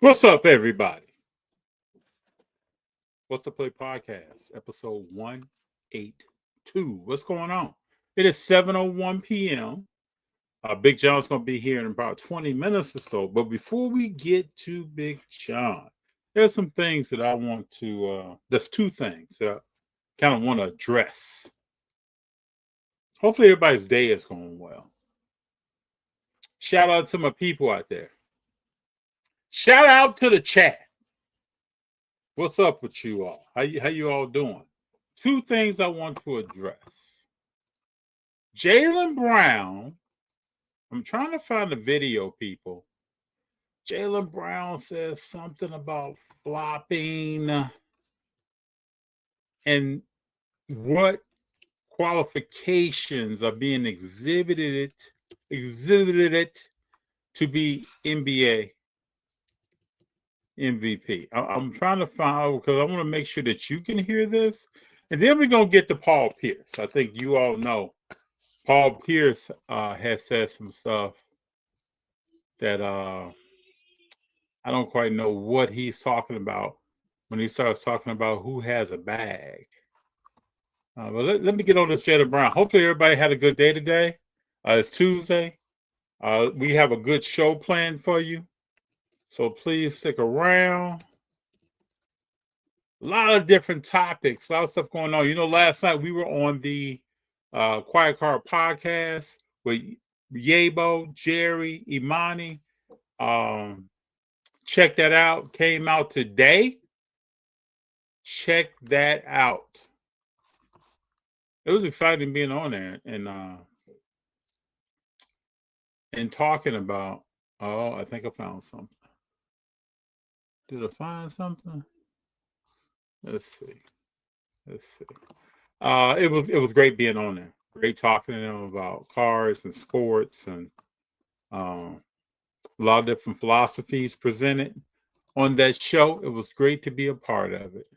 What's up, everybody? What's the Play Podcast, episode 182. What's going on? It is 7:01 p.m. Big John's going to be here in about 20 minutes or so. But before we get to Big John, there's some things that I want to, there's two things that I kind of want to address. Hopefully, everybody's day is going well. Shout out to my people out there. Shout out to the chat. What's up with you all? How you all doing? Two things I want to address. Jaylen Brown. I'm trying to find the video, people. Jaylen Brown says something about flopping and what qualifications are being exhibited to be NBA MVP. I'm trying to find out because I want to make sure that you can hear this. And then we're going to get to Paul Pierce. I think you all know Paul Pierce has said some stuff that I don't quite know what he's talking about when he starts talking about who has a bag. But let me get on this Jaylen Brown. Hopefully everybody had a good day today. It's Tuesday. We have a good show planned for you. So please stick around. A lot of different topics, a lot of stuff going on. You know, last night we were on the Quiet Car podcast with Yabo, Jerry, Imani. Check that out. Came out today. Check that out. It was exciting being on there and talking about. Oh, I think I found something. Did I find something? Let's see. It was great being on there. Great talking to them about cars and sports and a lot of different philosophies presented on that show. It was great to be a part of it.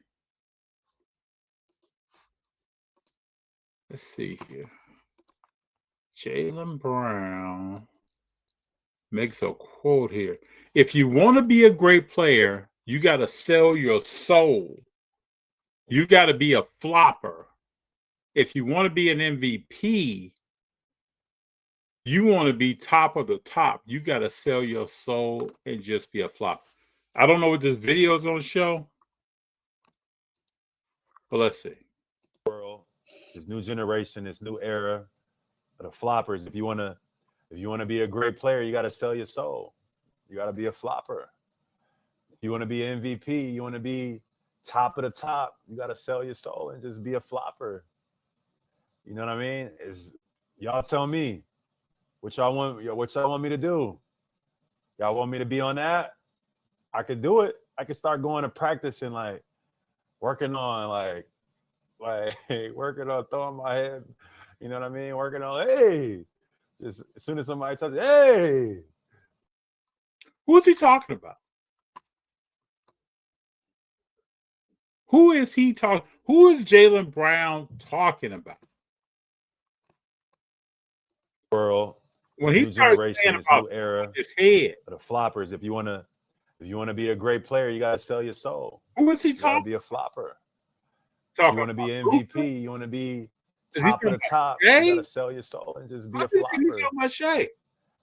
Let's see here. Jaylen Brown makes a quote here. If you want to be a great player, you got to sell your soul. You got to be a flopper. If you want to be an MVP, you want to be top of the top. You got to sell your soul and just be a flopper. I don't know what this video is going to show, but let's see. World, this new generation, this new era of the floppers. If you want to be a great player, you got to sell your soul. You got to be a flopper. If you want to be an MVP, you want to be top of the top, you got to sell your soul and just be a flopper. You know what I mean? Y'all tell me what y'all want me to do. Y'all want me to be on that? I could do it. I could start going to practice and working on working on throwing my head. You know what I mean? Working on, hey, just as soon as somebody touches, hey. Who's he talking about? Who is he talking? Who is Jaylen Brown talking about? World, when he starts saying about new era, his head, the floppers. If you want to be a great player, you got to sell your soul. Who is he talking? Be a flopper. If you want to be an MVP, you want to be top of the top. You got to sell your soul and just be a flopper.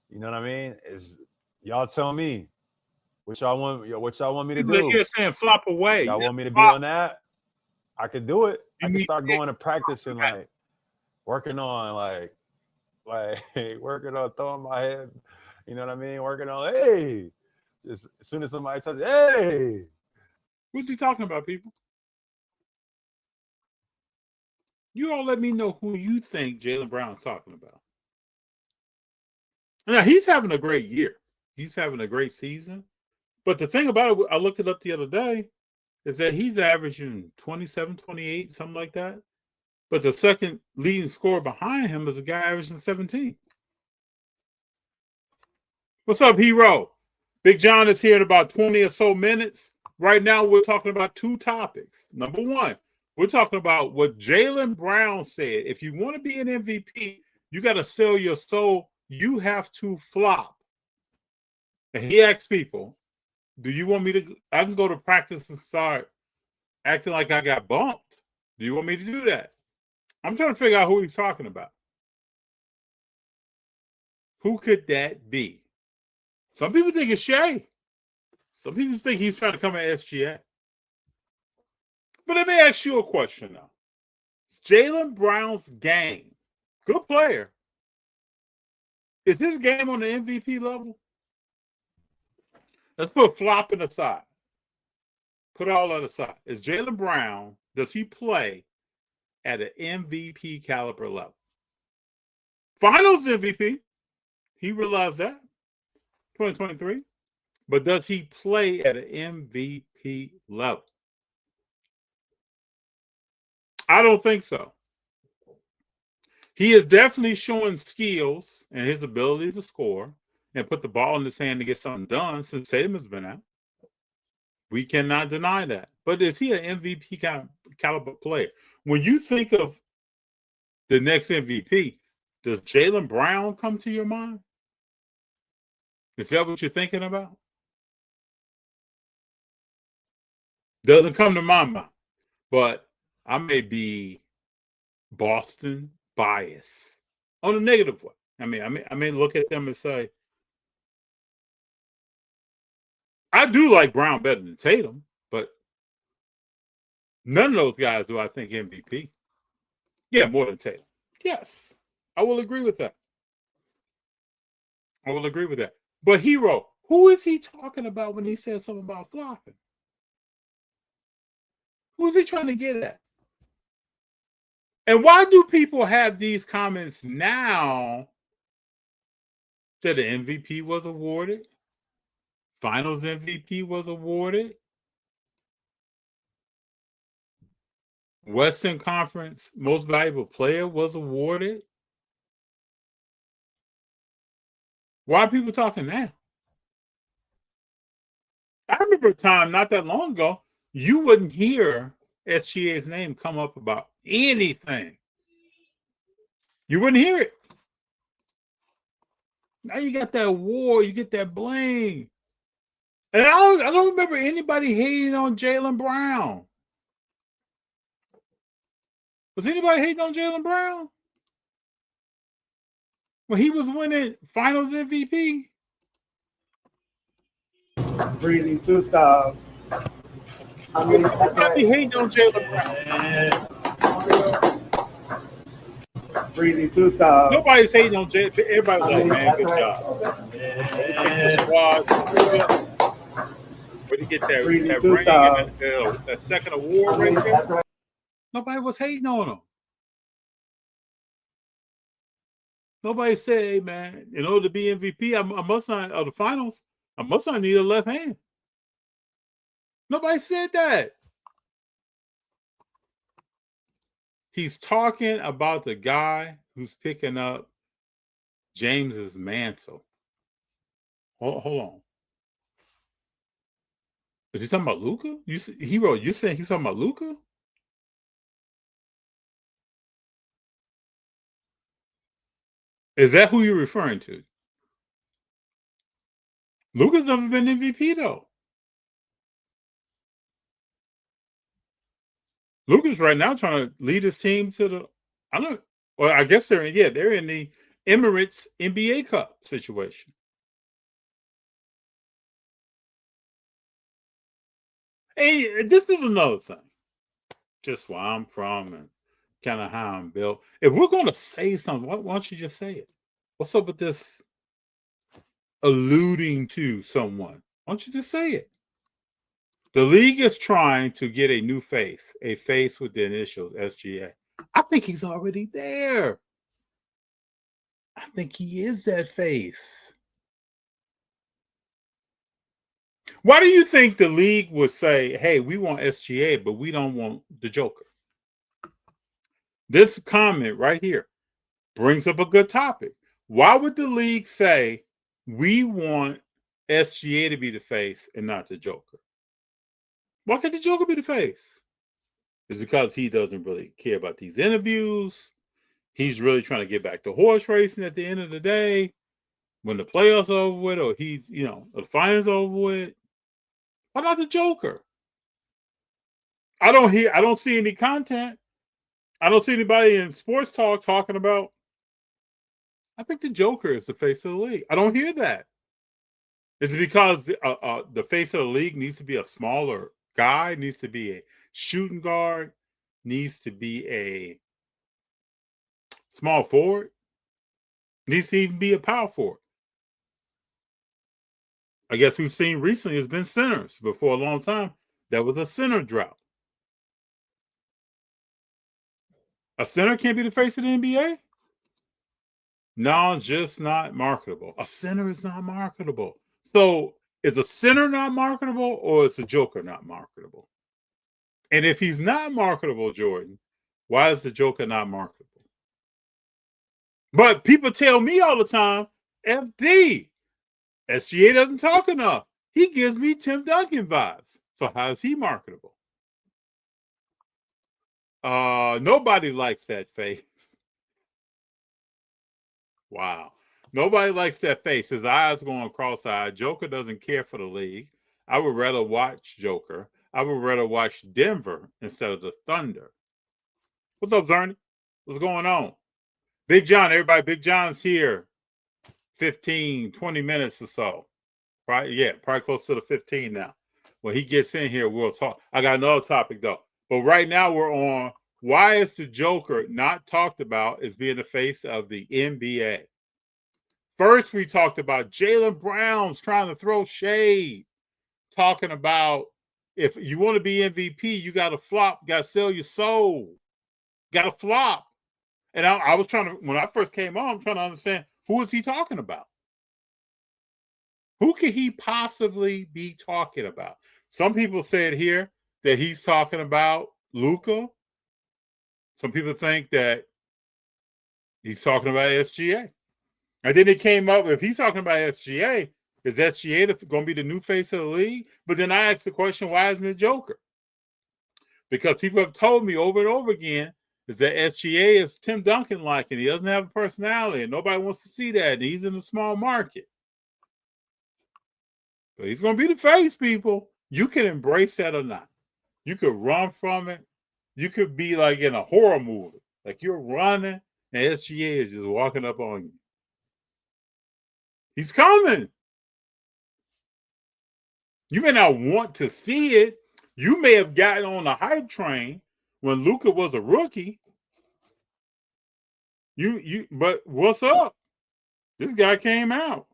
You know what I mean? Y'all tell me what y'all want me to do. You're saying flop away. Y'all want me to be on that? I could do it. I can start going to practice and working on working on throwing my head. You know what I mean? Working on, hey, just as soon as somebody touches, hey. Who's he talking about, people? You all let me know who you think Jaylen Brown's talking about. Now, he's having a great year. He's having a great season. But the thing about it, I looked it up the other day, is that he's averaging 27, 28, something like that. But the second leading scorer behind him is a guy averaging 17. What's up, hero? Big John is here in about 20 or so minutes. Right now, we're talking about two topics. Number one, we're talking about what Jaylen Brown said. If you want to be an MVP, you got to sell your soul. You have to flop. And he asked people, Do you want me to? I can go to practice and start acting like I got bumped. Do you want me to do that? I'm trying to figure out who he's talking about. Who could that be? Some people think it's Shea. Some people think he's trying to come at SGA. But let me ask you a question now. Jaylen Brown's game, good player. Is his game on the MVP level? Let's put flopping aside. Put all that aside. Is Jaylen Brown, does he play at an MVP caliber level? Finals MVP. He realized that. 2023. But does he play at an MVP level? I don't think so. He is definitely showing skills and his ability to score and put the ball in his hand to get something done since Tatum has been out. We cannot deny that. But is he an MVP caliber player? When you think of the next MVP, does Jaylen Brown come to your mind? Is that what you're thinking about? Doesn't come to my mind. But I may be Boston bias on a negative way. I may look at them and say, I do like Brown better than Tatum, but none of those guys do I think MVP. Yeah, more than Tatum. Yes, I will agree with that. I will agree with that. But Hero, who is he talking about when he says something about flopping? Who's he trying to get at? And why do people have these comments now that the MVP was awarded? Finals MVP was awarded. Western Conference Most Valuable Player was awarded. Why are people talking now? I remember a time not that long ago, you wouldn't hear SGA's name come up about anything. You wouldn't hear it. Now you got that war, you get that bling. And I don't remember anybody hating on Jaylen Brown. Was anybody hating on Jaylen Brown when he was winning Finals MVP? Breathing 2 times. I mean, Nobody hating on Jaylen Brown. Breathing 2 times. Nobody's hating on Jaylen. Everybody's like, man, good job. Where to get that ring and that second award right there? Nobody was hating on him. Nobody said, hey, man, in order to be MVP, I must not, of the finals, I must not need a left hand. Nobody said that. He's talking about the guy who's picking up James's mantle. Hold on. Is he talking about Luka? Hero, you saying he's talking about Luka? Is that who you're referring to? Luka's never been MVP though. Luka's right now trying to lead his team to the. I guess they're in the Emirates NBA Cup situation. Hey, this is another thing. Just where I'm from and kind of how I'm built. If we're going to say something, why don't you just say it? What's up with this alluding to someone? Why don't you just say it? The league is trying to get a new face, a face with the initials SGA. I think he's already there. I think he is that face. Why do you think the league would say, hey, we want SGA, but we don't want the Joker? This comment right here brings up a good topic. Why would the league say we want SGA to be the face and not the Joker? Why can't the Joker be the face? It's because he doesn't really care about these interviews. He's really trying to get back to horse racing at the end of the day when the playoffs are over with, or the finals over with. Why not the Joker? I don't see any content. I don't see anybody in sports talk talking about, I think the Joker is the face of the league. I don't hear that. Is it because the face of the league needs to be a smaller guy, needs to be a shooting guard, needs to be a small forward, needs to even be a power forward? I guess we've seen recently has been centers, but for a long time, there was a center drought. A center can't be the face of the NBA? No, just not marketable. A center is not marketable. So is a center not marketable, or is the Joker not marketable? And if he's not marketable, Jordan, why is the Joker not marketable? But people tell me all the time, FD, SGA doesn't talk enough. He gives me Tim Duncan vibes. So how is he marketable? Nobody likes that face. Wow. Nobody likes that face. His eyes going cross-eyed. Joker doesn't care for the league. I would rather watch Joker. I would rather watch Denver instead of the Thunder. What's up, Zerny? What's going on? Big Jon, everybody. Big Jon's here. 15, 20 minutes or so. Right? Yeah, probably close to the 15 now. When he gets in here, we'll talk. I got another topic, though. But right now we're on, why is the Joker not talked about as being the face of the NBA? First, we talked about Jaylen Brown's trying to throw shade, talking about if you want to be MVP, you got to flop, got to sell your soul, got to flop. And I was trying to, when I first came on, I'm trying to understand, who is he talking about? Who could he possibly be talking about? Some people said here that he's talking about Luka. Some people think that he's talking about SGA. And then it came up, if he's talking about SGA, is SGA going to be the new face of the league? But then I asked the question, why isn't it Joker? Because people have told me over and over again is that SGA is Tim Duncan-like, and he doesn't have a personality, and nobody wants to see that, and he's in a small market. But he's going to be the face, people. You can embrace that or not. You could run from it. You could be like in a horror movie. Like you're running, and SGA is just walking up on you. He's coming. You may not want to see it. You may have gotten on the hype train when Luka was a rookie. But what's up? This guy came out.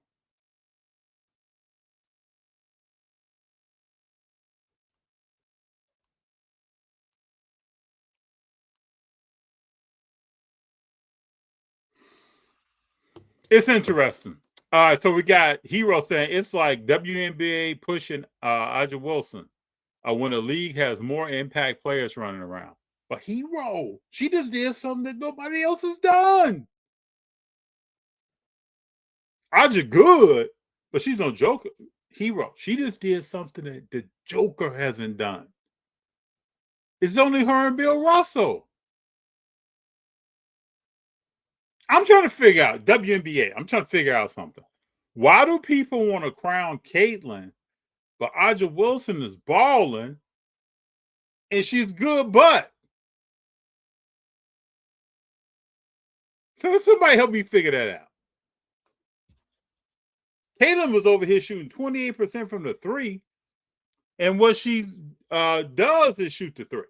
It's interesting. All right, so we got Hero saying it's like WNBA pushing Aja Wilson when the league has more impact players running around. But Hero, she just did something that nobody else has done. Aja good, but she's no Joker. Hero, she just did something that the Joker hasn't done. It's only her and Bill Russell. I'm trying to figure out, WNBA, I'm trying to figure out something. Why do people want to crown Caitlyn, but Aja Wilson is balling, and she's good butt? So somebody help me figure that out. Caitlyn was over here shooting 28% from the three, and what she does is shoot the three.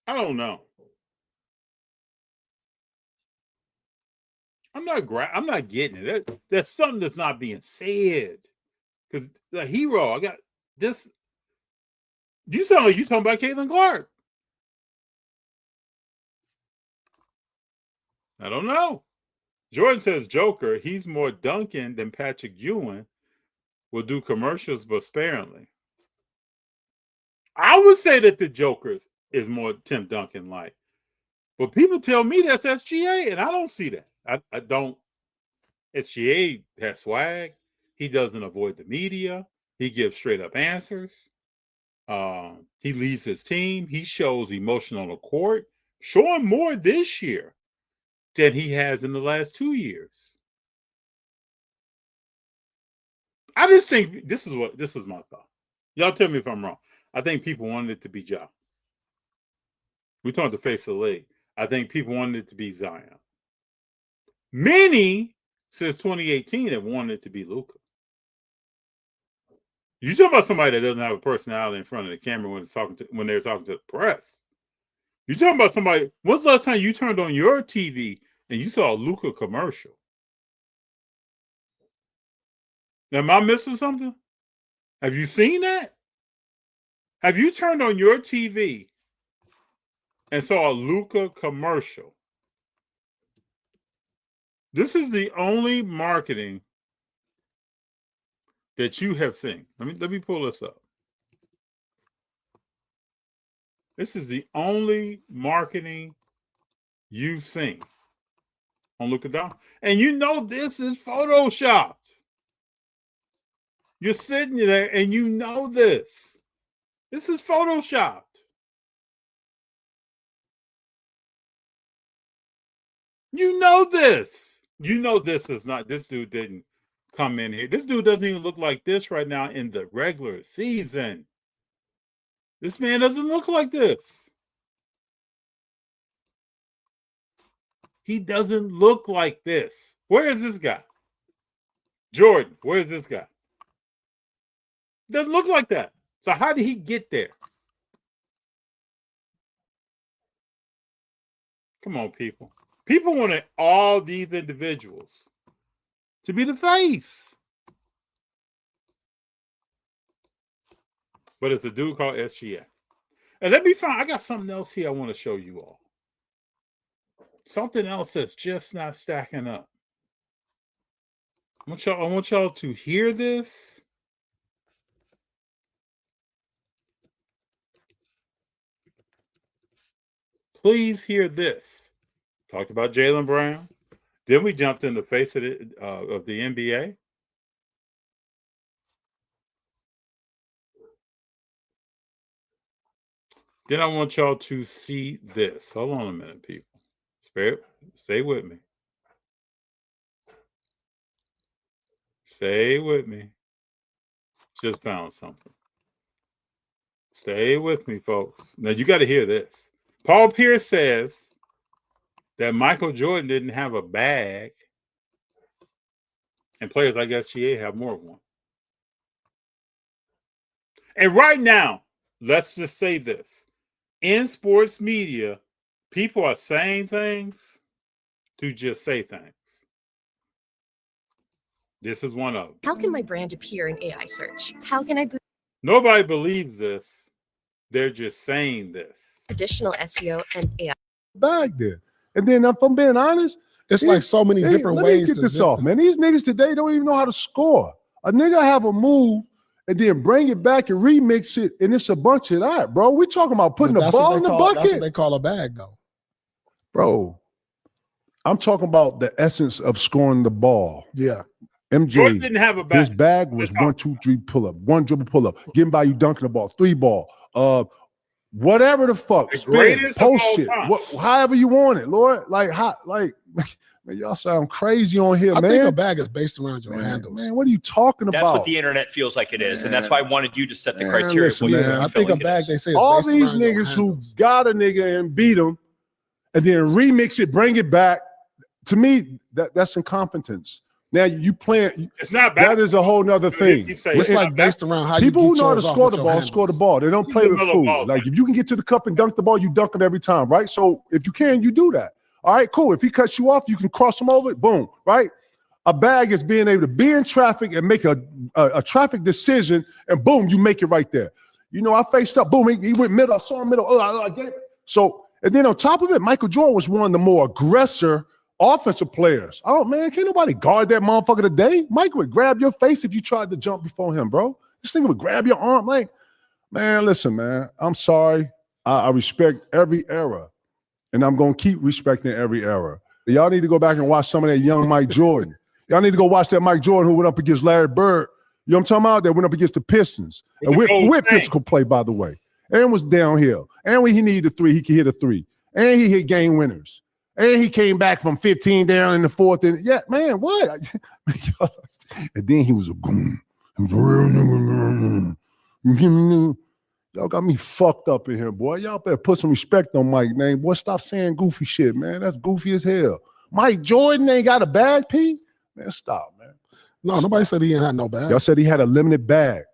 I don't know. I'm not getting it. That's something that's not being said. Because the Hero, I got this. You sound like you talking about Caitlin Clark. I don't know. Jordan says Joker, he's more Duncan than Patrick Ewing. Will do commercials, but sparingly. I would say that the Joker is more Tim Duncan like. But people tell me that's SGA, and I don't see that. I don't. SGA has swag. He doesn't avoid the media. He gives straight up answers. He leads his team. He shows emotion on the court, showing more this year than he has in the last 2 years. I just think this is my thought. Y'all tell me if I'm wrong. I think people wanted it to be Ja. We talked the face of the league. I think people wanted it to be Zion. Many since 2018 have wanted it to be Luka. You talk about somebody that doesn't have a personality in front of the camera when they're talking to the press. You talking about somebody. When's the last time you turned on your TV and you saw a Luka commercial? Now, am I missing something? Have you seen that? Have you turned on your TV and saw a Luka commercial? This is the only marketing that you have seen. Let me pull this up. This is the only marketing you've seen on Luka Doncic. And you know this is photoshopped. You're sitting there and you know this. This is photoshopped. You know this. You know this is not, this dude didn't come in here. This dude doesn't even look like this right now in the regular season. This man doesn't look like this. He doesn't look like this. Where is this guy? Jordan, where is this guy? Doesn't look like that. So how did he get there? Come on, people. People wanted all these individuals to be the face. But it's a dude called SGA. And let me find, I got something else here I want to show you all. Something else that's just not stacking up. I want y'all to hear this. Please hear this. Talked about Jaylen Brown. Then we jumped in the face of the NBA. Then I want y'all to see this. Hold on a minute, people. Stay with me. Stay with me. Just found something. Stay with me, folks. Now, you got to hear this. Paul Pierce says that Michael Jordan didn't have a bag, and players like SGA have more of one. And right now, let's just say this. In sports media, people are saying things to just say things. This is one of them. How can my brand appear in AI search? How can I boost Nobody believes this. They're just saying this. additional SEO and AI? Bag there. And then if I'm being honest, It's like so many different let ways me get to this do off, man. These niggas today don't even know how to score. A nigga have a move and then bring it back and remix it, and it's a bunch of that, bro. We talking about putting the That's what ball they in the call- bucket. That's what they call a bag, though. Bro, I'm talking about the essence of scoring the ball. Yeah. Jordan MJ, didn't have a his bag. bag was 1, 2, 3 pull up, 1 dribble pull up, getting by you dunking the ball, 3 ball, whatever the fuck, The spin, greatest of post all shit, time. however you want it, Lord. Man, y'all sound crazy on here, I man. think a bag is based around your Man, handles. man, what are you talking That's about? what the internet feels like it is, and that's why I wanted you to set the Man, criteria. listen, of what man, you I think feel a like it bag is. they say is All based these around your niggas who handles. got a nigga and beat him and then remix it, bring it back. To me, that's incompetence. Now you playing. It's not That is a whole nother thing. You say It's it's like not based around how People you who get know how to yours off score with the your ball, handles. score the ball. They don't This is play the with middle food. ball, Like man. if you can get to the cup and dunk the ball, you dunk it every time, right? So if you can, you do that. All right, cool. If he cuts you off, you can cross him over. Boom, right? A bag is being able to be in traffic and make a traffic decision, and boom, you make it right there. You know, I faced up. Boom, he went middle. I saw him middle. I get it. So, and then on top of it, Michael Jordan was one of the more aggressor offensive players. Oh man, can't nobody guard that motherfucker today. Mike would grab your face if you tried to jump before him, bro. This nigga would grab your arm. Like, man, listen, man. I'm sorry. I respect every era, and I'm gonna keep respecting every era. Y'all need to go back and watch some of that young Mike Jordan. Y'all need to go watch that Mike Jordan who went up against Larry Bird. You know what I'm talking about? That went up against the Pistons. And with physical play, by the way. And was downhill. And when he needed a 3, he could hit a 3. And he hit game winners. And he came back from 15 down in the 4th. And yeah, man, what? And then he was a goon. Y'all got me fucked up in here, boy. Y'all better put some respect on Mike's name. Boy, stop saying goofy shit, man. That's goofy as hell. Mike Jordan ain't got a bag, P? Man, stop, man. No, nobody said he didn't have no bag. Y'all said he had a limited bag.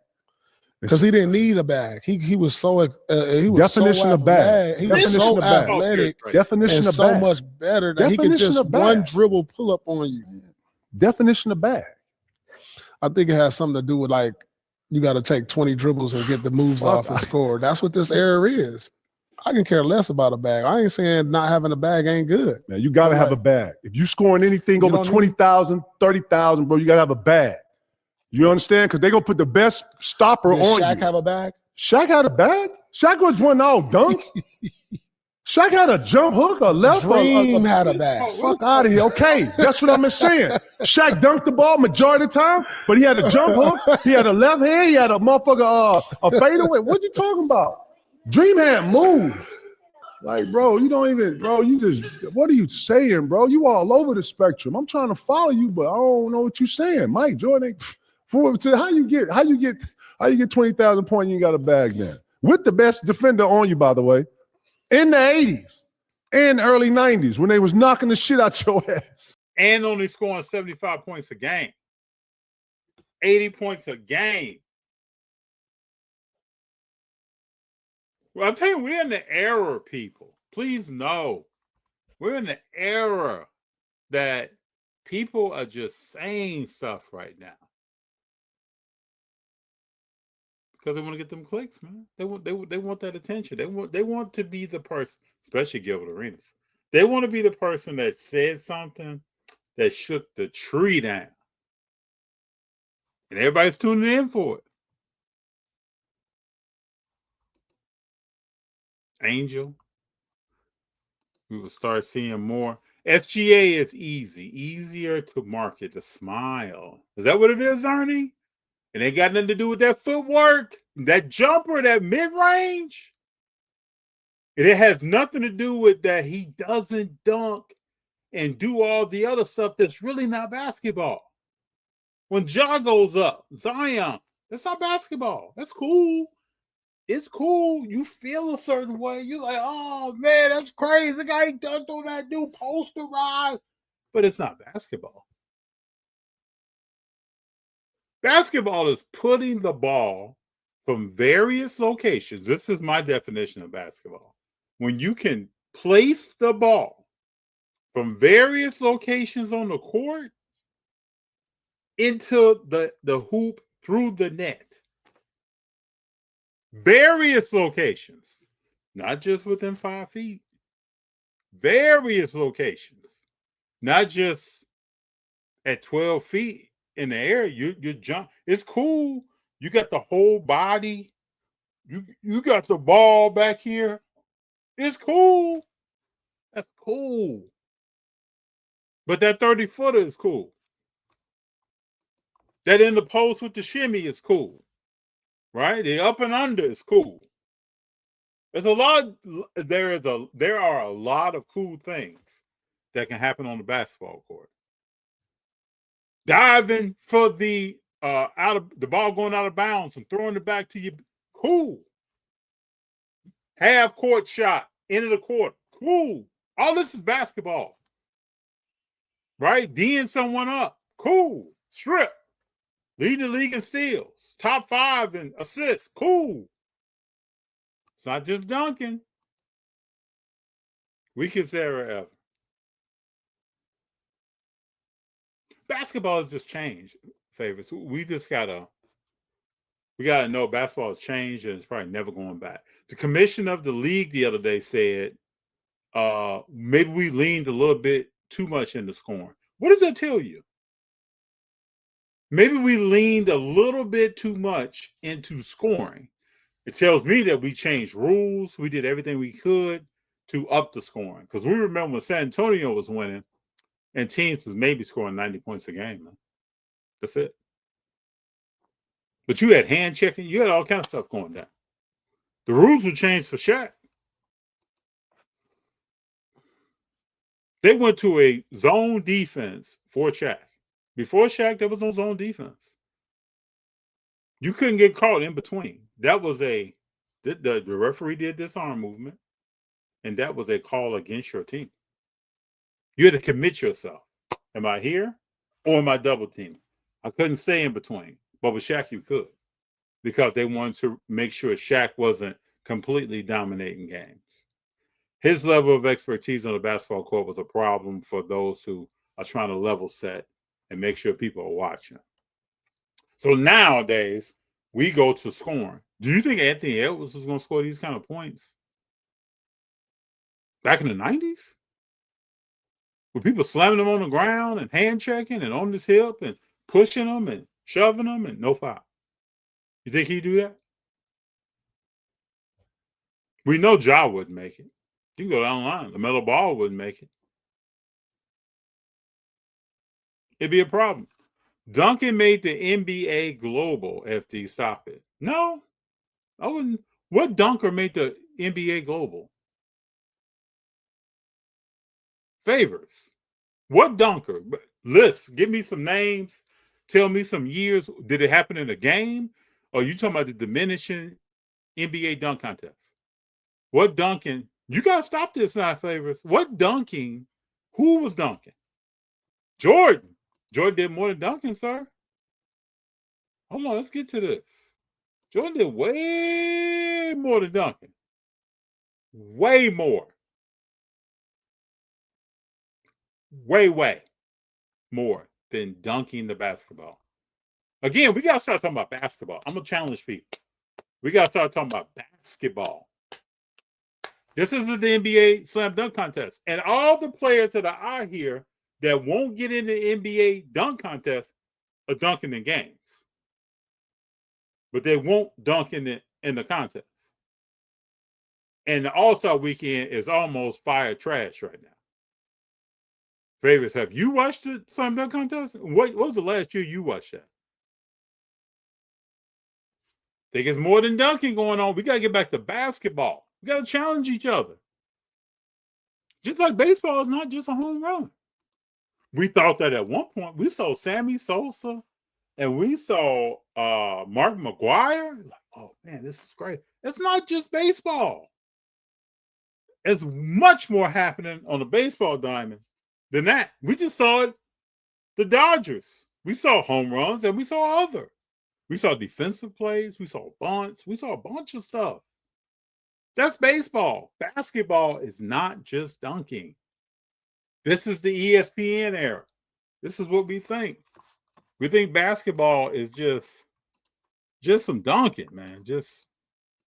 Because he didn't need a bag. He was so he was Definition so of bag. athletic. He was Definition so of bag. athletic Definition and of so bag. much better that he could Definition just of bag. one dribble pull up on you. Definition of bag. I think it has something to do with like you got to take 20 dribbles and get the moves Fuck. off and score. That's what this era is. I can care less about a bag. I ain't saying not having a bag ain't good. Man, you got to have a bag. If you scoring anything You over don't need- 20,000, 30,000, bro, you got to have a bag. You understand? Because they're going to put the best stopper Did on Shaq you. have a bag? Shaq had a bag? Shaq was one all dunk. Shaq had a jump hook, a left. Dream had a bag. Fuck out of here. Okay, that's what I'm saying. Shaq dunked the ball majority of the time, but he had a jump hook. He had a left hand. He had a motherfucker, a fadeaway. What you talking about? Dream had moves. Like, bro, you don't even, bro, you just, what are you saying, bro? You all over the spectrum. I'm trying to follow you, but I don't know what you're saying. Mike Jordan, how you get 20,000 points and you got a bag then? With the best defender on you, by the way, in the 80s and early 90s when they was knocking the shit out your ass. And only scoring 75 points a game. 80 points a game. Well, I'm telling you, we're in the era, people. Please know. We're in the era that people are just saying stuff right now. Because they want to get them clicks, man. They want that attention. They want to be the person, especially Gilbert Arenas. They want to be the person that said something that shook the tree down. And everybody's tuning in for it. Angel. We will start seeing more. FGA is easier to market, to smile. Is that what it is, Ernie? And it got nothing to do with that footwork, that jumper, that mid-range. And it has nothing to do with that he doesn't dunk and do all the other stuff that's really not basketball. When Ja goes up, Zion, that's not basketball. That's cool. It's cool. You feel a certain way. You're like, oh, man, that's crazy. The guy dunked on that dude, posterized. But it's not basketball. Basketball is putting the ball from various locations. This is my definition of basketball. When you can place the ball from various locations on the court into the hoop through the net. Various locations, not just within 5 feet. Various locations, not just at 12 feet in the air. You jump. It's cool. You got the whole body. You got the ball back here. It's cool. That's cool. But that 30-footer is cool. That in the post with the shimmy is cool. Right? The up and under is cool. There are a lot of cool things that can happen on the basketball court. Diving for the ball going out of bounds and throwing it back to you, cool. Half court shot, into the court, cool. All this is basketball. Right? D'ing someone up, cool. Strip, leading the league in steals. Top 5 in assists. Cool. It's not just dunking. Weakest era ever. Basketball has just changed, favorites. We gotta know basketball has changed and it's probably never going back. The commission of the league the other day said maybe we leaned a little bit too much into scoring. What does that tell you? Maybe we leaned a little bit too much into scoring. It tells me that we changed rules. We did everything we could to up the scoring. Because we remember when San Antonio was winning and teams was maybe scoring 90 points a game. Man. That's it. But you had hand checking. You had all kinds of stuff going down. The rules were changed for Shaq. They went to a zone defense for Shaq. Before Shaq, there was no zone defense. You couldn't get caught in between. That was the referee did this arm movement, and that was a call against your team. You had to commit yourself. Am I here or am I double teaming? I couldn't say in between, but with Shaq you could, because they wanted to make sure Shaq wasn't completely dominating games. His level of expertise on the basketball court was a problem for those who are trying to level set and make sure people are watching. So nowadays, we go to scoring. Do you think Anthony Edwards was going to score these kind of points back in the 90s? With people slamming him on the ground and hand checking and on his hip and pushing him and shoving him and no foul. You think he'd do that? We know Ja wouldn't make it. You can go down the line. LaMelo Ball wouldn't make it. It'd be a problem. Duncan made the NBA global, FD. Stop it. No, I wouldn't. What dunker made the NBA global? Favors. What dunker? List. Give me some names. Tell me some years. Did it happen in a game? Or are you talking about the diminishing NBA dunk contest? What dunking? You got to stop this now, Favors. What dunking? Who was dunking? Jordan. Jordan did more than Duncan, sir. Hold on, let's get to this. Jordan did way more than Duncan. Way more. Way more than dunking the basketball. Again, we got to start talking about basketball. I'm going to challenge people. We got to start talking about basketball. This is the NBA slam dunk contest. And all the players that are out here that won't get in the NBA dunk contest are dunking in games. But they won't dunk in the contest. And the All-Star weekend is almost fire trash right now. Favors, have you watched the slam dunk contest? What was the last year you watched that? Think it's more than dunking going on. We got to get back to basketball. We got to challenge each other. Just like baseball is not just a home run. We thought that at one point. We saw Sammy Sosa and we saw Mark McGwire. Like, oh, man, this is great. It's not just baseball. It's much more happening on the baseball diamond than that. We just saw it, the Dodgers. We saw home runs and we saw other. We saw defensive plays. We saw bunts. We saw a bunch of stuff. That's baseball. Basketball is not just dunking. This is the ESPN era. This is what we think. We think basketball is just some dunking, man. Just,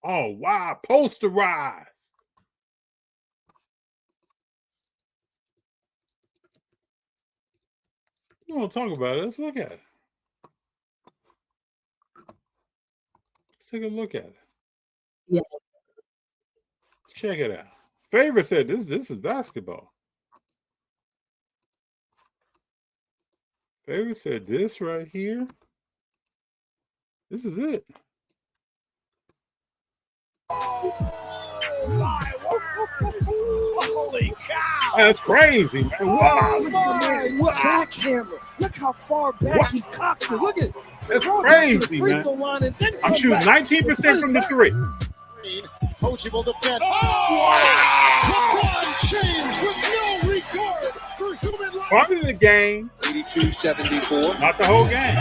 oh, wow, posterized. You want to talk about it? Let's look at it. Let's take a look at it. Yeah. Check it out. Favorite said this is basketball. Favorite said this right here. This is it. Holy cow! That's crazy, man. Wow. Jackhammer. Look how far back he cocks it. Look at That's crazy, man. I'm shooting 19% from the three. Posey will defend. Wow. LeBron James with no regard for human life. Part of the game, 82-74. not the whole game.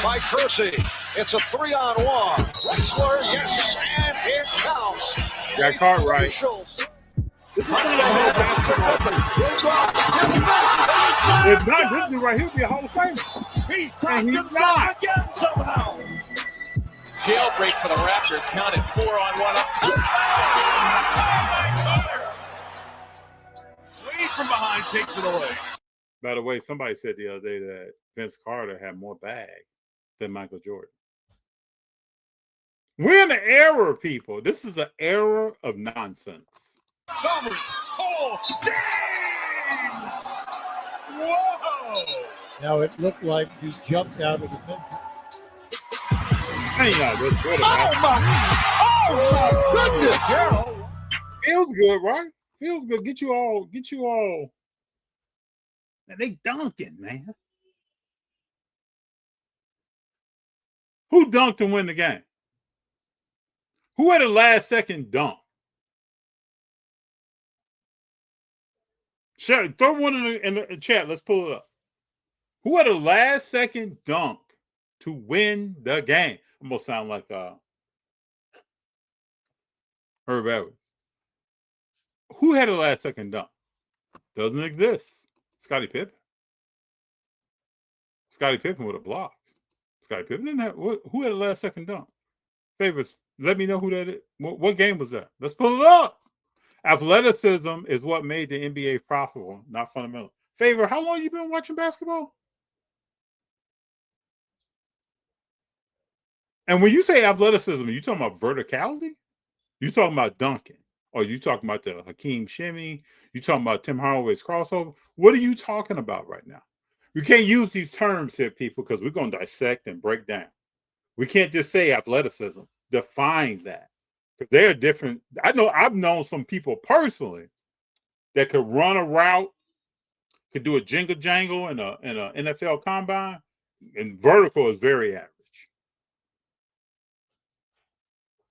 By Kersey. It's a 3-on-1. Wexler, yes, and it counts. Got caught right. If not, this dude right here would be a Hall of Famer. He's And he's not. again somehow. Jailbreak for the Raptors. Counted 4-on-1 up top. Wade from behind takes it away. By the way, somebody said the other day that Vince Carter had more bag than Michael Jordan. We're in the era, people. This is an era of nonsense. Chalmers. Oh, dang! Whoa! Now it looked like he jumped out of the fence. Hang on, this good. Oh, my goodness. Gerald. Feels good, right? Feels good. Get you all. Man, they dunking, man. Who dunked to win the game? Who had a last second dunk? Sure, throw one in the chat. Let's pull it up. Who had a last second dunk to win the game? I'm gonna sound like Herb Edwards. Who had a last second dunk? Doesn't exist. Scottie Pippen. Scottie Pippen would have blocked. Scottie Pippen didn't have. Who had a last second dunk? Favors, let me know who that is. What game was that? Let's pull it up. Athleticism is what made the NBA profitable, not fundamental. Favor, how long you been watching basketball? And when you say athleticism, are you talking about verticality? You talking about dunking? Or you talking about the Hakeem shimmy? You talking about Tim Hardaway's crossover? What are you talking about right now? We can't use these terms here, people, because we're going to dissect and break down. We can't just say athleticism. Define that. Because they're different. I know I've known some people personally that could run a route, could do a jingle jangle in a NFL combine, and vertical is very average.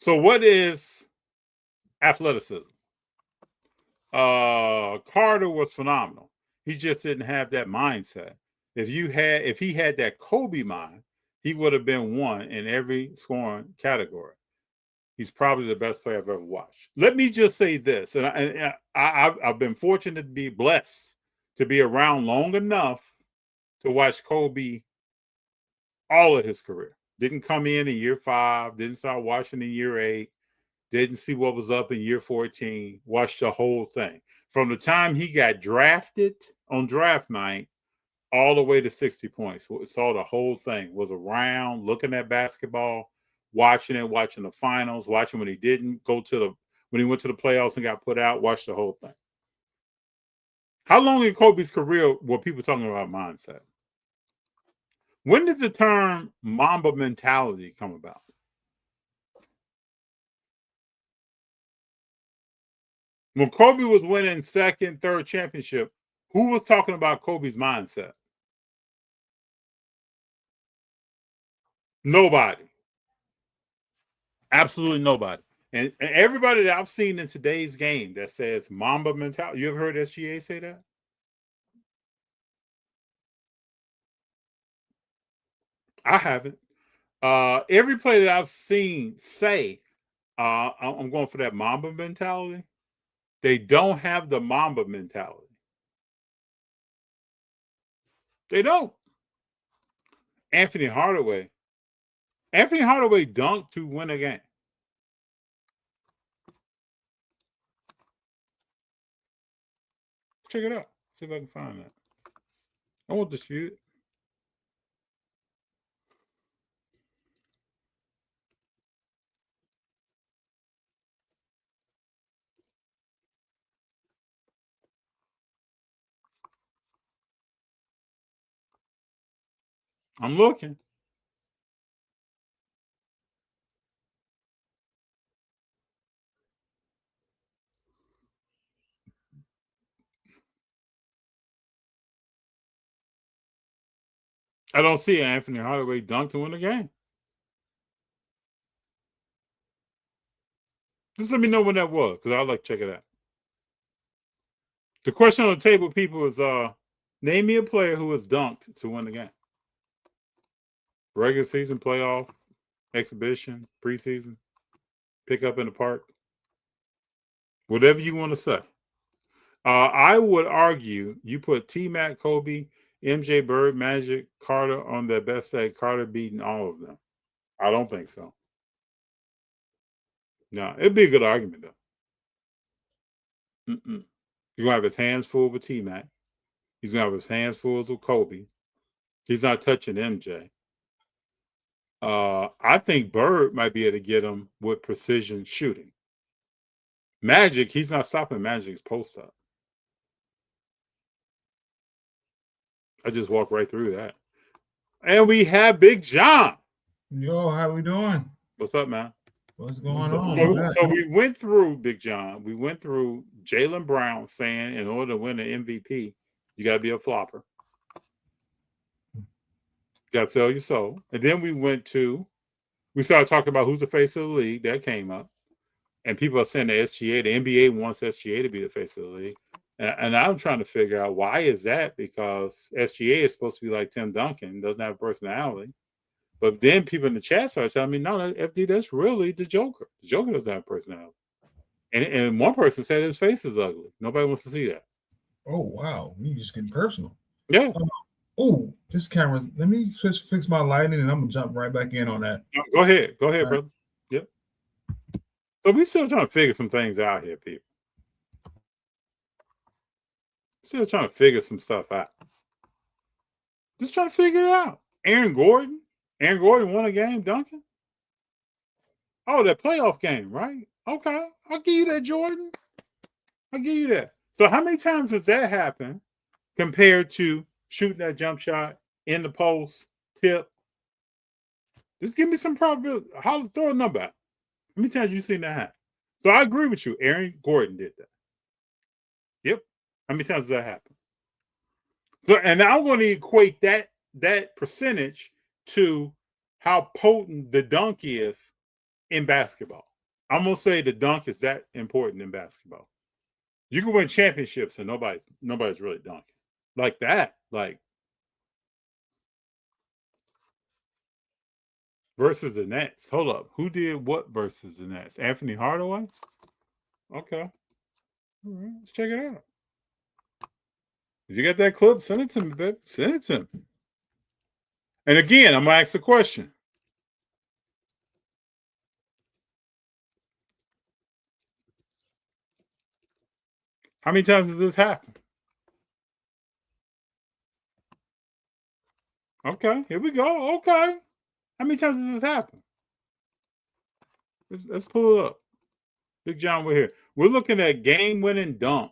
So what is athleticism? Carter was phenomenal. He just didn't have that mindset. If he had that Kobe mind, he would have been one in every scoring category. He's probably the best player I've ever watched. Let me just say this, and I've been fortunate to be blessed to be around long enough to watch Kobe all of his career. Didn't come in year 5, didn't start watching in year 8, didn't see what was up in year 14, watched the whole thing. From the time he got drafted on draft night all the way to 60 points. Saw the whole thing, was around, looking at basketball, watching it, watching the finals, watching when he didn't go to when he went to the playoffs and got put out, watched the whole thing. How long in Kobe's career were people talking about mindset? When did the term Mamba mentality come about? When Kobe was winning second, third championship, who was talking about Kobe's mindset? Nobody. Absolutely nobody. And everybody that I've seen in today's game that says Mamba mentality, you ever heard SGA say that? I haven't. Every player that I've seen say, I'm going for that Mamba mentality, they don't have the Mamba mentality. They don't. Anthony Hardaway dunked to win a game. Check it out. See if I can find that. I won't dispute it. I'm looking. I don't see Anthony Hardaway dunk to win the game. Just let me know when that was, because I'd like to check it out. The question on the table, people, is name me a player who has dunked to win the game. Regular season, playoff, exhibition, preseason, pick up in the park. Whatever you want to say. I would argue you put T-Mac, Kobe, MJ, Bird, Magic, Carter on their best day. Carter beating all of them. I don't think so. No, it'd be a good argument, though. You're going to have his hands full with T-Mac. He's going to have his hands full with Kobe. He's not touching MJ. I think Bird might be able to get him with precision shooting. Magic, he's not stopping Magic's post up. I just walked right through that. And we have Big Jon. Yo, how we doing? What's up, man? What's going on? So we went through, Big Jon. We went through Jaylen Brown saying in order to win an MVP, you got to be a flopper. You got to sell your soul. And then we went to We started talking about who's the face of the league. That came up. And people are saying the SGA, the NBA wants SGA to be the face of the league. And I'm trying to figure out why is that? Because SGA is supposed to be like Tim Duncan, doesn't have personality. But then people in the chat started telling me, no, FD, that's really the Joker. The Joker doesn't have personality. And one person said his face is ugly. Nobody wants to see that. Oh, wow. You just getting personal. Yeah. Oh, this camera's. Let me fix my lighting, and I'm going to jump right back in on that. Go ahead. Go ahead, All right. brother. Yep. So we still trying to figure some things out here, people. Still trying to figure some stuff out. Just trying to figure it out. Aaron Gordon won a game, Duncan. Oh, that playoff game, right? Okay. I'll give you that, Jordan. I'll give you that. So how many times does that happen compared to shooting that jump shot in the post, tip? Just give me some probability. Throw a number out. How many times you seen that happen? So I agree with you. Aaron Gordon did that. Yep. How many times does that happen? So, and I'm going to equate that percentage to how potent the dunk is in basketball. I'm going to say the dunk is that important in basketball. You can win championships and nobody's really dunking. Like that. Like versus the Nets. Hold up. Who did what versus the Nets? Anthony Hardaway? Okay. All right. Let's check it out. If you got that clip, send it to me, baby. Send it to me. And again, I'm going to ask a question. How many times does this happen? Okay, here we go. Okay. How many times does this happen? Let's pull it up. Big Jon, we're here. We're looking at game-winning dunks.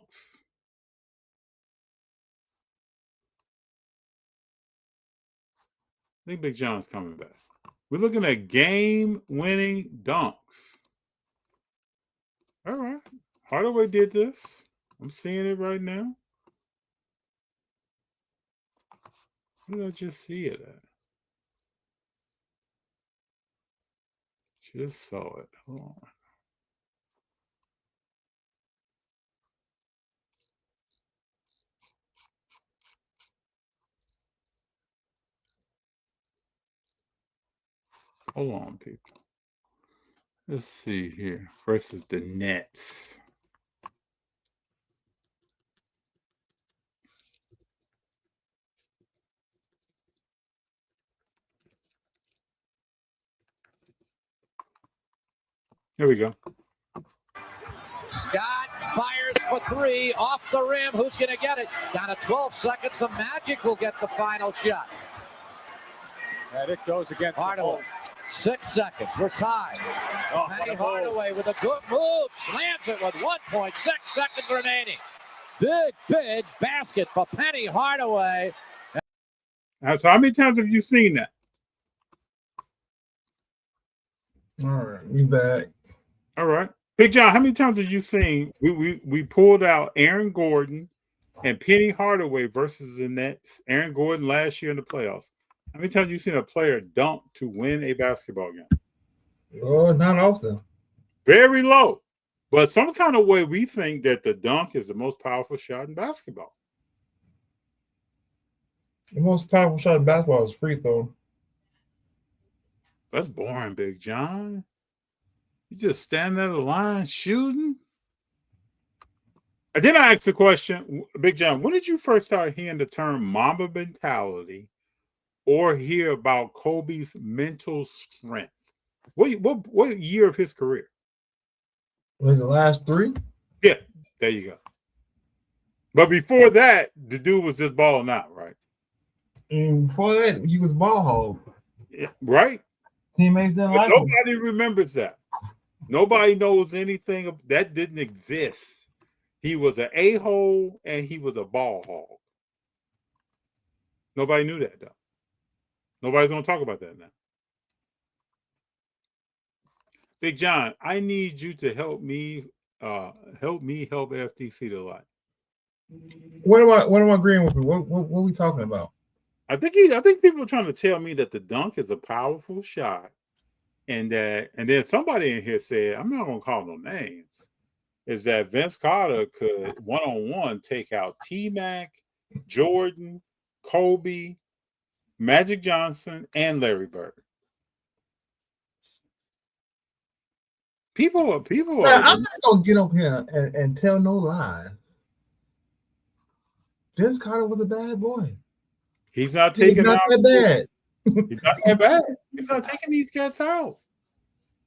I think Big Jon's coming back. We're looking at game-winning dunks. All right. Hardaway did this. I'm seeing it right now. Where did I just see it at? Just saw it. Hold on. Hold on, people. Let's see here. Versus the Nets. Here we go. Scott fires for three off the rim. Who's going to get it? Down to 12 seconds. The Magic will get the final shot. And it goes against Hardaway. 6 seconds. We're tied. Penny Hardaway with a good move. Slams it with 1.6 seconds remaining. Big basket for Penny Hardaway. So how many times have you seen that? All right, we back. All right. Big Jon, how many times have you seen we pulled out Aaron Gordon and Penny Hardaway versus the Nets? Aaron Gordon last year in the playoffs. How many times have you seen a player dunk to win a basketball game? Oh, not often. Very low. But some kind of way we think that the dunk is the most powerful shot in basketball. The most powerful shot in basketball is free throw. That's boring, Big Jon. You just standing at the line shooting. And then I asked the question, Big Jon, when did you first start hearing the term Mamba mentality or hear about Kobe's mental strength? What year of his career? Was the last three? Yeah, there you go. But before that, the dude was just balling out, right? And before that, he was ball hog. Yeah, right? Teammates didn't like him. Nobody remembers that. Nobody knows anything of that. Didn't exist. He was an a-hole and he was a ball hog. Nobody knew that though. Nobody's gonna talk about that now. Big Jon, I need you to help me help FTC the light. What am I agreeing with you? What are we talking about? I think people are trying to tell me that the dunk is a powerful shot and then somebody in here said, I'm not gonna call no names, is that Vince Carter could one-on-one take out T-Mac, Jordan, Kobe, Magic Johnson, and Larry Bird. People Now, are I'm not gonna get up here and tell no lies. Vince Carter was a bad boy. he's not He's taking not out that bad. He's not that bad. He's not taking these cats out.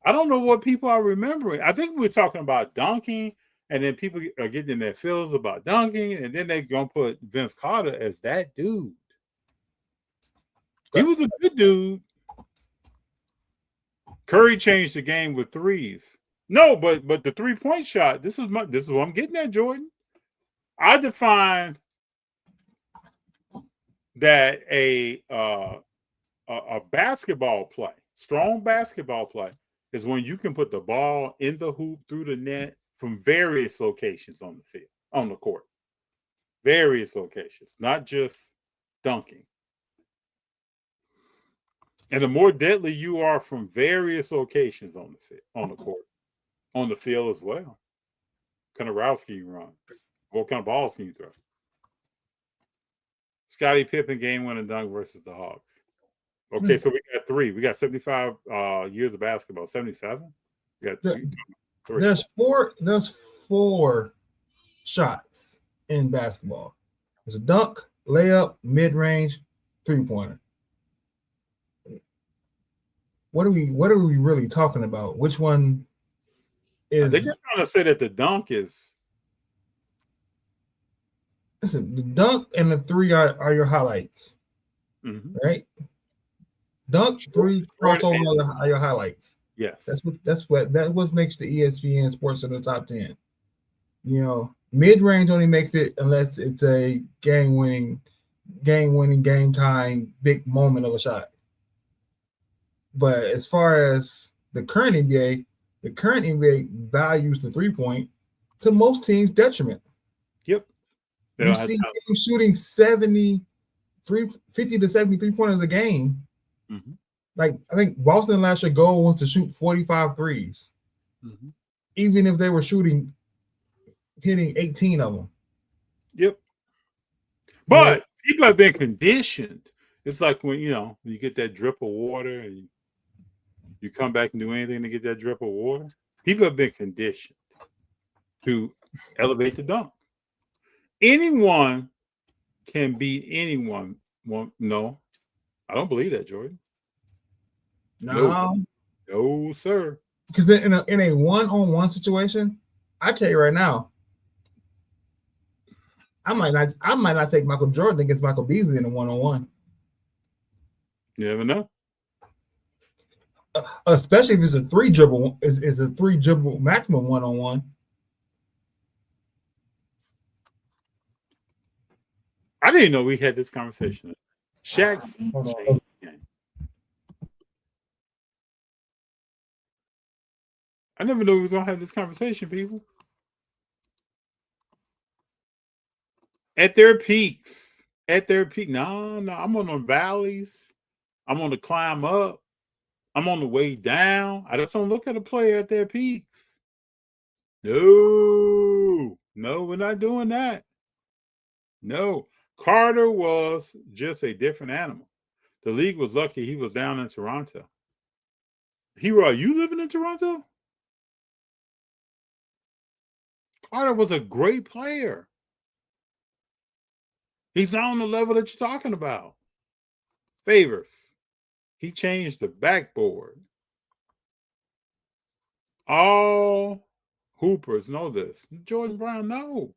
I don't know what people are remembering. I think we're talking about dunking, and then people are getting in their feels about dunking, and then they're gonna put Vince Carter as that dude. He was a good dude. Curry changed the game with threes. No, but the 3-point shot. This is what I'm getting at, Jordan. I defined that a basketball play, strong basketball play, is when you can put the ball in the hoop through the net from various locations on the field, on the court. Various locations, not just dunking. And the more deadly you are from various locations on the field, on the court, on the field as well. What kind of routes can you run? What kind of balls can you throw? Scottie Pippen game-winning dunk versus the Hawks. Okay, so we got 3. We got 75 years of basketball. 77. We got 3. There's four shots in basketball. There's a dunk, layup, mid-range, 3-pointer. What are we really talking about? Which one is? I think you're trying to say that the dunk is. Listen, the dunk and the 3 are your highlights, right? Dunk, 3, crossover are your highlights. Yes, that's what makes the ESPN Sports in the top 10. You know, mid-range only makes it unless it's a game-winning, game-time, big moment of a shot. But as far as the current NBA values the 3-point to most teams' detriment. Yep. You see teams shooting 50 to 73 pointers a game. Mm-hmm. Like, I think Boston last year goal was to shoot 45 threes. Mm-hmm. Even if they were hitting 18 of them. Yep. But people have been conditioned. It's like when you get that drip of water and you come back and do anything to get that drip of water. People have been conditioned to elevate the dunk. Anyone can beat anyone. No, I don't believe that, Jordan. No, sir. Because in a one-on-one situation, I tell you right now, I might not take Michael Jordan against Michael Beasley in a one-on-one. You never know. Especially if it's a 3 dribble, is a 3 dribble maximum one-on-one. I didn't know we had this conversation. Shaq. I never knew we was gonna have this conversation, people. At their peaks. No, I'm on the valleys. I'm on the climb up. I'm on the way down. I just don't look at a player at their peaks. No, we're not doing that. No. Carter was just a different animal. The league was lucky he was down in Toronto. Hero, are you living in Toronto? Carter was a great player. He's not on the level that you're talking about. Favors. He changed the backboard. All hoopers know this. Jordan Brown, no.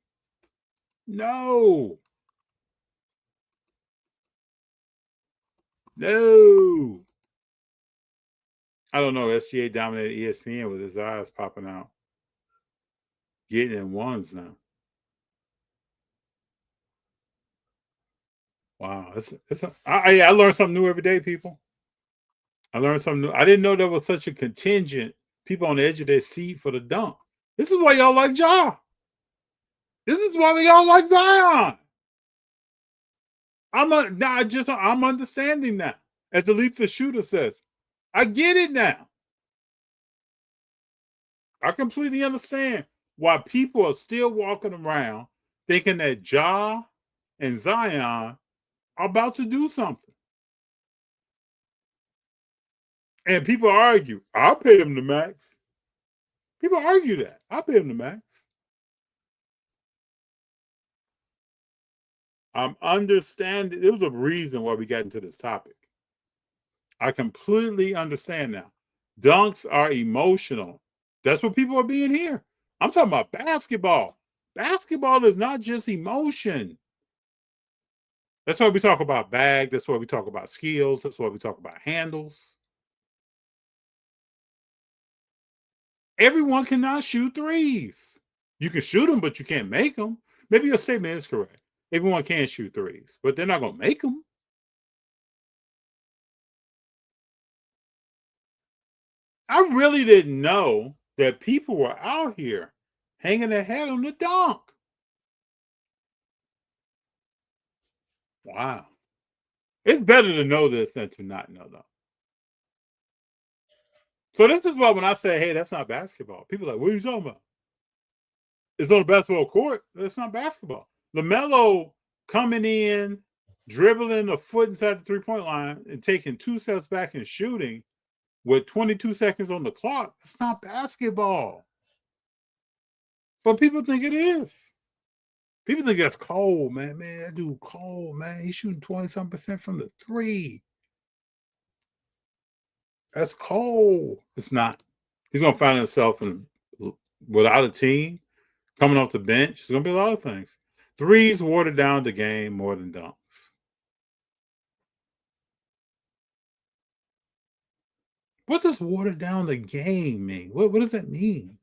I don't know. SGA dominated ESPN with his eyes popping out. Getting in ones now. Wow. I learn something new every day, people. I learned something new. I didn't know there was such a contingent people on the edge of their seat for the dunk. This is why y'all like Ja. This is why y'all like Zion. I'm understanding now. As the lethal shooter says, I get it now. I completely understand why people are still walking around thinking that Ja and Zion are about to do something. And people argue, I'll pay them the max. People argue that. I'll pay them the max. I'm understanding. There was a reason why we got into this topic. I completely understand now. Dunks are emotional. That's what people are being here. I'm talking about basketball. Basketball is not just emotion. That's why we talk about bag. That's why we talk about skills. That's why we talk about handles. Everyone cannot shoot threes. You can shoot them, but you can't make them. Maybe your statement is correct. Everyone can shoot threes, but they're not going to make them. I really didn't know that people were out here hanging their head on the dunk. Wow. It's better to know this than to not know, though. So this is why when I say, hey, that's not basketball, people are like, what are you talking about? It's on a basketball court. That's not basketball. LaMelo coming in, dribbling a foot inside the three-point line and taking 2 steps back and shooting with 22 seconds on the clock. That's not basketball. But people think it is. People think that's cold, man. Man, that dude cold, man. He's shooting 20-something% from the three. That's cold. It's not. He's going to find himself without a team, coming off the bench. There's going to be a lot of things. Threes watered down the game more than dunks. What does water down the game mean? What does that mean?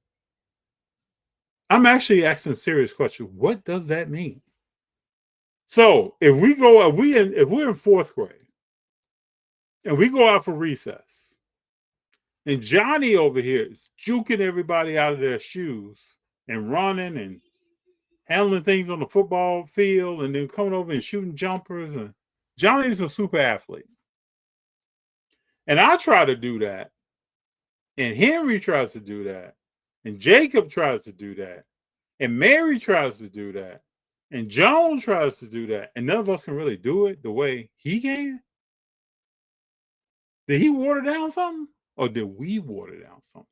I'm actually asking a serious question. What does that mean? So if we're in fourth grade and we go out for recess, and Johnny over here is juking everybody out of their shoes and running and handling things on the football field and then coming over and shooting jumpers, and Johnny's a super athlete. And I try to do that, and Henry tries to do that, and Jacob tries to do that, and Mary tries to do that, and Joan tries to do that, and none of us can really do it the way he can. Did he water down something, or did we water down something?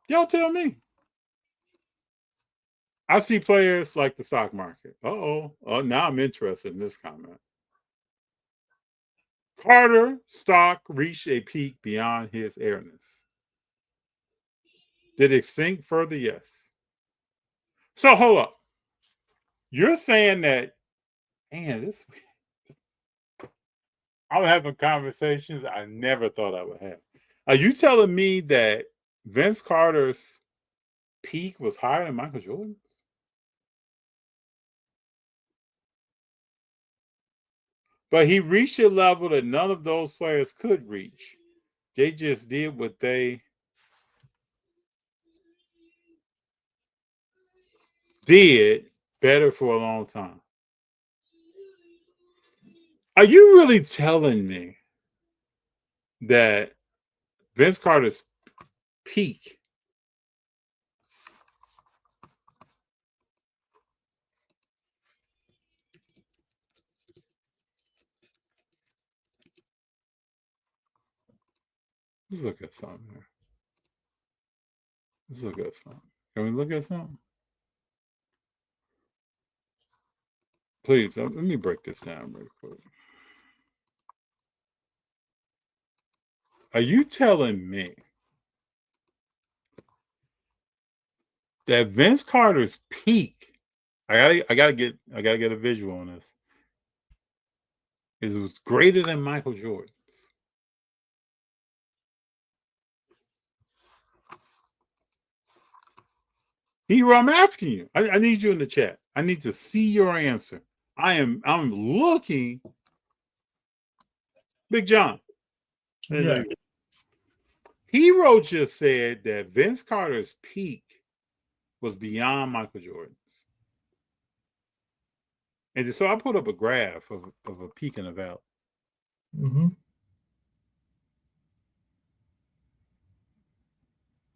Y'all tell me. I see players like the stock market. Oh, now I'm interested in this comment. Carter stock reached a peak beyond his airness. Did it sink further? Yes. So hold up. You're saying that, man, I'm having conversations I never thought I would have. Are you telling me that Vince Carter's peak was higher than Michael Jordan's? But he reached a level that none of those players could reach. They just did what they did better for a long time. Are you really telling me that Vince Carter's peak let's look at something here. Let's look at something. Can we look at something? Please, let me break this down real quick. Are you telling me that Vince Carter's peak, I gotta get a visual on this, is it was greater than Michael Jordan's? Hero, I'm asking you. I need you in the chat. I need to see your answer. I'm looking. Big Jon. Yeah. Hero just said that Vince Carter's peak was beyond Michael Jordan's. And so I put up a graph of a peak and a valley. Mm-hmm.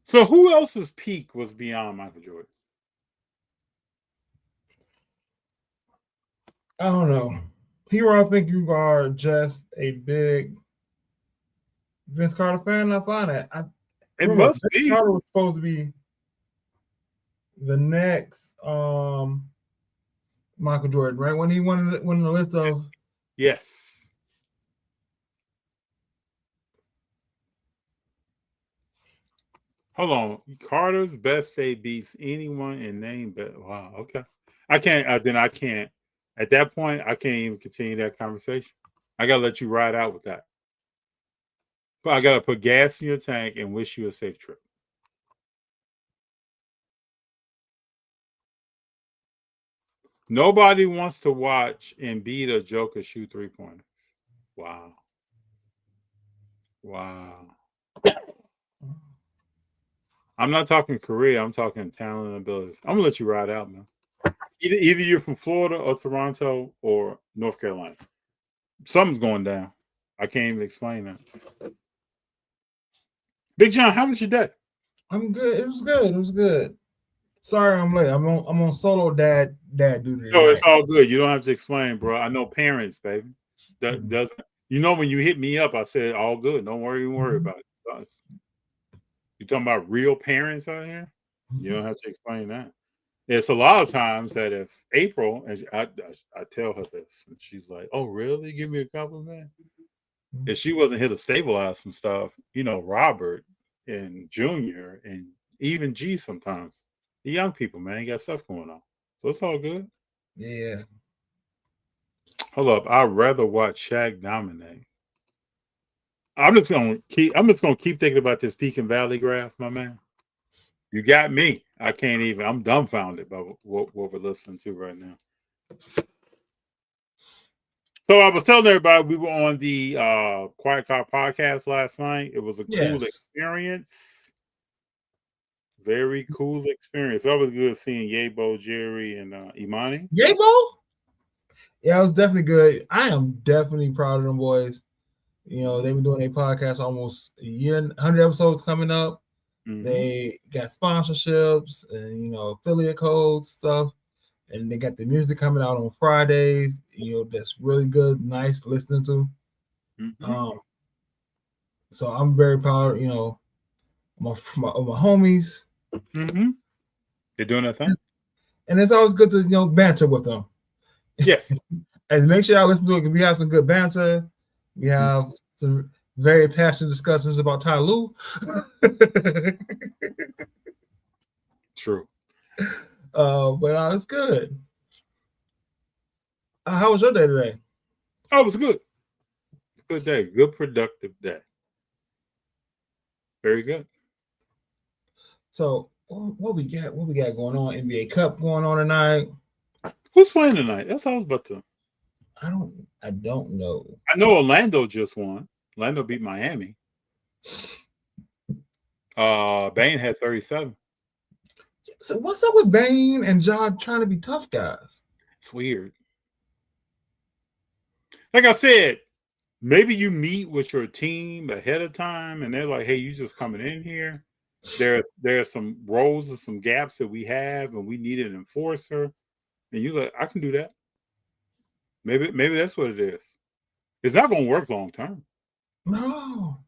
So who else's peak was beyond Michael Jordan? I don't know. Hero, I think you are just a big Vince Carter fan. I find that. It must Vince be. Carter was supposed to be the next Michael Jordan, right? When he won the list of Yes. Hold on. Carter's best day beats anyone in name. But wow. Okay. I can't. Then I can't. At that point, I can't even continue that conversation. I gotta let you ride out with that. But I gotta put gas in your tank and wish you a safe trip. Nobody wants to watch Embiid or Joker shoot 3-pointers. Wow. Wow. I'm not talking career. I'm talking talent and abilities. I'm gonna let you ride out, man. Either you're from Florida or Toronto or North Carolina. Something's going down. I can't even explain that. Big Jon, how was your day? I'm good. It was good. It was good. Sorry, I'm late. I'm on solo dad duty. No, it's all good. You don't have to explain, bro. I know parents, baby. That doesn't. You know, when you hit me up, I said all good. Don't worry about it. You talking about real parents out here? You don't have to explain that. It's a lot of times that if April, and I tell her this, and she's like, "Oh, really? Give me a compliment." If she wasn't here to stabilize some stuff, you know, Robert and Junior and even G sometimes. The young people, man, got stuff going on. So it's all good. Yeah. Hold up. I'd rather watch Shaq dominate. I'm just gonna keep thinking about this peak and valley graph, my man. You got me. I can't even. I'm dumbfounded by what we're listening to right now. So I was telling everybody we were on the Quiet Car podcast last night. It was a cool experience. Very cool experience. That was good seeing Yabo, Jerry, and Imani. Yabo? Yeah, it was definitely good. I am definitely proud of them boys. You know, they've been doing a podcast almost a year, 100 episodes coming up. Mm-hmm. They got sponsorships and, you know, affiliate codes, stuff. And they got the music coming out on Fridays. You know, that's really good, nice listening to. Mm-hmm. So I'm very proud, you know, my homies. Mm-hmm. They're doing that thing. And it's always good to, you know, banter with them. Yes. And make sure y'all listen to it because we have some good banter. We have some very passionate discussions about Ty Lue. True. But it's good. How was your day today? Oh, it was good. Good day. Good productive day. Very good. So what we got going on? NBA Cup going on tonight. Who's playing tonight? That's all I was about to. I don't know. I know Orlando just won. Orlando beat Miami. Bane had 37. So what's up with Bane and John trying to be tough guys? It's weird. Like I said, maybe you meet with your team ahead of time and they're like, hey, you just coming in here. There are some roles and some gaps that we have and we need an enforcer. And you're like, I can do that. Maybe that's what it is. It's not going to work long term. No.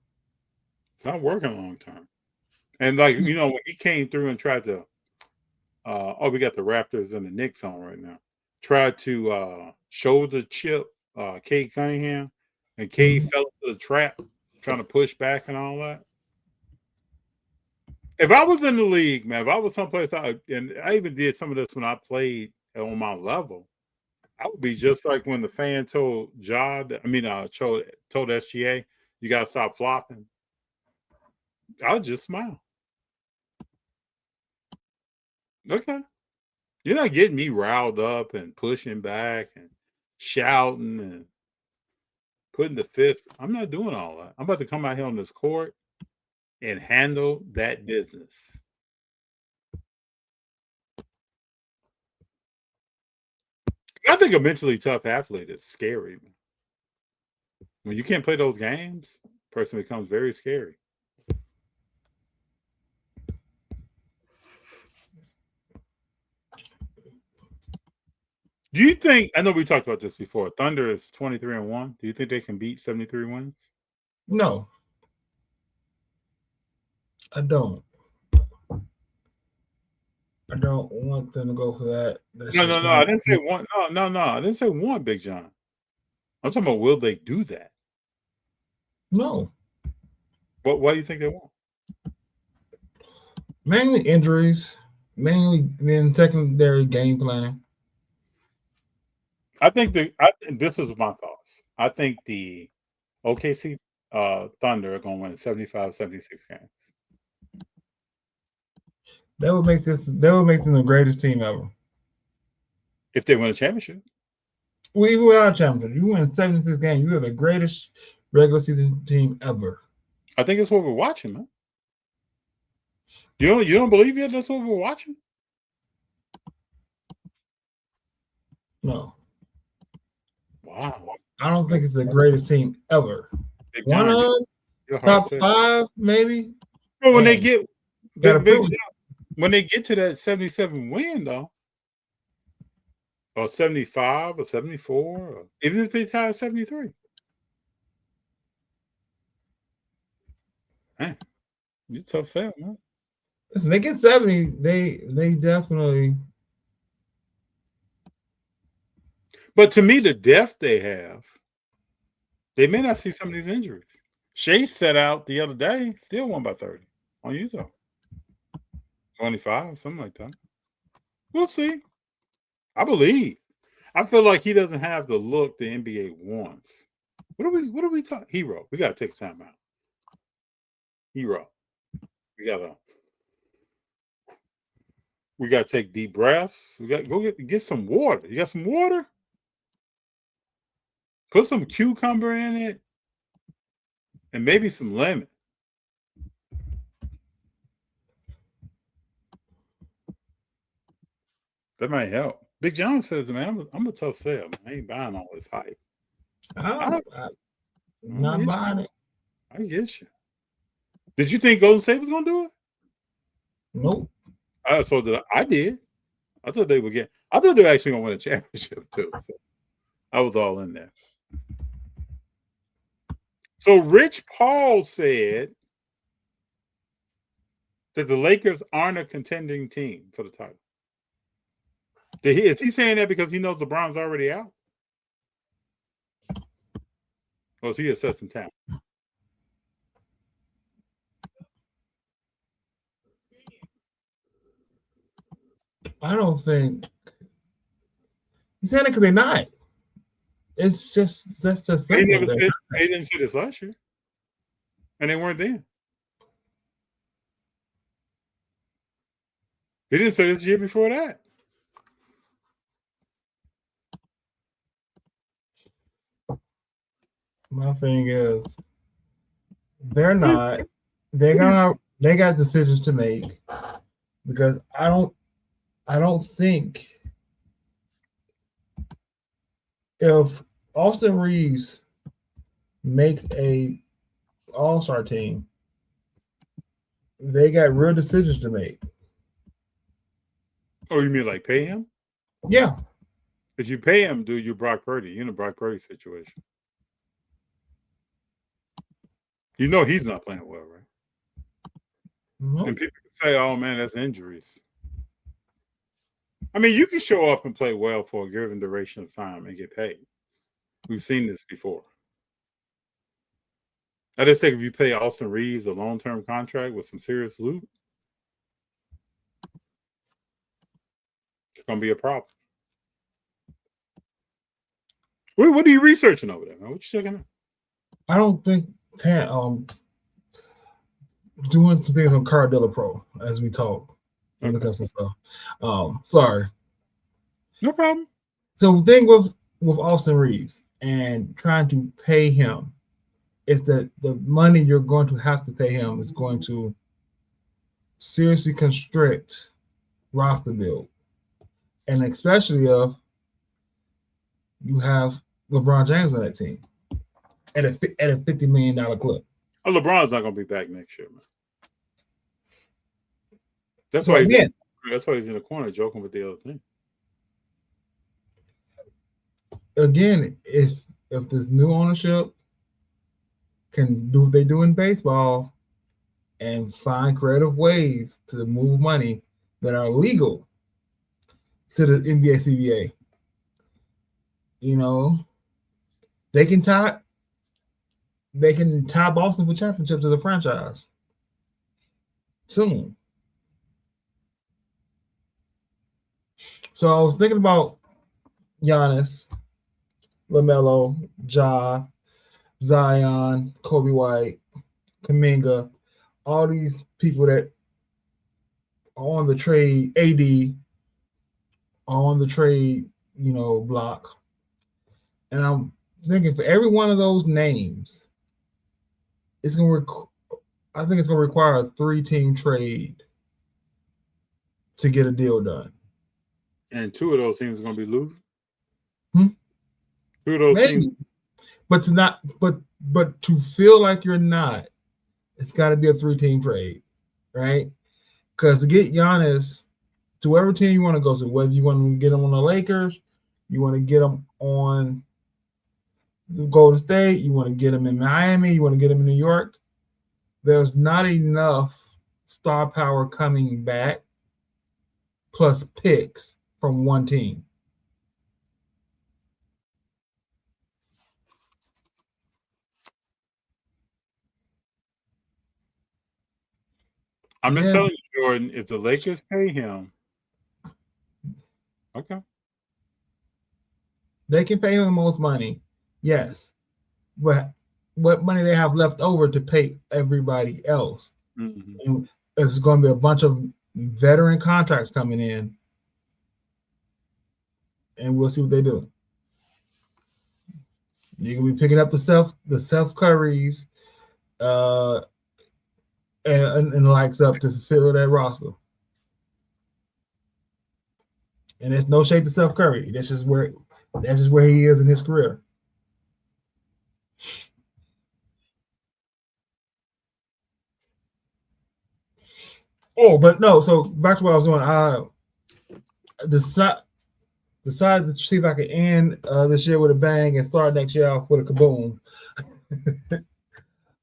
It's not working long term. And like, you know, when he came through and tried to we got the Raptors and the Knicks on right now. Tried to shoulder chip Cade Cunningham, and Cade fell into the trap, trying to push back and all that. If I was in the league, man, if I was someplace, and I even did some of this when I played on my level, I would be just like when the fan told told SGA, you got to stop flopping. I would just smile. Okay. You're not getting me riled up and pushing back and shouting and putting the fist. I'm not doing all that. I'm about to come out here on this court and handle that business. I think a mentally tough athlete is scary. When you can't play those games, person becomes very scary. Do you think? I know we talked about this before. Thunder is 23-1. Do you think they can beat 73 wins? No, I don't. I don't want them to go for that. No. I didn't say one. No. I didn't say one, Big John. I'm talking about will they do that? No. Why do you think they won't? Mainly injuries, mainly then secondary game planning. I think this is my thoughts. I think the OKC Thunder are going to win 75, 76 games. That would make them the greatest team ever. If they win a championship. We were a championship. You win 76 games. You are the greatest regular season team ever. I think it's what we're watching, man. You don't believe yet? That's what we're watching. No. Wow. I don't think it's the greatest team ever. Big One John, of top 5, maybe. But when they get prove it. when they get to that 77 win, though, or 75 or 74, or even if they tie 73. Man, you tough sell, man. Listen, they get 70, they definitely. But to me, the depth they have, they may not see some of these injuries. Shea set out the other day, still won by 30 on Utah. 25, something like that. We'll see. I believe. I feel like he doesn't have the look the NBA wants. What are we talking? Hero. We gotta take time out. Hero. We gotta take deep breaths. We gotta go get some water. You got some water? Put some cucumber in it and maybe some lemon. That might help. Big John says, man, I'm a tough sell. Man. I ain't buying all this hype. I'm not buying it. I get you. Did you think Golden State was going to do it? Nope. I did. I thought they would get. I thought they were actually going to win a championship too. So I was all in there. So Rich Paul said that the Lakers aren't a contending team for the title. Is he saying that because he knows LeBron's already out? Or is he assessing talent? I don't think he's saying it because they're not. It's just that's just They didn't say this last year, and they weren't then. He didn't say this year before that. My thing is, they're not. They got decisions to make because I don't think if Austin Reeves makes a All-Star team, they got real decisions to make. Oh, you mean like pay him? Yeah. If you pay him, dude, you're Brock Purdy. You're in a Brock Purdy situation. You know he's not playing well, right? Nope. And people say, oh, man, that's injuries. I mean, you can show up and play well for a given duration of time and get paid. We've seen this before. I just think if you pay Austin Reeves a long-term contract with some serious loot, it's going to be a problem. What are you researching over there, man? What you checking out? I don't think doing some things on Cardilla Pro as we talk and look up some stuff. Sorry. No problem. So the thing with Austin Reeves and trying to pay him is that the money you're going to have to pay him is going to seriously constrict roster build. And especially if you have LeBron James on that team at a $50 million clip. Oh, LeBron's not going to be back next year, man. That's why he's in the corner joking with the other team. again, if this new ownership can do what they do in baseball and find creative ways to move money that are legal to the NBA CBA, you know, they can tie Boston for championships as a franchise soon. So I was thinking about Giannis, LaMelo, Ja, Zion, Kobe White, Kuminga, all these people that are on the trade, AD, are on the trade, block. And I'm thinking for every one of those names, I think it's gonna require a 3-team trade to get a deal done. And 2 of those teams are going to be losing. 2 of those teams, but to feel like you're not, it's got to be a 3-team trade, right? Because to get Giannis to whatever team you want to go to, whether you want to get him on the Lakers, you want to get him on the Golden State, you want to get him in Miami, you want to get him in New York, there's not enough star power coming back plus picks from one team. I'm just telling you, Jordan, if the Lakers pay him, okay. They can pay him the most money, yes. But what money they have left over to pay everybody else? Mm-hmm. And it's going to be a bunch of veteran contracts coming in. And we'll see what they do. You're going to be picking up the Seth Currys, and likes up to fill that roster. And there's no shade to Seth Curry. That's just where he is in his career. Oh, but no. So back to what I was doing. I decided to see if I could end this year with a bang and start next year off with a kaboom.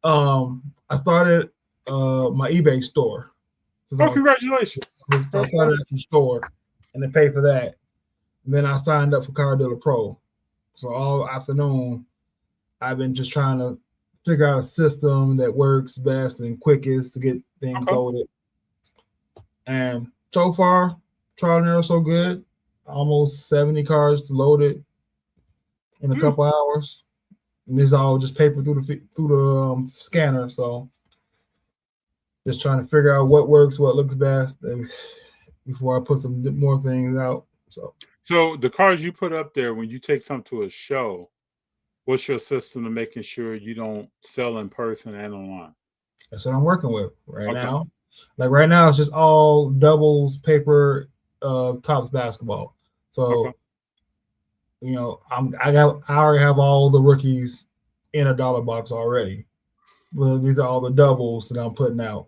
I started my eBay store. So congratulations. I started at the store and they paid for that. And then I signed up for Car Dealer Pro. So all afternoon, I've been just trying to figure out a system that works best and quickest to get things loaded. And so far, trial and error so good. Almost 70 cars loaded in a couple hours. And it's all just paper through the scanner. So just trying to figure out what works, what looks best, and before I put some more things out. So the cars you put up there, when you take some to a show, what's your system to making sure you don't sell in person and online? That's what I'm working with right now. Like right now, it's just all doubles paper Topps basketball. So I already have all the rookies in a dollar box already. Well, these are all the doubles that I'm putting out.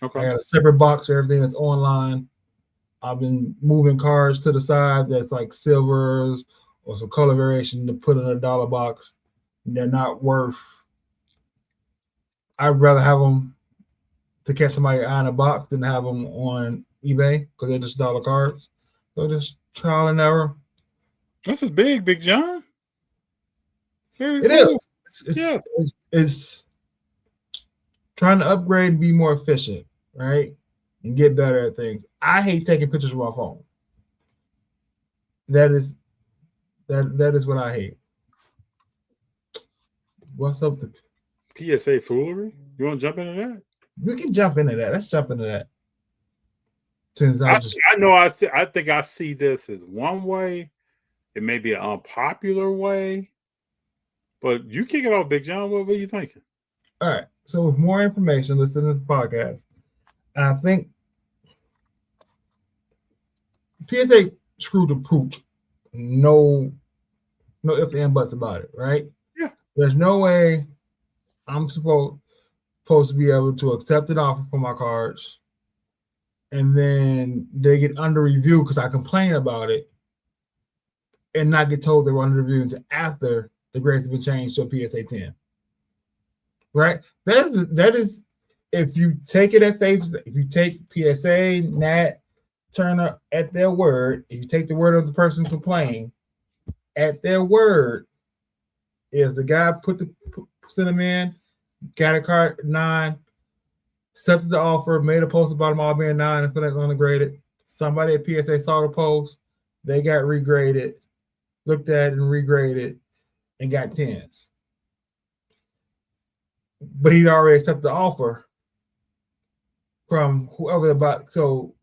I got a separate box for everything that's online. I've been moving cards to the side that's like silvers or some color variation to put in a dollar box. They're not worth. I'd rather have them to catch somebody eye in a box than have them on eBay because they're just dollar cards. So just trial and error. This is big, Big Jon. It is. It's trying to upgrade and be more efficient, right? And get better at things. I hate taking pictures with my phone. That is what I hate. What's up? PSA foolery? You want to jump into that? We can jump into that. Let's jump into that. Since I think I see this as one way. It may be an unpopular way, but you kick it off, Big Jon. What were you thinking? All right. So with more information, listen to this podcast. And I think PSA screwed the pooch. No ifs and buts about it, right? Yeah. There's no way I'm supposed to be able to accept an offer for my cards, and then they get under review because I complain about it, and not get told they were under review until after the grades have been changed to a PSA 10. Right? That is if you take it at face, if you take PSA, Nat, Turner at their word, if you take the word of the person complaining at their word, is the guy sent him in, got a card 9, accepted the offer, made a post about them all being 9 and feeling ungraded. Somebody at PSA saw the post, they got regraded, looked at it and regraded, and got 10s. But he'd already accepted the offer from whoever about. So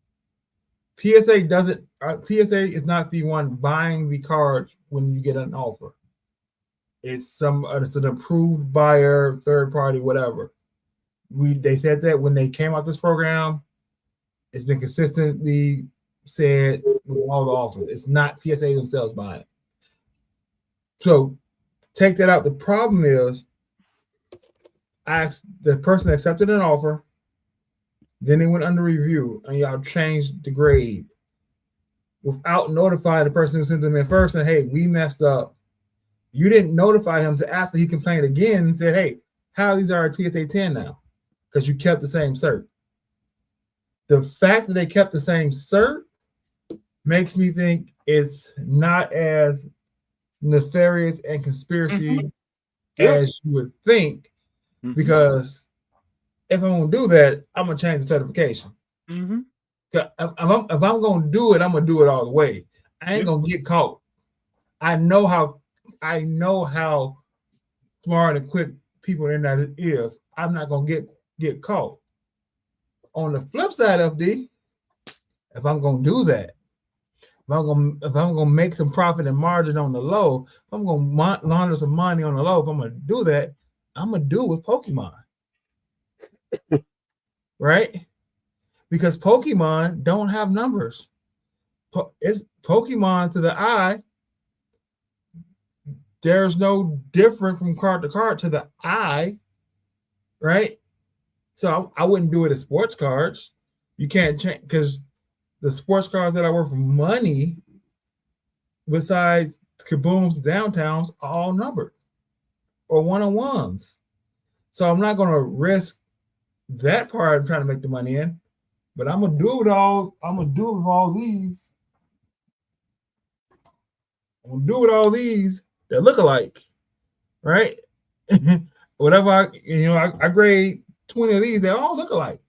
PSA doesn't. PSA is not the one buying the cards when you get an offer. It's an approved buyer, third party, whatever. They said that when they came out this program. It's been consistently said with all the offers. It's not PSA themselves buying it. So take that out. The problem is, the person accepted an offer, then they went under review, and y'all changed the grade without notifying the person who sent them in first and, hey, we messed up. You didn't notify him until after he complained again and said, hey, how these are at PSA 10 now? Because you kept the same cert. The fact that they kept the same cert makes me think it's not as nefarious and conspiracy as you would think, because if I'm going to do that, I'm going to change the certification. If I'm going to do it, I'm going to do it all the way. I ain't going to get caught. I know how smart and quick people in that is. I'm not going to get caught. On the flip side of if I'm going to do that, if I'm going to make some profit and margin on the low, if I'm going to launder some money on the low, if I'm going to do that, I'm going to do it with Pokemon. Right? Because Pokemon don't have numbers. It's Pokemon to the eye. There's no different from card to card to the eye. Right? So I wouldn't do it as sports cards. You can't change, because the sports cards that I work for money, besides Kabooms, Downtowns, are all numbered or one-on-ones. So I'm not going to risk that part of trying to make the money in, but I'm going to do it all. I'm going to do it with all these. I'm going to do it with all these that look alike, right? Whatever I grade 20 of these, they all look alike.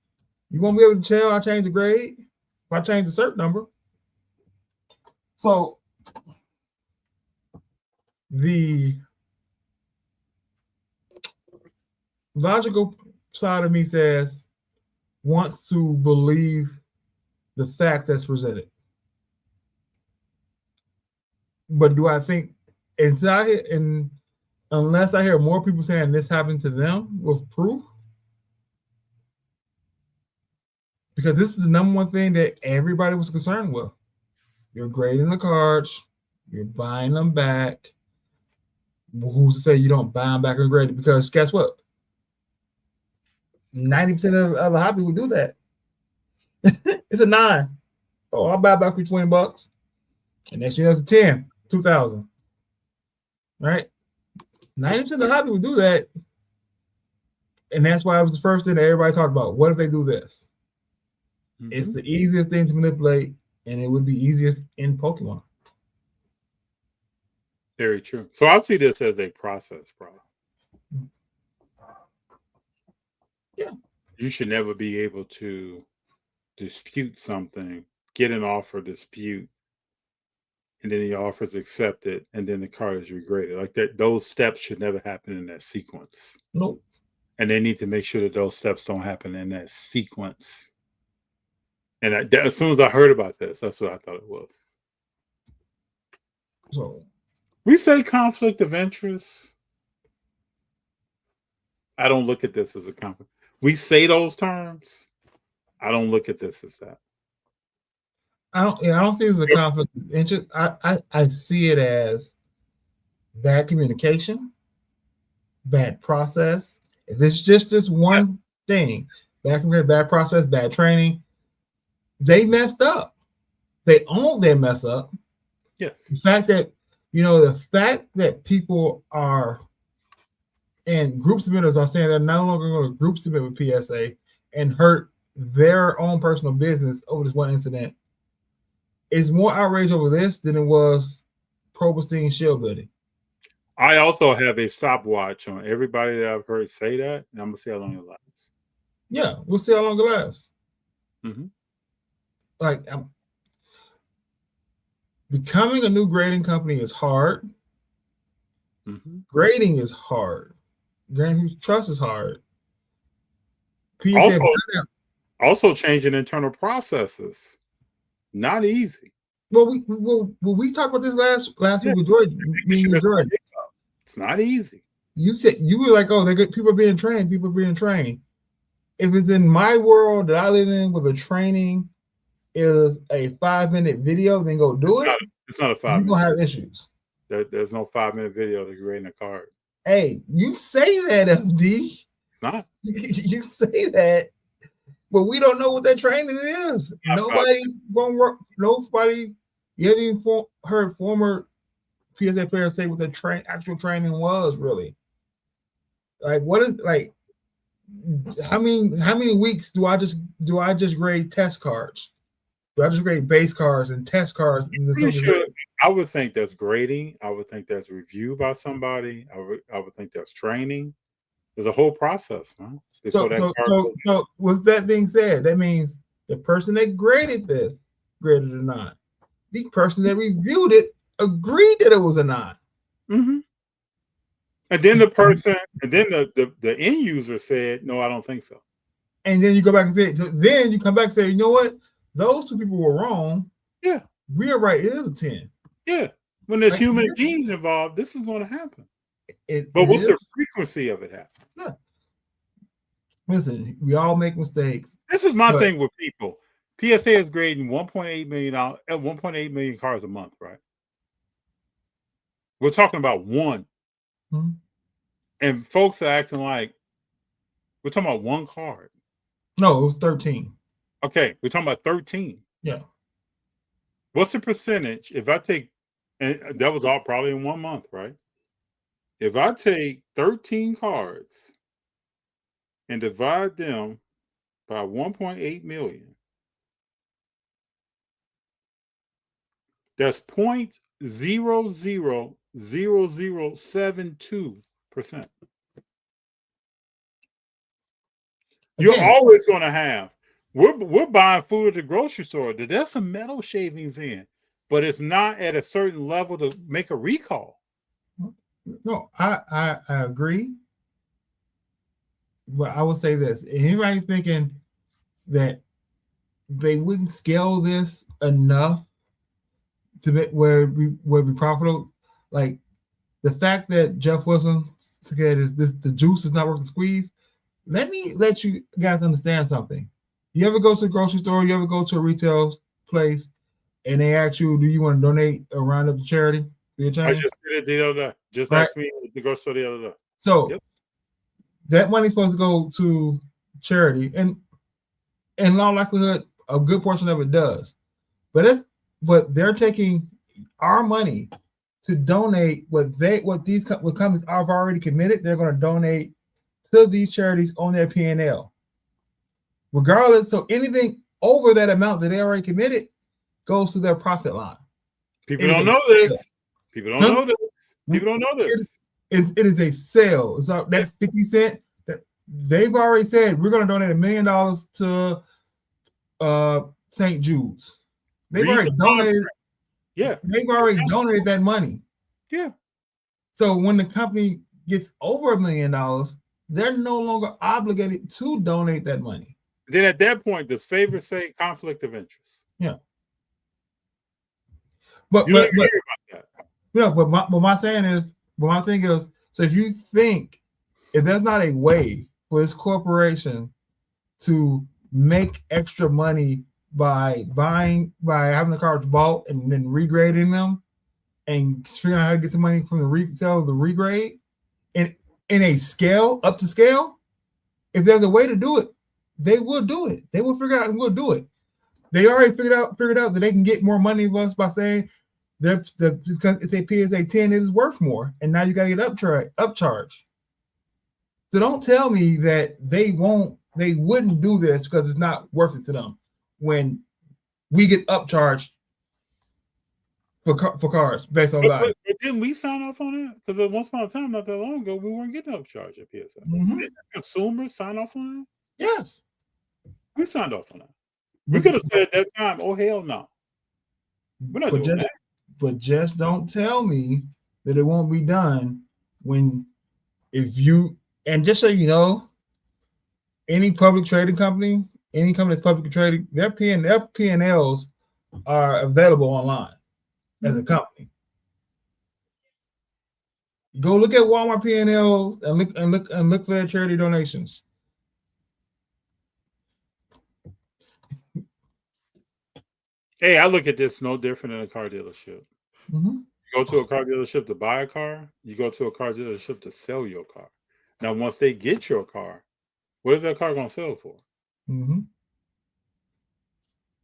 You won't be able to tell I changed the grade if I change the cert number. So the logical side of me wants to believe the fact that's presented. But do I think unless I hear more people saying this happened to them with proof? Because this is the number one thing that everybody was concerned with. You're grading the cards, you're buying them back. Who's to say you don't buy them back and grade it? Because guess what? 90% of the hobby will do that. It's a 9. Oh, I'll buy it back for $20. And next year it's a 10, 2,000. Right? 90% of the hobby will do that. And that's why it was the first thing that everybody talked about. What if they do this? It's the easiest thing to manipulate, and it would be easiest in Pokemon. Very true. So I'll see this as a process problem. Yeah. You should never be able to dispute something, get an offer, dispute, and then the offer is accepted, and then the card is regraded. Like that, those steps should never happen in that sequence. Nope. And they need to make sure that those steps don't happen in that sequence. And as soon as I heard about this, that's what I thought it was. So we say conflict of interest. I don't look at this as a conflict. We say those terms. I don't look at this as that. I don't see it as a conflict of interest. I see it as bad communication, bad process. If it's just this one thing, bad process, bad training, they messed up. They own their mess up. Yes. The fact that The fact that people are and group submitters are saying they're no longer going to group submit with PSA and hurt their own personal business over this one incident is more outrage over this than it was Proberstein shield building. I also have a stopwatch on everybody that I've heard say that, and I'm gonna see how long it lasts. Yeah, we'll see how long it lasts. Mm-hmm. Like, becoming a new grading company is hard. Mm-hmm. Grading is hard. Grading trust is hard. Also changing internal processes, not easy. Well, we talked about this last week with Jordan. It's not easy. You said you were like, "Oh, they're good. People are being trained. People are being trained." If it's in my world that I live in, where the training is a 5-minute video, then go do it. It's not a 5-minute. You're gonna have issues. There's no 5-minute video to grade a card. Hey, you say that, FD. It's not. You say that, but we don't know what that training is. Nobody gonna work. Nobody. You haven't even heard former PSA players say what the actual training was really. Like, what is like? How many weeks do I just grade test cards? Do I just grade base cards and test cards? I would think that's grading. I would think that's review by somebody. I would think that's training. There's a whole process, man. So with that being said, that means the person that graded this graded it a 9. The person that reviewed it agreed that it was a 9. Mm-hmm. And then the person, and then the end user said, "No, I don't think so." And then you go back and say, then you come back and say, "You know what? Those two people were wrong. Yeah, we are right. It is a 10." Yeah, when there's human beings involved, this is going to happen. But what's the frequency of it happening? Yeah. Listen, we all make mistakes. This is my thing with people. PSA is grading $1.8 million at 1.8 million cards a month, right? We're talking about one. Mm-hmm. And folks are acting like we're talking about one card. No, it was 13. Okay, we're talking about 13. Yeah. What's the percentage if I take, and that was all probably in 1 month, right? If I take 13 cards and divide them by 1.8 million, that's 0.000072%. You're always going to have. We're buying food at the grocery store. There's some metal shavings in, but it's not at a certain level to make a recall. No, I agree. But I will say this: anybody thinking that they wouldn't scale this enough to make where we be profitable, like the fact that Jeff Wilson said is this, the juice is not worth the squeeze. Let me let you guys understand something. You ever go to the grocery store? You ever go to a retail place and they ask you, "Do you want to donate a round up to charity?" I just did it the other day. Just asked me at the grocery store the other day. So that money's supposed to go to charity, and in all likelihood, a good portion of it does. But they're taking our money to donate what these companies have already committed. They're going to donate to these charities on their P&L. Regardless, so anything over that amount that they already committed goes to their profit line. People don't know this. People don't know this. People don't know this. It is a sale. So that's 50 cents. They've already said we're going to donate $1 million to St. Jude's. They've already donated. Yeah, they've already donated that money. Yeah. So when the company gets over $1 million, they're no longer obligated to donate that money. Then at that point, does favor say conflict of interest? Yeah. But you don't hear about that. Yeah, but my thing is, so if you think if there's not a way for this corporation to make extra money by having the cards bought and then regrading them and figuring out how to get some money from the resale, the regrade, in a scale up to scale, if there's a way to do it, they will do it. They will figure out and we'll do it. They already figured out that they can get more money of us by saying because it's a PSA 10, it is worth more, and now you got to get upcharged. So don't tell me that they wouldn't do this because it's not worth it to them when we get upcharged for cars based on value. But didn't we sign off on it? Because once upon a time, not that long ago, we weren't getting upcharged at PSA. Mhm. Didn't consumers sign off on it? Yes. We signed off on that. We could have said at that time, oh, hell no. We're not doing that. But just don't tell me that it won't be done and just so you know, any public trading company, any company that's publicly traded, their P&Ls are available online as a company. Go look at Walmart P&Ls and look for their charity donations. Hey, I look at this no different than a car dealership. Mm-hmm. You go to a car dealership to buy a car. You go to a car dealership to sell your car. Now, once they get your car, what is that car going to sell for? Mm-hmm.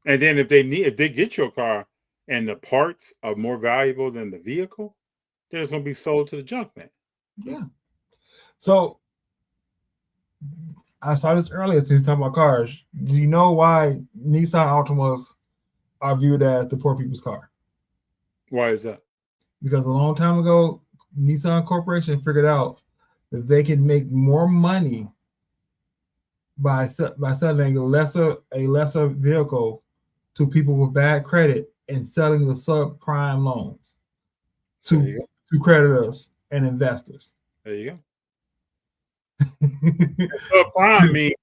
And then if they get your car and the parts are more valuable than the vehicle, then it's going to be sold to the junk man. Yeah. So I saw this earlier since talking about cars. Do you know why Nissan Altimas are viewed as the poor people's car? Why is that? Because a long time ago, Nissan Corporation figured out that they could make more money by selling a lesser vehicle to people with bad credit and selling the subprime loans to creditors and investors. There you go. Subprime means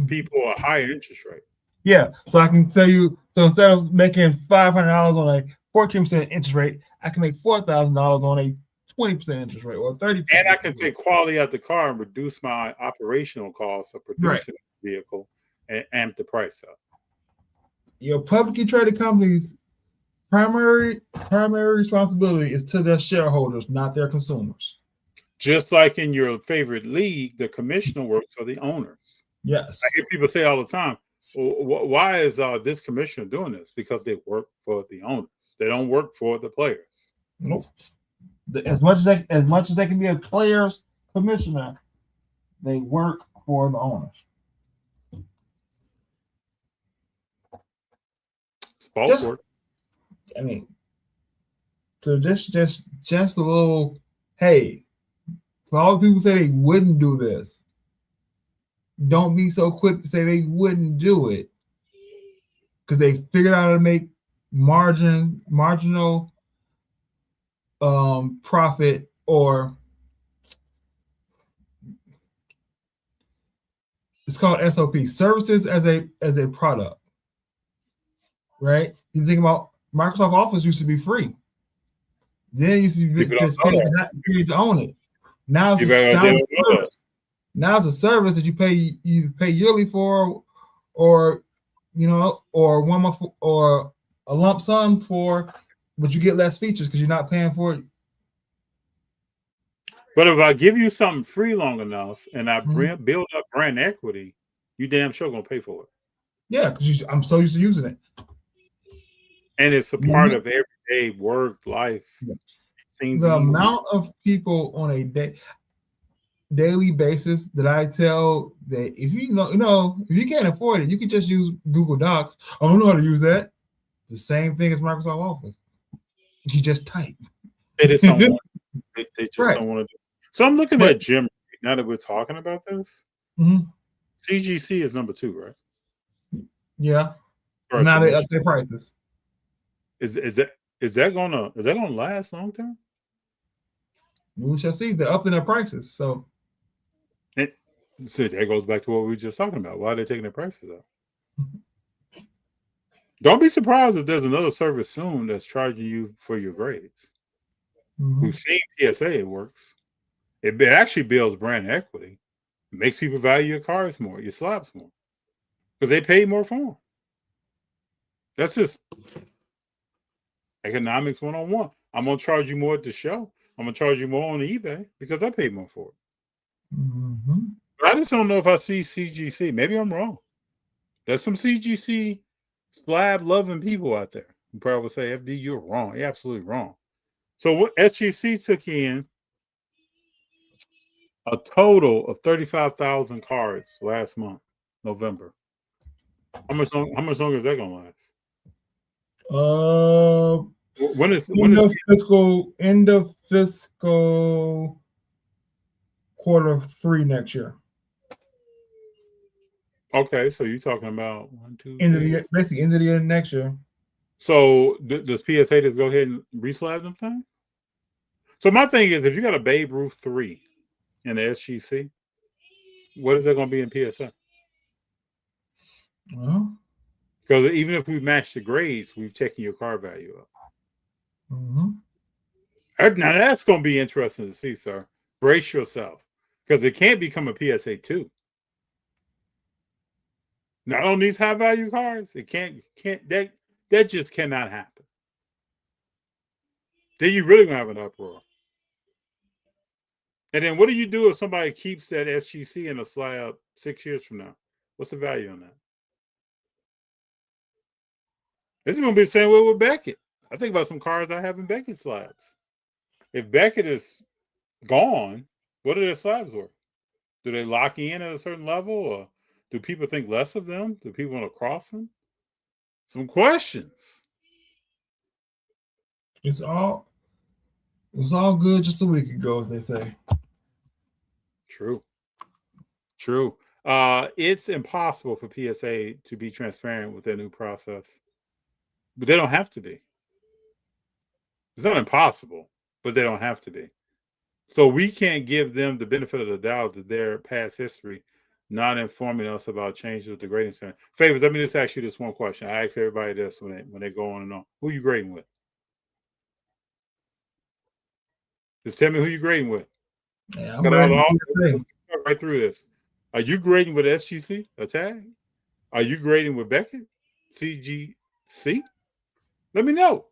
people are higher interest rate. Yeah, so I can tell you. So instead of making $500 on a 14% interest rate, I can make $4,000 on a 20% interest rate or 30%. And I can take quality out the car and reduce my operational costs of producing the vehicle and amp the price up. Your publicly traded companies' primary responsibility is to their shareholders, not their consumers. Just like in your favorite league, the commissioner works for the owners. Yes. I hear people say all the time, why is this commissioner doing this? Because they work for the owners. They don't work for the players. Nope. As much as they can be a player's commissioner, they work for the owners. False work. I mean, so just a little. Hey, for all the people who say they wouldn't do this, don't be so quick to say they wouldn't do it because they figured out how to make marginal profit, or it's called SOP, services as a product, right? You think about Microsoft Office used to be free. Then it used to be just pay to own it. Now it's a service. Now it's a service that you pay yearly for, or or 1 month or a lump sum for, but you get less features because you're not paying for it. But if I give you something free long enough and I build up brand equity, you damn sure gonna pay for it. Yeah, because I'm so used to using it. And it's a part of everyday work life. Things the amount of people on a daily basis that I tell that if if you can't afford it, you can just use Google Docs. I don't know how to use that. The same thing as Microsoft Office. You just type. They just don't want it. They just don't want to do it. So I'm looking at Jim now that we're talking about this. Mm-hmm. CGC is number 2, right? Yeah. Now they up their prices. Is that gonna last long term? We shall see. They're upping their prices. So that goes back to what we were just talking about. Why are they taking their prices up? Don't be surprised if there's another service soon that's charging you for your grades. We've seen PSA, it works. It actually builds brand equity. It makes people value your cars more, your slabs more, because they pay more for them. That's just economics 101. I'm gonna charge you more at the show. I'm gonna charge you more on eBay because I paid more for it. But I just don't know if I see CGC. Maybe I'm wrong. There's some CGC slab loving people out there. You probably would say, FD, you're wrong. You're absolutely wrong. So what SGC took in a total of 35,000 cards last month, November. How much longer is that gonna last? When is end of fiscal quarter 3 next year. Okay, so you're talking about 1, 2, End of the 3. year, basically end of the year next year. So does PSA just go ahead and reslab them thing? So my thing is, if you got a Babe Ruth 3 in the SGC, what is that going to be in PSA? Well, because even if we match the grades, we've taken your car value up. Mm-hmm. Now that's going to be interesting to see, sir. Brace yourself, because it can't become a PSA 2. Not on these high value cars, it can't that just cannot happen. Then you really gonna have an uproar. And then what do you do if somebody keeps that SGC in a slab 6 years from now? What's the value on that? This is gonna be the same way with Beckett. I think about some cars I have in Beckett slabs. If Beckett is gone, what are their slabs worth? Do they lock in at a certain level, or do people think less of them? Do people want to cross them? Some questions. It was all good just a week ago, as they say. True. It's impossible for PSA to be transparent with their new process, but they don't have to be. It's not impossible, but they don't have to be. So we can't give them the benefit of the doubt that their past history not informing us about changes with the grading center. Favors, let me just ask you this one question. I ask everybody this when they go on and on. Who you grading with? Just tell me who you grading with. Yeah, I'm ready right through this. Are you grading with SGC, a tag? Are you grading with Beckett, CGC? Let me know.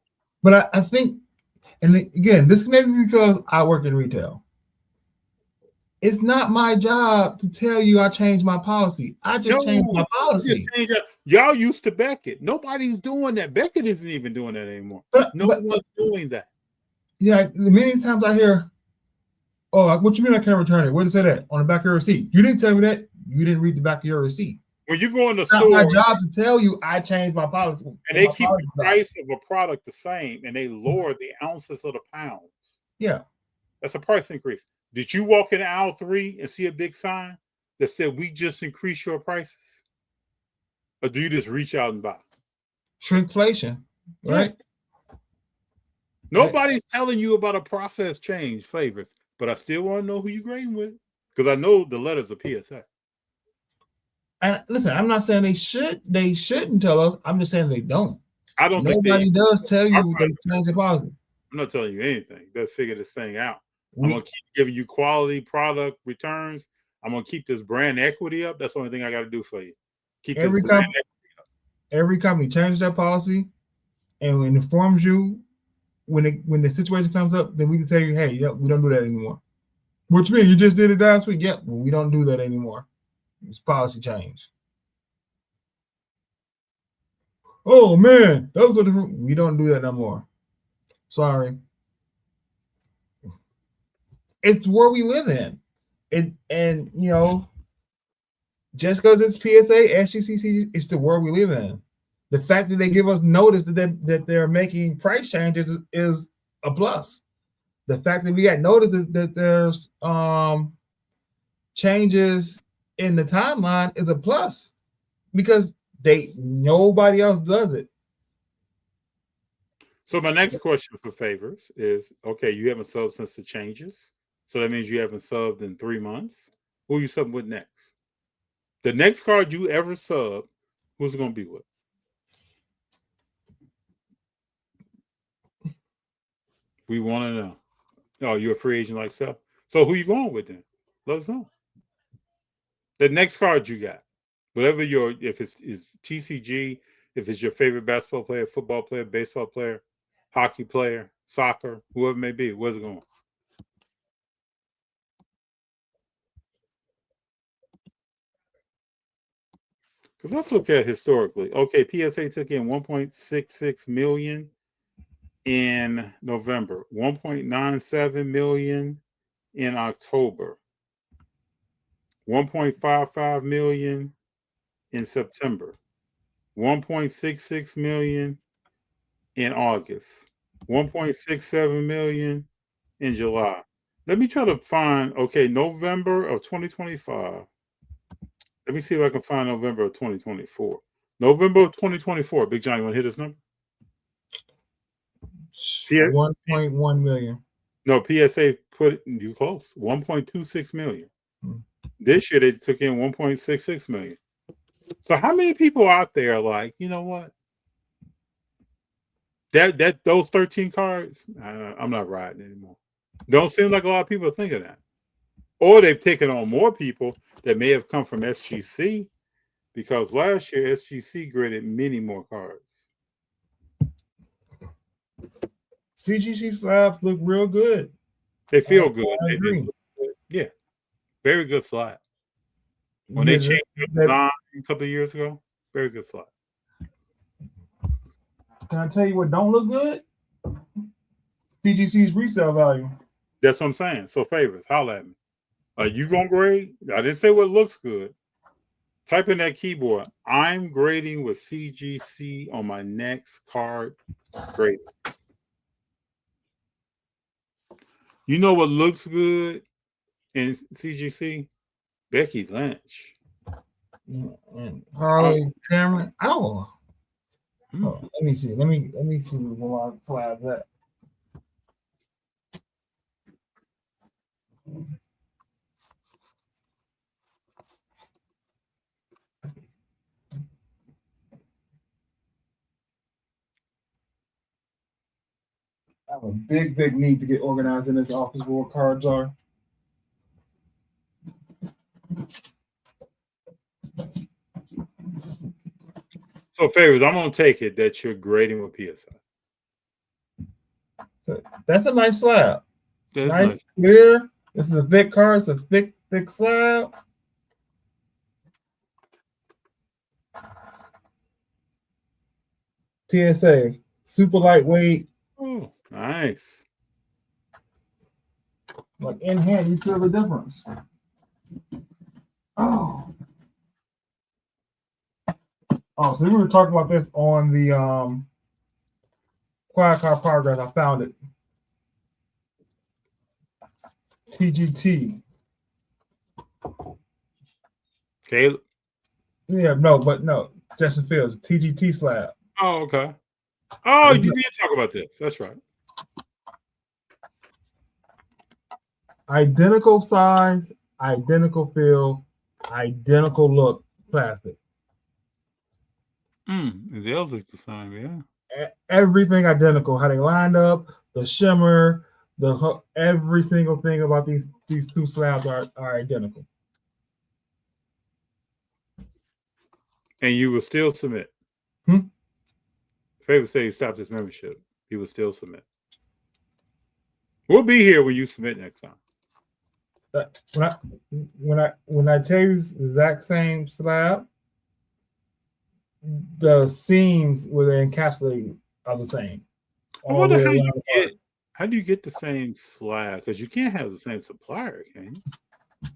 But I think, and again, this may be because I work in retail. It's not my job to tell you I changed my policy. I just changed my policy. Y'all used to Beckett. Nobody's doing that. Beckett isn't even doing that anymore. No one's doing that. Yeah, many times I hear, "Oh, what you mean I can't return it? Where does it say that? On the back of your receipt?" You didn't tell me that. You didn't read the back of your receipt. When you go in the it's store, not my job to tell you I changed my policy. And they keep the price of a product the same, and they lower the ounces of the pounds. Yeah. That's a price increase. Did you walk in aisle 3 and see a big sign that said, "We just increased your prices"? Or do you just reach out and buy? Shrinkflation, right? Yeah. Nobody's telling you about a process change, Favors, but I still want to know who you're grading with, because I know the letters are PSA. And listen, I'm not saying they shouldn't tell us. I'm just saying they don't. I don't think nobody does tell you they change the policy. I'm not telling you anything. They'll figure this thing out. I'm gonna keep giving you quality product returns. I'm gonna keep this brand equity up. That's the only thing I got to do for you. Keep this brand equity up. Every company changes their policy and informs you when the situation comes up. Then we can tell you, "Hey, yep, we don't do that anymore." What you mean? You just did it last week? Yep, well, we don't do that anymore. It's policy change. Oh man, those are different. We don't do that no more. Sorry. It's where we live in. And you know, just because it's PSA, SGCC, it's the world we live in. The fact that they give us notice that they're making price changes is a plus. The fact that we got notice that there's changes in the timeline is a plus, because nobody else does it. So my next question for Favors is, okay, you haven't subbed since the changes. So that means you haven't subbed in 3 months. Who are you subbing with next? The next card you ever sub, who's it going to be with? We want to know. Oh, you're a free agent like so. So who you going with then? Let us know. The next card you got, whatever if it's TCG, if it's your favorite basketball player, football player, baseball player, hockey player, soccer, whoever it may be, where's it going? Because let's look at historically. Okay, PSA took in 1.66 million in November, 1.97 million in October, 1.55 million in September, 1.66 million in August, 1.67 million in July. Let me try to find, okay, November of 2025. Let me see if I can find November of 2024. November of 2024. Big John, you want to hit this number? 1.1 million. No, PSA put you close. 1.26 million. This year they took in 1.66 million. So how many people out there are like, you know what? That those 13 cards, I'm not riding anymore. Don't seem like a lot of people are thinking that. Or they've taken on more people that may have come from SGC, because last year SGC graded many more cards. CGC slabs look real good. They feel good. I agree. Yeah, very good slide. When they changed the design a couple of years ago, very good slide. Can I tell you what don't look good? CGC's resale value. That's what I'm saying. So favors, holla at me. Are you gonna grade? I didn't say what looks good. Type in that keyboard. I'm grading with CGC on my next card grade. You know what looks good in CGC? Becky Lynch. And Harley Cameron. Oh, let me see. Let me see where my slab's at. I have a big need to get organized in this office where cards are. So favors, I'm gonna take it that you're grading with PSI. That's a nice slab. That's nice, clear. This is a thick card. It's a thick slab. PSA, super lightweight. Oh, nice. Like in hand, you feel the difference. Oh, so we were talking about this on the Quiet Car Progress. I found it. TGT. Caleb. Yeah, no. Justin Fields, TGT slab. Oh, okay. Oh, you did talk about this. That's right. Identical size, identical feel, identical look, plastic. The else looks the same, yeah. Everything identical. How they lined up, the shimmer, every single thing about these two slabs are identical. And you will still submit. Favor say he stopped his membership. He will still submit. We'll be here when you submit next time. When I tell you the exact same slab, the seams where they're encapsulated are the same. I wonder how do you get the same slab? Because you can't have the same supplier, can you?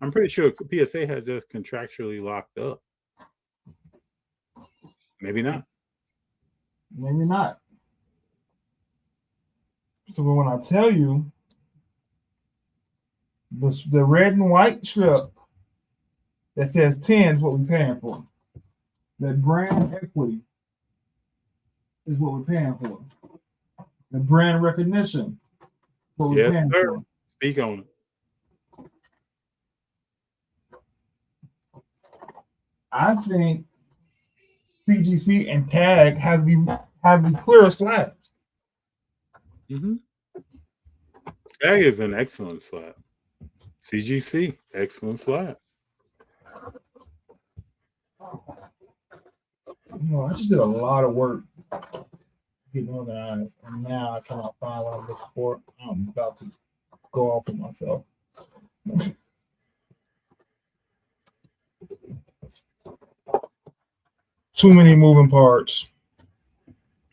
I'm pretty sure PSA has that contractually locked up. Maybe not. Maybe not. So when I tell you the red and white strip that says 10 is what we're paying for. That brand equity is what we're paying for. The brand recognition is what we're paying for. Speak on it. I think CGC and Tag have the clearer slabs. Tag is an excellent slab. CGC, excellent slab. I just did a lot of work getting organized, and now I cannot find what I'm looking for. I'm about to go off of myself. too many moving parts.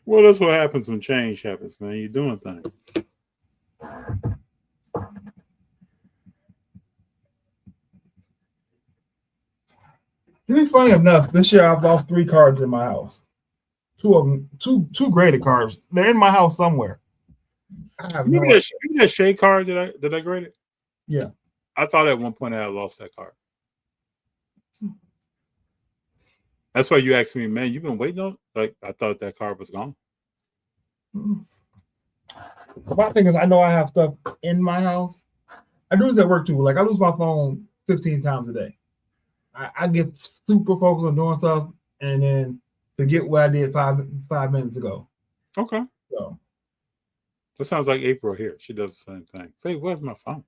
Well, that's what happens when change happens, man. You're doing things. To be funny enough, this year I've lost 3 cards in my house. 2 of them, two graded cards. They're in my house somewhere. I have no idea. Remember that Shea card that I graded? Yeah. I thought at one point I had lost that card. That's why you asked me, man, you've been waiting on? Like, I thought that card was gone. My thing is, I know I have stuff in my house. I do this at work too. Like, I lose my phone 15 times a day. I get super focused on doing stuff and then forget what I did five minutes ago. Okay. So that sounds like April here. She does the same thing. Hey, where's my phone?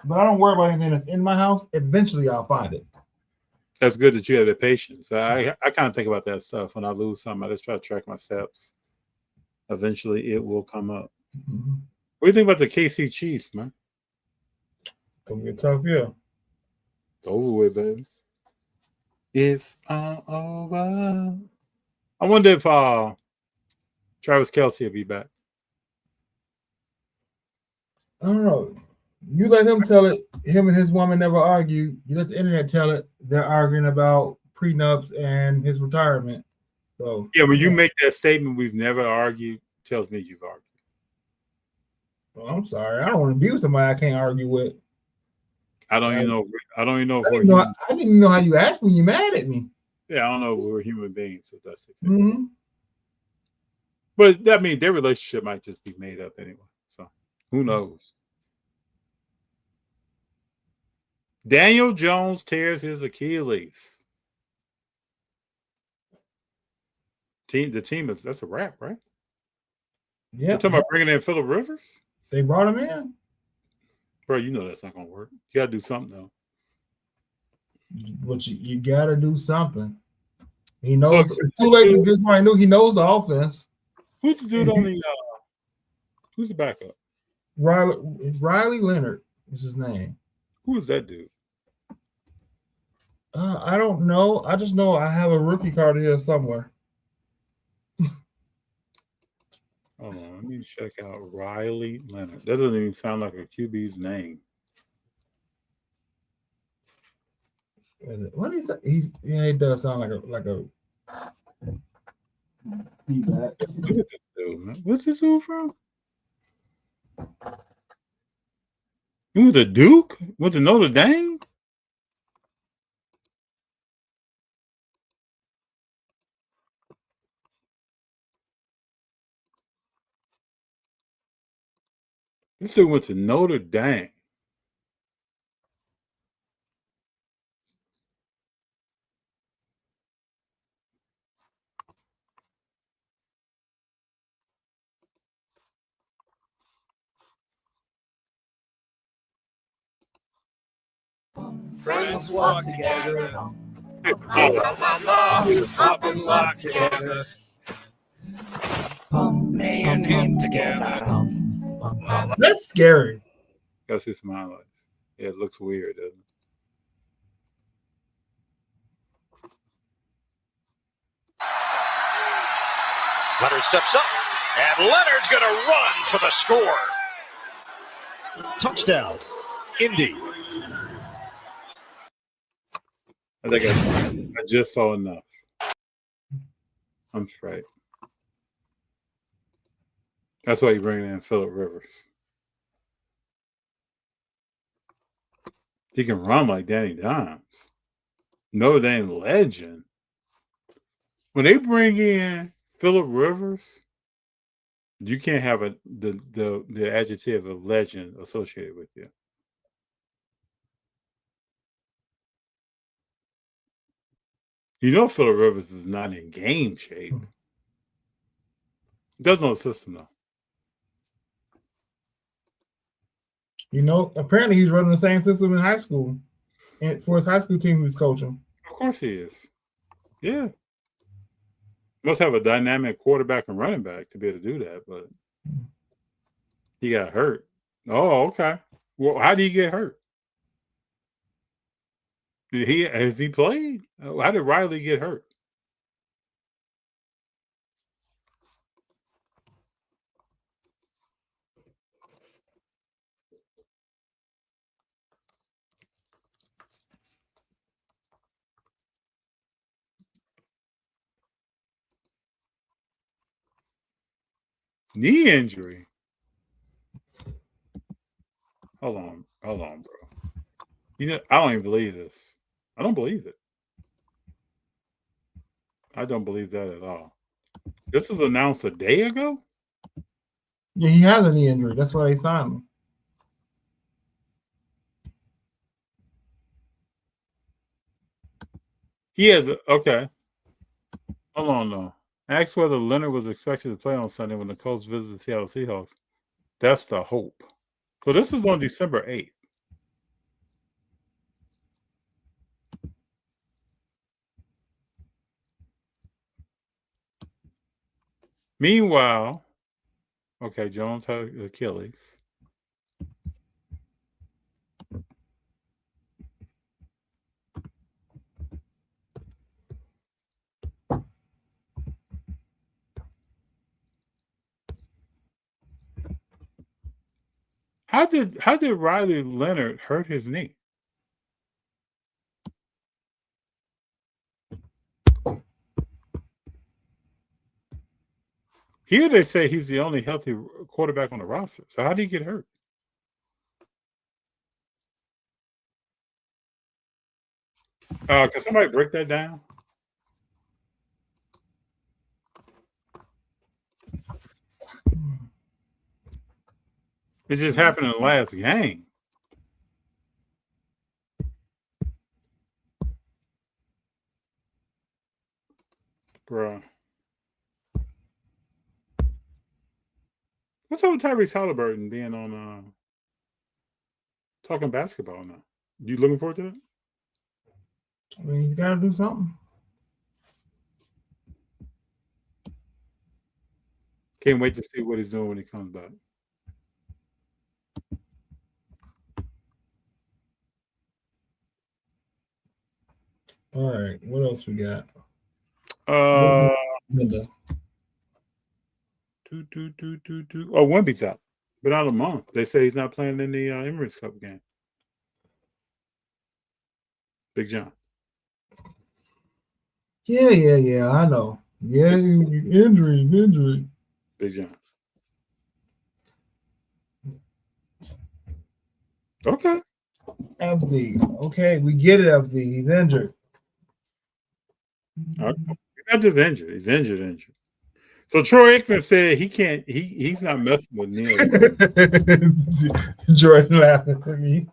But I don't worry about anything that's in my house. Eventually, I'll find it. That's good that you have the patience. I kind of think about that stuff when I lose something. I just try to track my steps. Eventually, it will come up. Mm-hmm. What do you think about the KC Chiefs, man? Gonna be a tough year. It's over with, baby. It's all over. I wonder if Travis Kelce will be back. I don't know. You let him tell it. Him and his woman never argue. You let the internet tell it. They're arguing about prenups and his retirement. So yeah, when you make that statement, we've never argued, tells me you've argued. Well, I'm sorry. I don't want to be with somebody I can't argue with. I don't even know. I didn't even know how you act when you're mad at me. Yeah, I don't know if we're human beings, if that's the case. Mm-hmm. But that means their relationship might just be made up anyway. So who knows? Daniel Jones tears his Achilles. The team is that's a wrap, right? Yeah. You're talking about bringing in Phillip Rivers? They brought him in. Bro, you know that's not gonna work. You gotta do something though. But you gotta do something. He knows it's too late to get why he knows the offense. Who's the dude on the who's the backup? Riley Leonard is his name. Who is that dude? I don't know. I just know I have a rookie card here somewhere. Hold on, let me check out Riley Leonard. That doesn't even sound like a QB's name. What is that? It does sound like a feedback. Look at this dude, man. What's this dude from? He was a Duke? Went to Notre Dame? This dude went to Notre Dame. Friends walk together. Pop and lock together. Me and him together. That's scary. Gotta see some highlights. Yeah, it looks weird, doesn't it? Leonard steps up, and Leonard's going to run for the score. Touchdown, Indy. I think I just saw enough. I'm straight. That's why you bring in Phillip Rivers. He can run like Danny Dimes. Notre Dame legend. When they bring in Phillip Rivers, you can't have the adjective of legend associated with you. You know Phillip Rivers is not in game shape. He does know the system though. You know, apparently he's running the same system in high school, and for his high school team he was coaching. Of course he is. Yeah. Must have a dynamic quarterback and running back to be able to do that, but he got hurt. Oh, okay. Well, how did he get hurt? Has he played? How did Riley get hurt? Knee injury. Hold on, bro. You know, I don't even believe this. I don't believe it. I don't believe that at all. This was announced a day ago? Yeah, he has a knee injury. That's why they signed him. He has okay. Hold on though. Asked whether Leonard was expected to play on Sunday when the Colts visited the Seattle Seahawks. That's the hope. So this is on December 8th. Meanwhile, okay, Jones had Achilles. How did Riley Leonard hurt his knee? Here they say he's the only healthy quarterback on the roster. So how did he get hurt? Can somebody break that down? It just happened in the last game. Bruh. What's up with Tyrese Halliburton being on talking basketball now? You looking forward to that? I mean, he's got to do something. Can't wait to see what he's doing when he comes back. All right, what else we got? Oh, Wemby's out. Been out a month. They say he's not playing in the Emirates Cup game. Big Jon. Yeah, I know. Yeah, injury. Big Jon. Okay. FD. Okay, we get it, FD. He's injured. He's not just injured. He's injured. So Troy Aikman said he can't. He's not messing with Neil. Jordan laughing at me.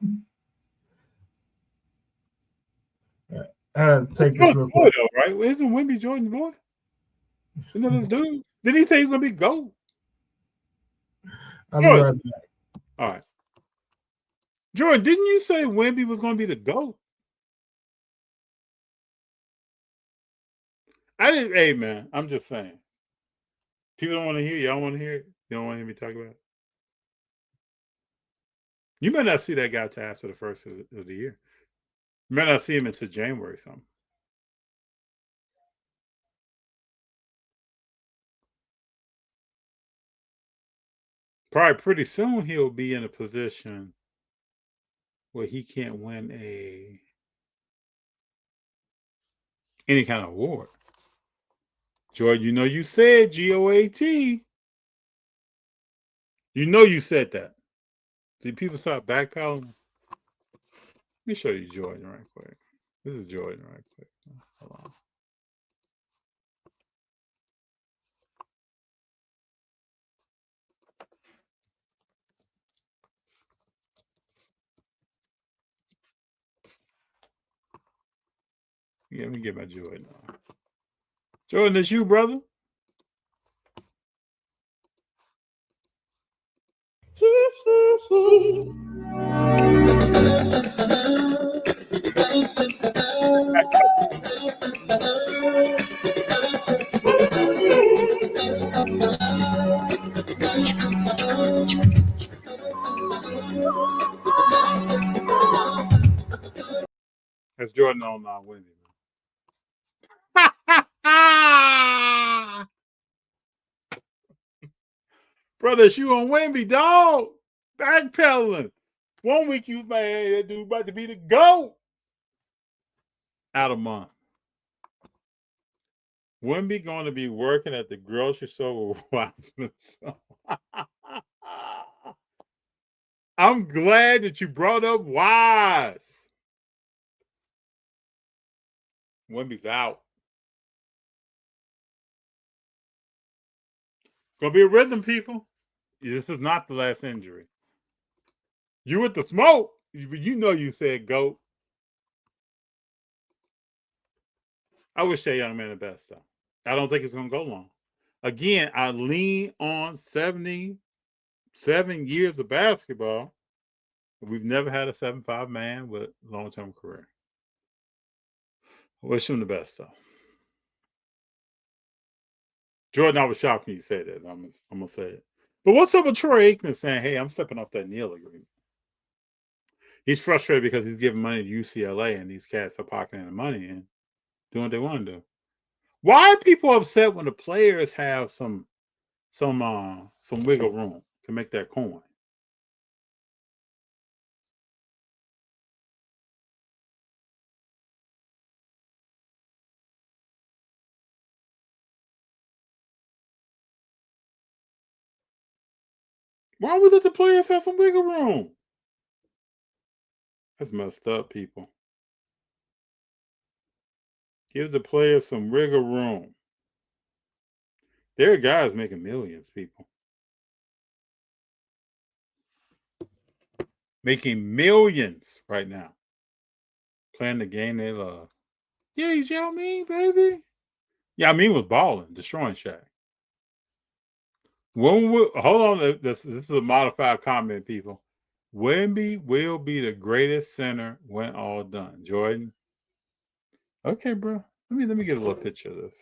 Take this real quick. Though, right? Isn't Wemby Jordan's boy? Isn't that his dude? Didn't he say he's gonna be GOAT? I'll be right back. All right. Jordan, didn't you say Wemby was gonna be the GOAT? I didn't. Hey man, I'm just saying. People don't want to hear. Y'all want to hear it? You don't want to hear me talk about it? You may not see that guy till after the first of the year. You may not see him until January or something. Probably pretty soon he'll be in a position where he can't win any kind of award. Jordan, you know you said GOAT. You know you said that. Did people start backpedaling? Let me show you Jordan right quick. This is Jordan right quick. Hold on. Yeah, let me get my Jordan on. Jordan, that's you, brother. That's Jordan on Wemby. Brother, it's you on Wemby, dog. Backpedaling. 1 week you man, that dude about to be the GOAT. Out of month. Wemby going to be working at the grocery store with Wiseman. I'm glad that you brought up Wise. Wemby's out. It's going to be a rhythm, people. This is not the last injury. You with the smoke. You know you said GOAT. I wish that young man the best, though. I don't think it's going to go long. Again, I lean on 77 years of basketball. We've never had a 7'5" man with long-term career. I wish him the best, though. Jordan, I was shocked when you said that. I'm going to say it. But what's up with Troy Aikman saying, hey, I'm stepping off that Neal agreement? He's frustrated because he's giving money to UCLA and these cats are pocketing the money and doing what they want to do. Why are people upset when the players have some wiggle room to make that coin? Why would let the players have some wiggle room? That's messed up, people. Give the players some wiggle room. There are guys making millions, people. Making millions right now. Playing the game they love. Yeah, he's Yao Ming, baby. Yao Ming was balling, destroying Shaq. Hold on, this is a modified comment, people. Wemby will be the greatest center when all done. Jordan. Okay, bro. Let me get a little picture of this.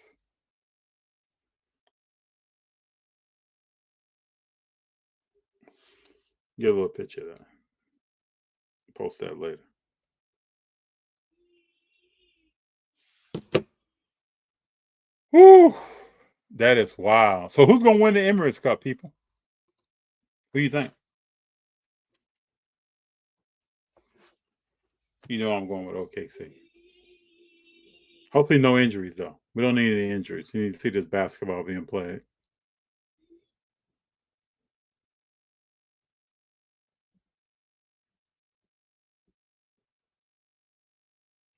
Get a little picture of that. Post that later. Whew. That is wild. So who's gonna win the Emirates Cup, people? Who do you think? You know I'm going with OKC. Hopefully no injuries, though. We don't need any injuries. You need to see this basketball being played.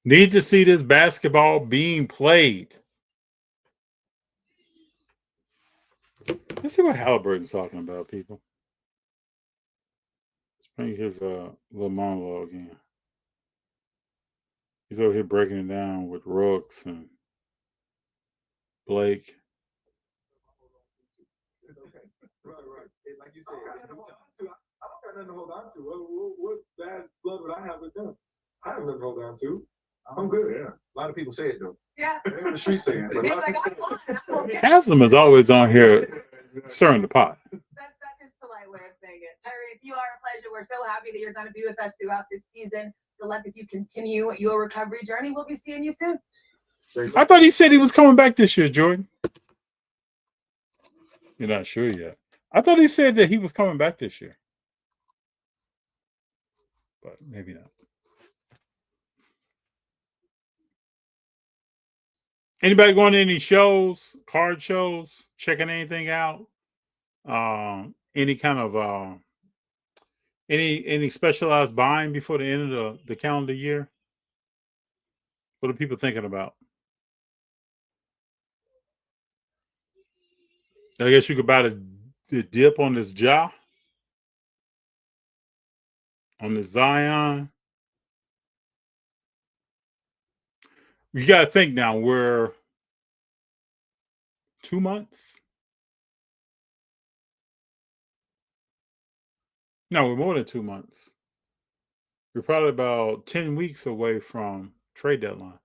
Need to see this basketball being played. Let's see what Halliburton's talking about, people. Let's bring his little monologue in. He's over here breaking it down with Rooks and Blake. It's okay. Right. Like you said, I don't got nothing to hold on to. What bad blood would I have with them? I have nothing to hold on to. I'm good. Yeah. A lot of people say it though. Yeah. The street saying. Haslam is always on here stirring the pot. That's his polite way of saying it. Tyrese, you are a pleasure. We're so happy that you're going to be with us throughout this season. Good luck as you continue your recovery journey. We'll be seeing you soon. I thought he said he was coming back this year, Jordan. You're not sure yet. I thought he said that he was coming back this year. But maybe not. Anybody going to any shows, card shows, checking anything out? Any kind of any specialized buying before the end of the calendar year? What are people thinking about? I guess you could buy the dip on this Ja, on the Zion. You got to think now, we're 2 months. No, we're more than 2 months. We're probably about 10 weeks away from trade deadline.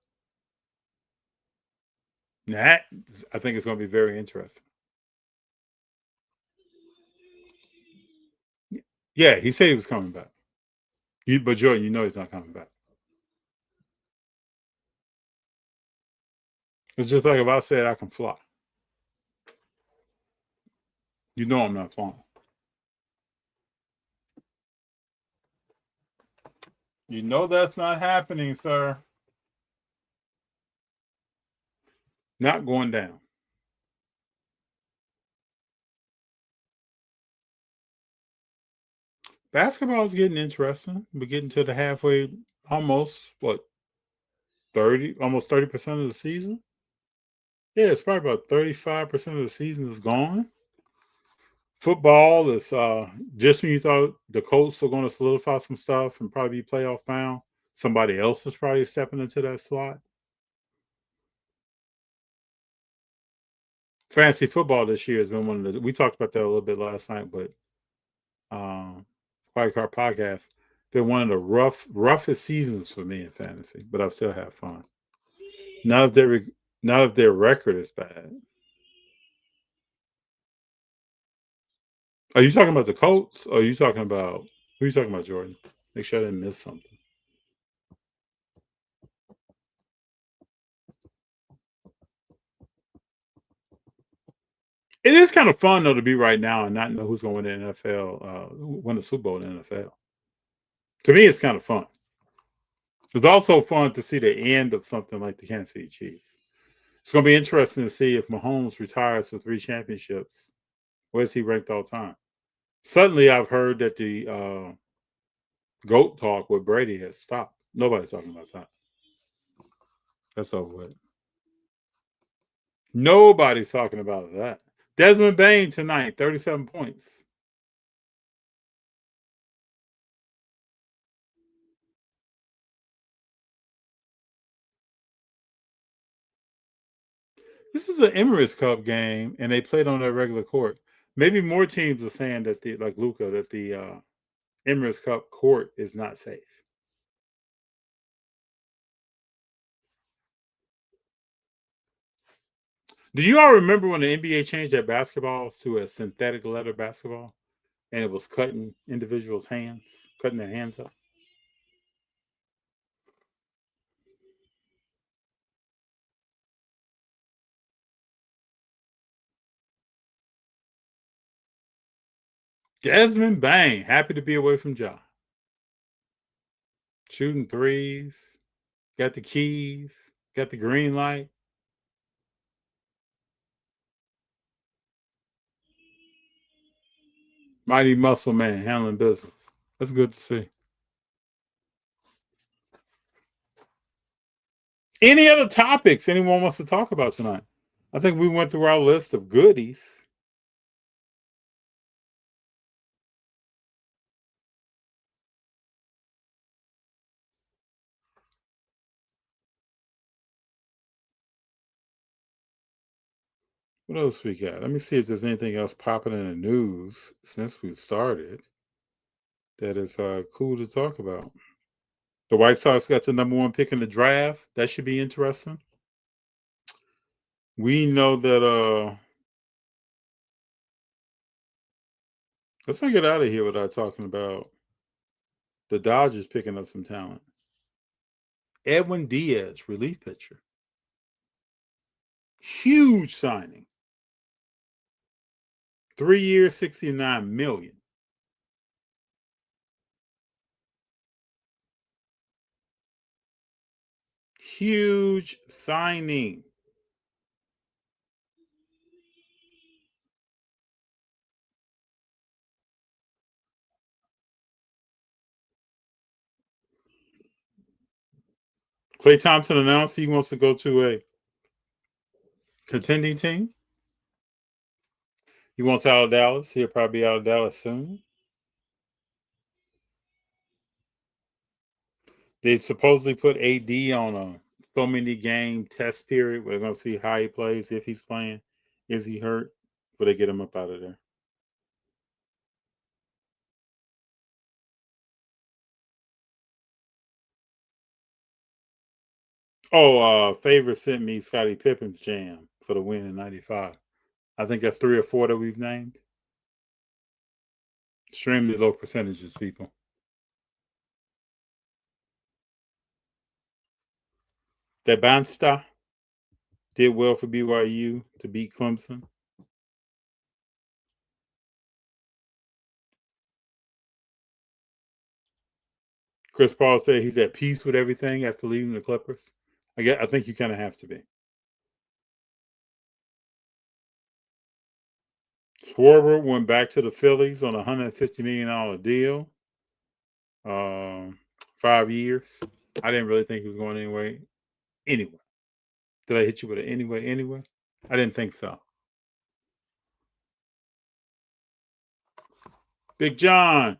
That, I think, is going to be very interesting. Yeah, he said he was coming back. But Jordan, you know he's not coming back. It's just like if I said I can fly. You know I'm not flying. You know that's not happening, sir. Not going down. Basketball is getting interesting. We're getting to the halfway, almost, what, 30, almost 30% of the season? Yeah, it's probably about 35% of the season is gone. Football is just when you thought the Colts were going to solidify some stuff and probably be playoff bound, somebody else is probably stepping into that slot. Fantasy football this year has been one of the, we talked about that a little bit last night, but Quiet Car Podcast, been one of the roughest seasons for me in fantasy, but I still have fun. Not if their record is bad. Are you talking about the Colts? Or are you talking about, who are you talking about, Jordan? Make sure I didn't miss something. It is kind of fun, though, to be right now and not know who's going to win the NFL, win the Super Bowl in the NFL. To me, it's kind of fun. It's also fun to see the end of something like the Kansas City Chiefs. It's going to be interesting to see if Mahomes retires with 3 championships. Where is he ranked all time? Suddenly, I've heard that the GOAT talk with Brady has stopped. Nobody's talking about that. That's over with. Nobody's talking about that. Desmond Bain tonight, 37 points. This is an Emirates Cup game, and they played on their regular court. Maybe more teams are saying that like Luka, that the Emirates Cup court is not safe. Do you all remember when the NBA changed their basketballs to a synthetic leather basketball, and it was cutting individuals' hands, cutting their hands up? Desmond Bain, happy to be away from Ja. Shooting threes, got the keys, got the green light. Mighty muscle man handling business. That's good to see. Any other topics anyone wants to talk about tonight? I think we went through our list of goodies. What else we got? Let me see if there's anything else popping in the news since we've started that is cool to talk about. The White Sox got the number 1 pick in the draft. That should be interesting. We know that let's not get out of here without talking about the Dodgers picking up some talent. Edwin Diaz, relief pitcher. Huge signing. 3 years, $69 million. Huge signing. Klay Thompson announced he wants to go to a contending team. He wants out of Dallas. He'll probably be out of Dallas soon. They supposedly put AD on a so many game test period. We're going to see how he plays, if he's playing. Is he hurt? But they get him up out of there. Oh, Favor sent me Scottie Pippen's jam for the win in 95. I think that's 3 or 4 that we've named. Extremely low percentages, people. That Bansta did well for BYU to beat Clemson. Chris Paul said he's at peace with everything after leaving the Clippers. I think you kind of have to be. Schwarber went back to the Phillies on a $150 million deal. 5 years. I didn't really think he was going anyway. Anyway. Did I hit you with an anyway? I didn't think so. Big Jon.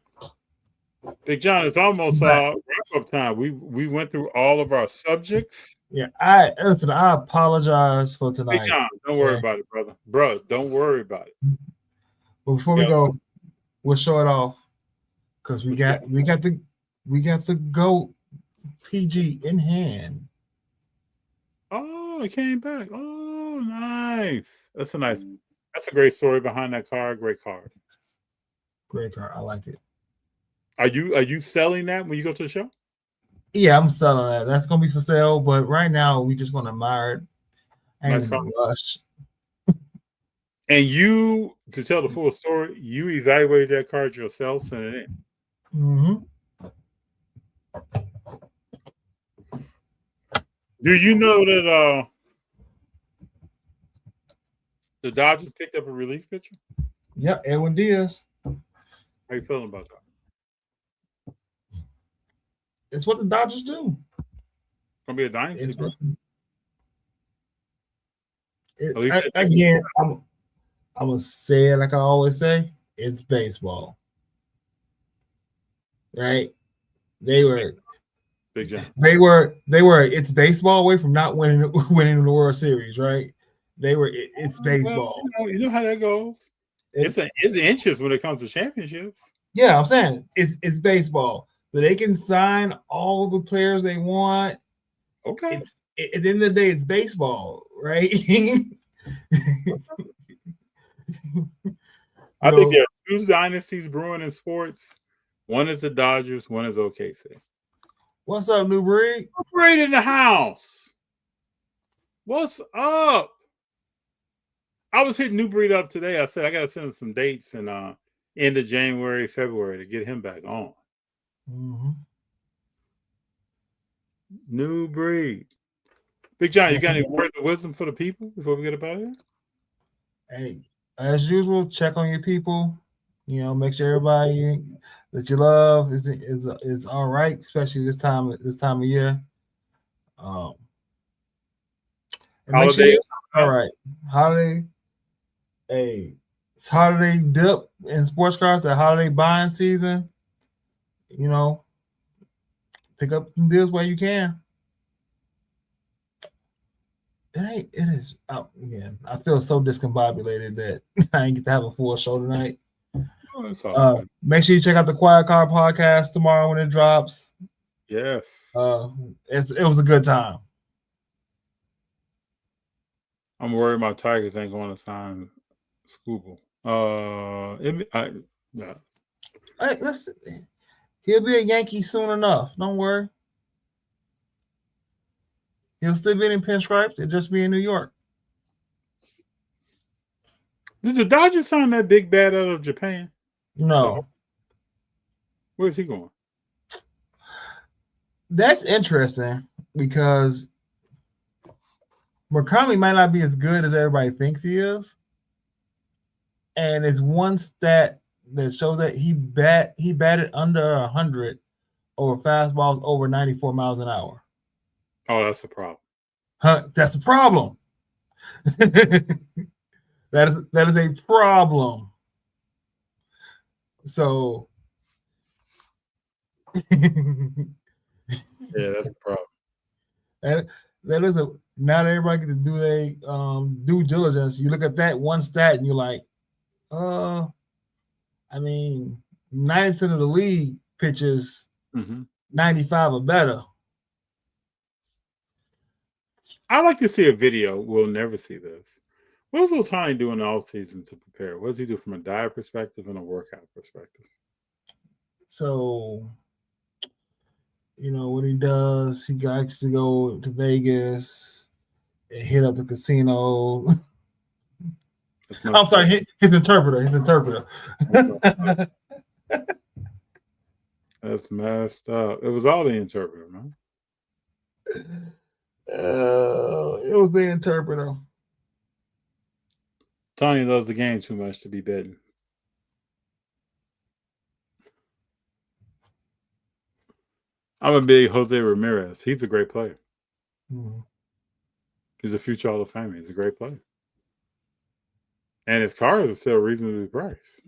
Big Jon, it's almost wrap-up time. We went through all of our subjects. Yeah, I apologize for tonight. Big Jon, don't worry about it, brother. Bro, don't worry about it. But before we go, we'll show it off because we got the GOAT PG in hand. Oh, it came back. Oh, nice. That's a great story behind that card. Great card. Great card. I like it. Are you selling that when you go to the show? Yeah, I'm selling that. That's gonna be for sale, but right now we just gonna admire it. And rush. And you, to tell the full story, you evaluated that card yourself, sent it in. Do you know that the Dodgers picked up a relief pitcher? Yeah, Edwin Diaz. How you feeling about that? It's what the Dodgers do. Gonna be a dynasty. Again, I'm gonna say it like I always say. It's baseball, right? They were Big Jon. They were. It's baseball away from not winning the World Series, right? They were. It's baseball. Well, you know how that goes. It's inches when it comes to championships. Yeah, I'm saying it's baseball. So they can sign all the players they want. Okay. At the end of the day, it's baseball, right? I think there are two dynasties brewing in sports. One is the Dodgers, one is OKC. What's up, New Breed? Breed in the house. What's up? I was hitting New Breed up today. I said I got to send him some dates in end of January, February to get him back on. New Breed. Big Jon, you got any words of wisdom for the people before we get up out of here? Hey, as usual, check on your people. You know, make sure everybody that you love is all right, especially this time of year. Holiday. All right, holiday. Hey, it's holiday dip in sports cars. The holiday buying season. You know, pick up some deals where you can. It is. Again, I feel so discombobulated that I ain't get to have a full show tonight. Oh, that's all make sure you check out the Quiet Car podcast tomorrow when it drops. Yes. It was a good time. I'm worried my Tigers ain't going to sign Scooble. Hey, listen, he'll be a Yankee soon enough. Don't worry. He'll still be in pinstripes. It'll just be in New York. Did the Dodgers sign that big bat out of Japan? No. Where's he going? That's interesting because Murakami might not be as good as everybody thinks he is. And it's one stat that shows that he batted under 100 over fastballs over 94 miles an hour. Oh, that's the problem. That's the problem. That is a problem. So yeah, that's the problem. That is now that everybody can do their due diligence. You look at that one stat and you're like, I mean, 90% of the league pitches 95 or better. I like to see a video. We'll never see this. What does Ohtani do in the offseason to prepare? What does he do from a diet perspective and a workout perspective? So, you know, what he does, he likes to go to Vegas and hit up the casino. I'm sorry, his interpreter. That's messed up. It was all the interpreter, man. It was the interpreter. Tony loves the game too much to be betting. I'm a big Jose Ramirez. He's a great player. Mhm. He's a future Hall of Famer. He's a great player. And his cars are still reasonably priced.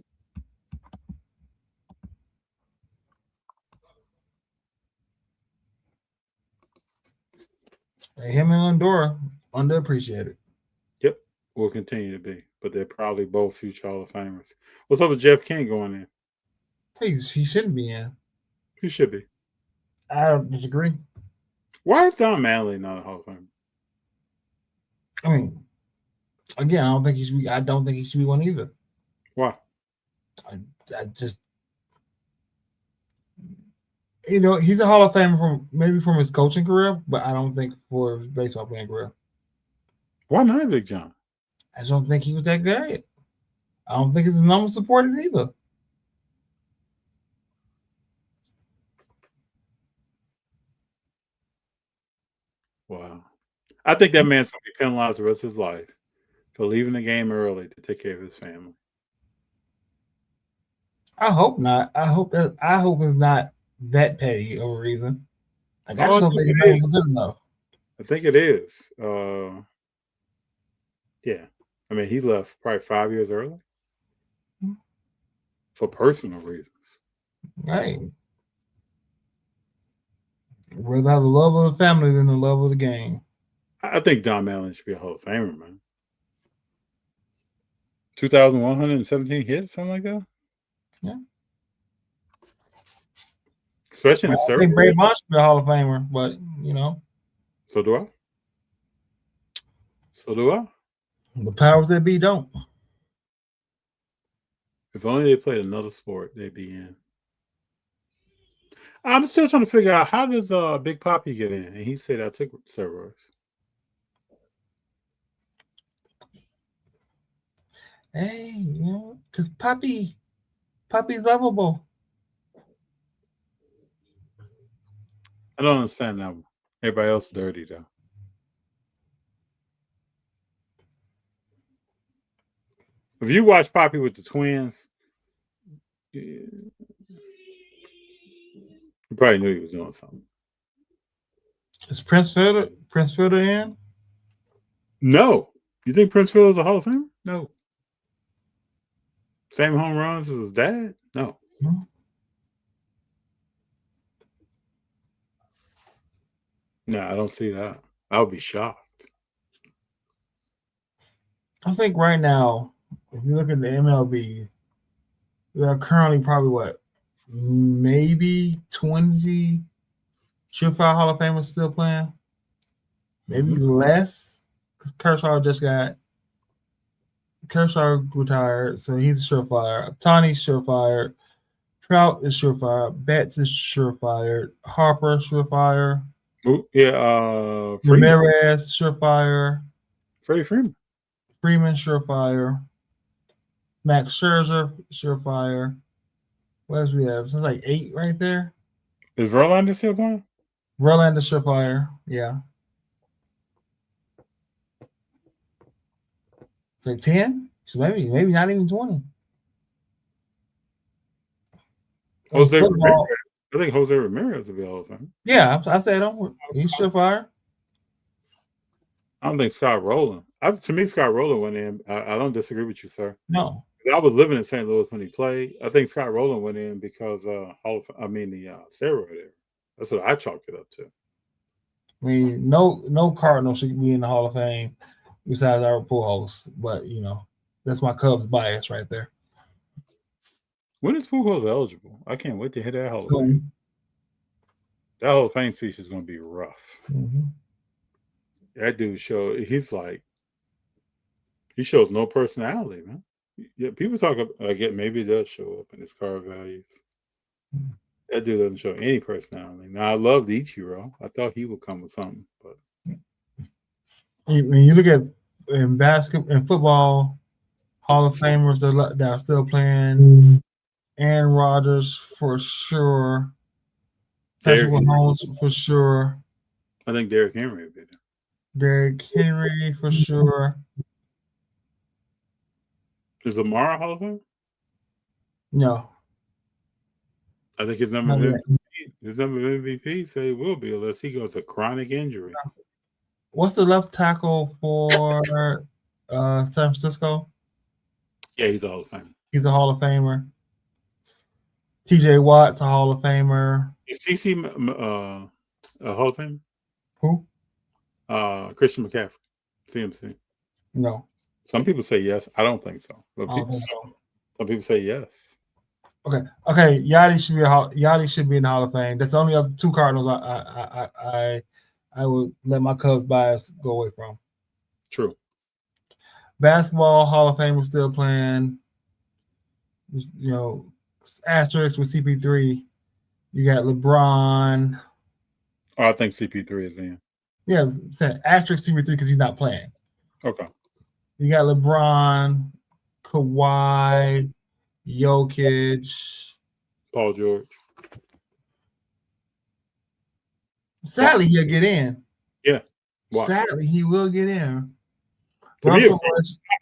Him and Lindor, underappreciated. Yep, will continue to be. But they're probably both future Hall of Famers. What's up with Jeff King going in? He shouldn't be in. He should be. I don't disagree. Why is Don Manley not a Hall of Famer? I mean, again, I don't think he should be. I don't think he should be one either. Why? I just, he's a Hall of Famer from his coaching career, but I don't think for his baseball playing career. Why not Big Jon? I just don't think he was that good. I don't think his numbers supported either. Wow. I think that man's going to be penalized the rest of his life for leaving the game early to take care of his family. I hope not. I hope it's not that petty of a reason. Like, I just don't think it is good enough. I think it is. Yeah. I mean, he left probably 5 years early for personal reasons. Right. Rather have the love of the family than the love of the game. I think Don Manley should be a Hall of Famer, man. 2,117 hits, something like that. Yeah. Especially in the I think Barry Bonds should be a Hall of Famer, but So do I. So do I. The powers that be don't. If only they played another sport, they'd be in. I'm still trying to figure out how does Big Papi get in? And he said I took steroids. Hey, because Papi's lovable. I don't understand that one. Everybody else dirty though. If you watch Papi with the twins, you probably knew he was doing something. Is Prince Fielder in? No. You think Prince Fielder's a Hall of Famer? No. Same home runs as his dad? No. Hmm. No, I don't see that. I would be shocked. I think right now, if you look at the MLB, we are currently probably maybe 20 surefire Hall of Famers still playing. Maybe less, because Kershaw retired, so he's a surefire. Tony's surefire. Trout is surefire. Betts is surefire. Harper surefire. Ooh, yeah, Ramirez surefire. Freddie Freeman. Freeman surefire. Max Scherzer surefire. What else we have? So it's like 8 right there. Is Verlander still playing? Verlander surefire. Yeah. So 10? So maybe not even 20. Jose Ramirez. I think Jose Ramirez will be Hall of Fame. Yeah, I said he's surefire. I don't think Scott Rowland. To me, Scott Rowland went in. I don't disagree with you, sir. No. I was living in St. Louis when he played. I think Scott Rowland went in because the steroid era. That's what I chalked it up to. I mean, no Cardinal should be in the Hall of Fame besides our Pujols, but that's my Cubs bias right there. When is Pujols eligible? I can't wait to hit that Hall of Fame. That Hall of Fame speech is going to be rough. Mm-hmm. That dude he shows no personality, man. Yeah, people talk about maybe it does show up in his card values. That dude doesn't show any personality. Now I loved Ichiro. I thought he would come with something, but when you look at in basketball and football, Hall of Famers that are still playing, Aaron Rodgers for sure, Patrick Mahomes for sure. I think Derrick Henry would be there. Derrick Henry for sure. Is Amara Hall of Fame? No. I think his number Not of yet. MVP, his number of MVP say he will be unless he goes a chronic injury. What's the left tackle for San Francisco? Yeah, he's a Hall of Fame. He's a Hall of Famer. TJ Watt's a Hall of Famer. Is CC a Hall of Fame? Who? Christian McCaffrey, CMC. No. Some people say yes. I don't think so. But I don't think so. Some people say yes. Okay. Yachty should be in the Hall of Fame. That's the only other two Cardinals I would let my Cubs bias go away from. True. Basketball Hall of Fame was still playing. Asterisk with CP3. You got LeBron. Oh, I think CP3 is in. Yeah, asterisk CP3 because he's not playing. Okay. You got LeBron, Kawhi, Jokic, Paul George. Sadly, he'll get in. Yeah. Wow. Sadly, he will get in. To me,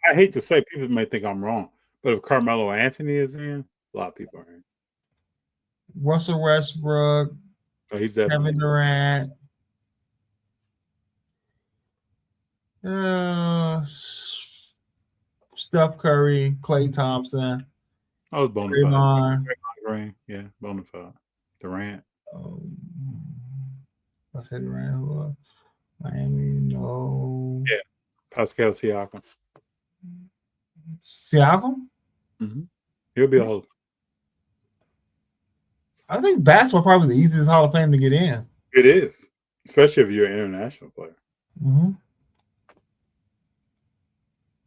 I hate to say, people may think I'm wrong, but if Carmelo Anthony is in, a lot of people are in. Russell Westbrook, So he's Kevin Durant, Steph Curry, Klay Thompson. I was bonafide. Green, yeah, bonafide. Durant. I said Durant. Miami, no. Yeah, Pascal Siakam. Siakam? Mm-hmm. He'll be a Hall of Fame. I think basketball probably the easiest Hall of Fame to get in. It is, especially if you're an international player. Mm-hmm.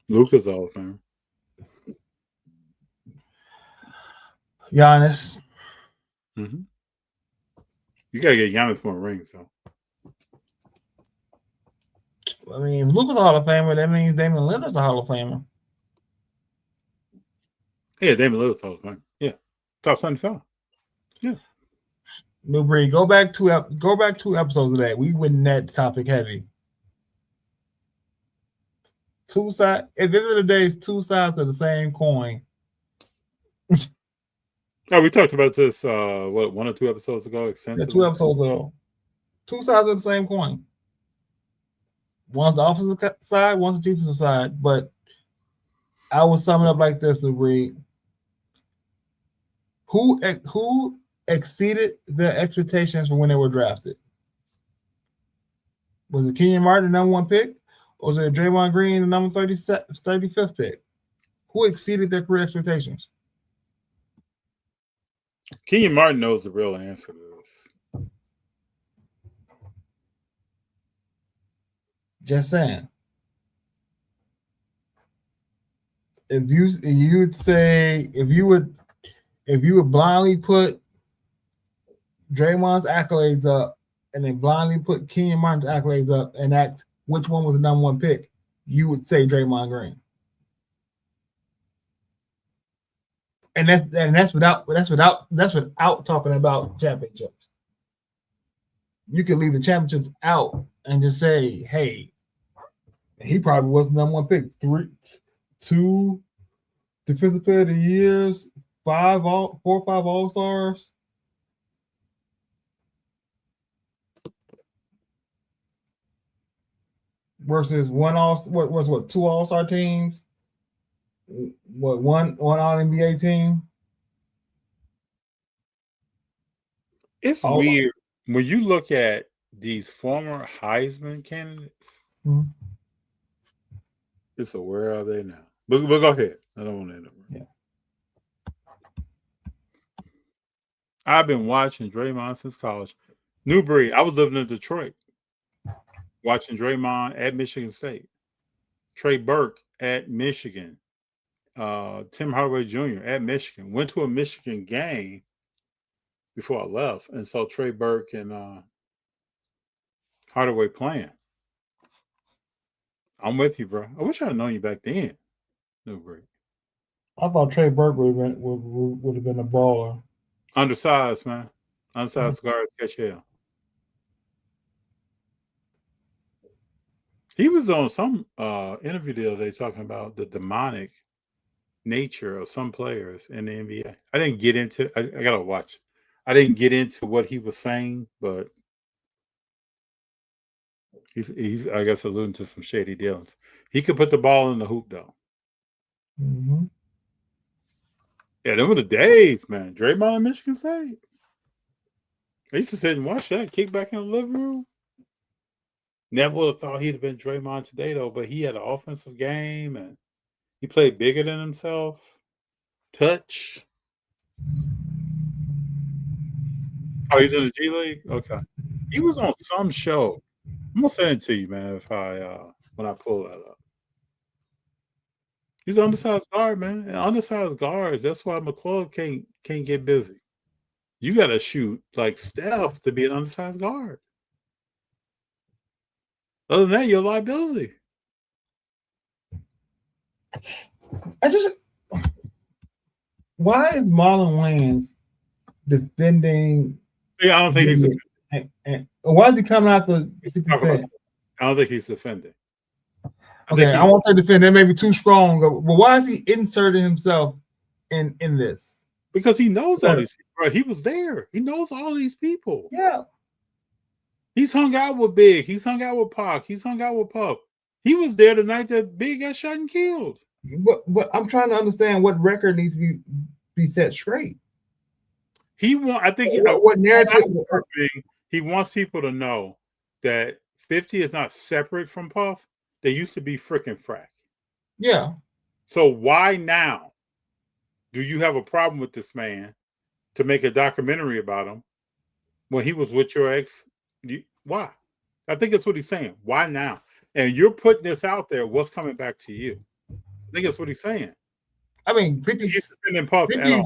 Luka's Hall of Fame. Giannis. Mm-hmm. You gotta get Giannis more rings, though. I mean, if Luka's a Hall of Famer, that means Damian Lillard's a Hall of Famer. Yeah, Damian Lillard's Hall of Fame. Yeah, top 75. Yeah. New Breed, go back two episodes of that. We went that topic heavy. Two sides. At the end of the day, it's two sides of the same coin. Oh, we talked about this 1 or 2 episodes ago extensively. 2 episodes ago. Two sides of the same coin. One's the offensive side, one's the defensive side. But I would sum it up like this, New Breed. Who exceeded their expectations for when they were drafted? Was it Kenyon Martin, the number 1 pick? Or was it Draymond Green, the number 35th pick? Who exceeded their career expectations? Kenyon Martin knows the real answer to this. Just saying. If you would blindly put Draymond's accolades up and then blindly put Kenyon Martin's accolades up and ask which one was the number 1 pick, you would say Draymond Green. And that's without talking about championships. You can leave the championships out and just say, hey, he probably was the number 1 pick. 2 defensive player of the years, 4 or 5 All-Stars. Versus 2 All-Star teams? One All-NBA team? It's weird when you look at these former Heisman candidates. Mm-hmm. It's where are they now? But go ahead. I don't want to end up. Yeah. I've been watching Draymond since college. Newbury, I was living in Detroit, watching Draymond at Michigan State. Trey Burke at Michigan. Tim Hardaway Jr. at Michigan. Went to a Michigan game before I left and saw Trey Burke and Hardaway playing. I'm with you, bro. I wish I'd known you back then. Newbury. I thought Trey Burke would have been a baller. Undersized, man. Undersized guard, catch hell. He was on some interview the other day talking about the demonic nature of some players in the NBA. I didn't get into. I gotta watch. I didn't get into what he was saying, but he's I guess alluding to some shady dealings. He could put the ball in the hoop though. Mm-hmm. Yeah, them were the days, man. Draymond in Michigan State. I used to sit and watch that, kick back in the living room. Never would have thought he'd have been Draymond today, though, but he had an offensive game and he played bigger than himself. Touch. Oh, he's in the G League? Okay. He was on some show. I'm gonna send it to you, man, if when I pull that up. He's an undersized guard, man. And undersized guards, that's why McClung can't get busy. You gotta shoot like Steph to be an undersized guard. Other than that, you're a liability. Why is Marlon Wayans defending? Yeah, I don't think he's defending. And why is he coming out the 50 Cent? I don't think he's defending. Okay, I won't say defend. That may be too strong. But why is he inserting himself in this? Because he knows all these people. Right? He was there. He knows all these people. Yeah. He's hung out with Big. He's hung out with Pac. He's hung out with Puff. He was there the night that Big got shot and killed. But I'm trying to understand what record needs to be set straight. I think what narrative? He wants people to know that 50 is not separate from Puff. They used to be freaking frack. Yeah. So why now do you have a problem with this man to make a documentary about him when he was with your ex? Why? I think that's what he's saying. Why now? And you're putting this out there. What's coming back to you? I think that's what he's saying. I mean, 50's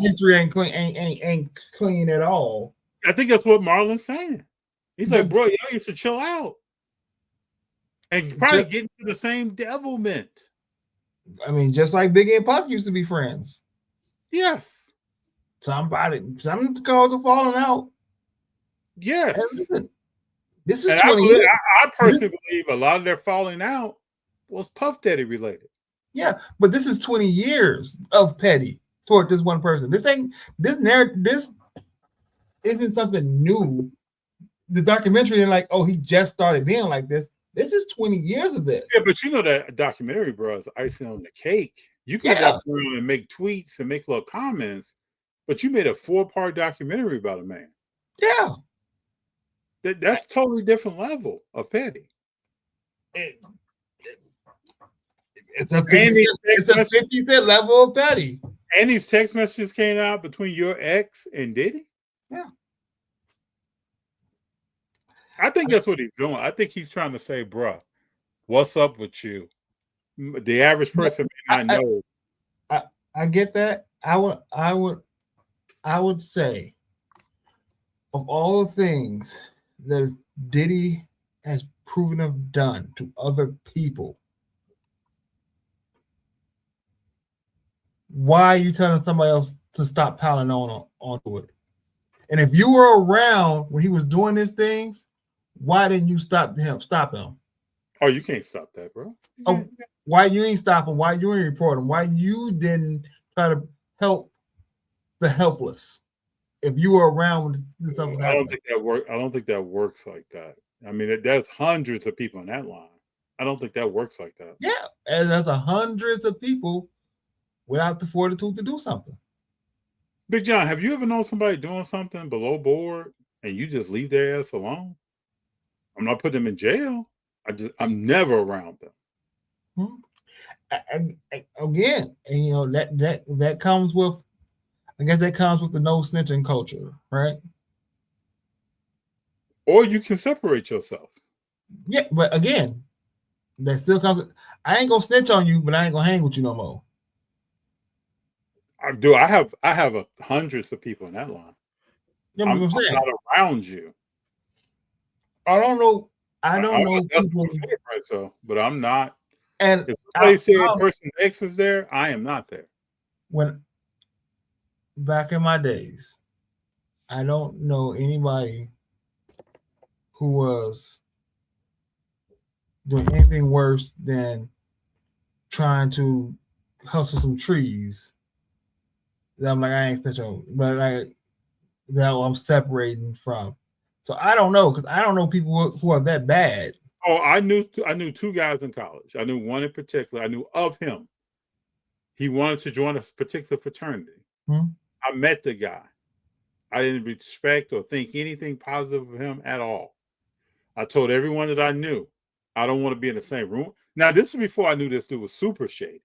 history ain't clean at all. I think that's what Marlon's saying. He's like, bro, y'all used to chill out and probably get into the same devilment. I mean, just like Biggie and Puff used to be friends. Yes. Some cause of falling out. Yes. Hey, listen, this is and 20 years. I personally believe a lot of their falling out was Puff Daddy related. Yeah, but this is 20 years of petty toward this one person. This isn't something new. The documentary and like, oh, he just started being like this. This is 20 years of this. Yeah, but you know that documentary, bro, is icing on the cake. You can walk around and make tweets and make little comments, but you made a 4-part documentary about a man. Yeah. That's totally different level of petty. It's a 50 Cent level of petty. And these text messages came out between your ex and Diddy? Yeah. I think that's what he's doing. I think he's trying to say, bruh, what's up with you? The average person may not know. I get that. I would say of all the things that Diddy has proven to have done to other people, why are you telling somebody else to stop piling onto it? And if you were around when he was doing these things, why didn't you stop him? Oh, you can't stop that, bro. Why you ain't stop him? Why you ain't report him? Why you didn't try to help the helpless? If you were around when something I don't think that works. I don't think that works like that. I mean, there's hundreds of people in that line. I don't think that works like that. Yeah, and there's hundreds of people without the fortitude to do something. Big Jon, have you ever known somebody doing something below board and you just leave their ass alone? I'm not putting them in jail. I'm never around them. Again, and you know that comes with, I guess that comes with the no snitching culture, right? Or you can separate yourself. Yeah, but again, that still comes. I ain't gonna snitch on you, but I ain't gonna hang with you no more. I have hundreds of people in that line. Yeah, I'm not around you. I don't know. I don't know. That's people, right, so, but I'm not. And if somebody said person X is there, I am not there. When back in my days, I don't know anybody who was doing anything worse than trying to hustle some trees. That I'm like, I ain't such a, but that I'm separating from. So I don't know, because I don't know people who are that bad. Oh, I knew two guys in college. I knew one in particular. I knew of him. He wanted to join a particular fraternity. I met the guy. I didn't respect or think anything positive of him at all. I told everyone that I knew, I don't want to be in the same room. Now, this was before I knew this dude was super shady,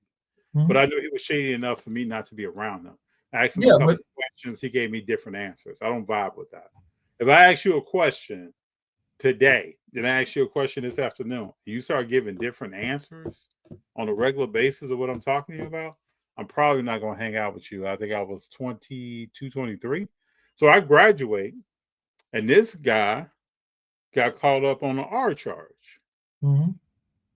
but I knew he was shady enough for me not to be around him. I asked him a couple of questions. He gave me different answers. I don't vibe with that. If I ask you a question today, then I ask you a question this afternoon, you start giving different answers on a regular basis of what I'm talking to you about, I'm probably not going to hang out with you. I think I was 22, 23. So I graduate, and this guy got caught up on an R charge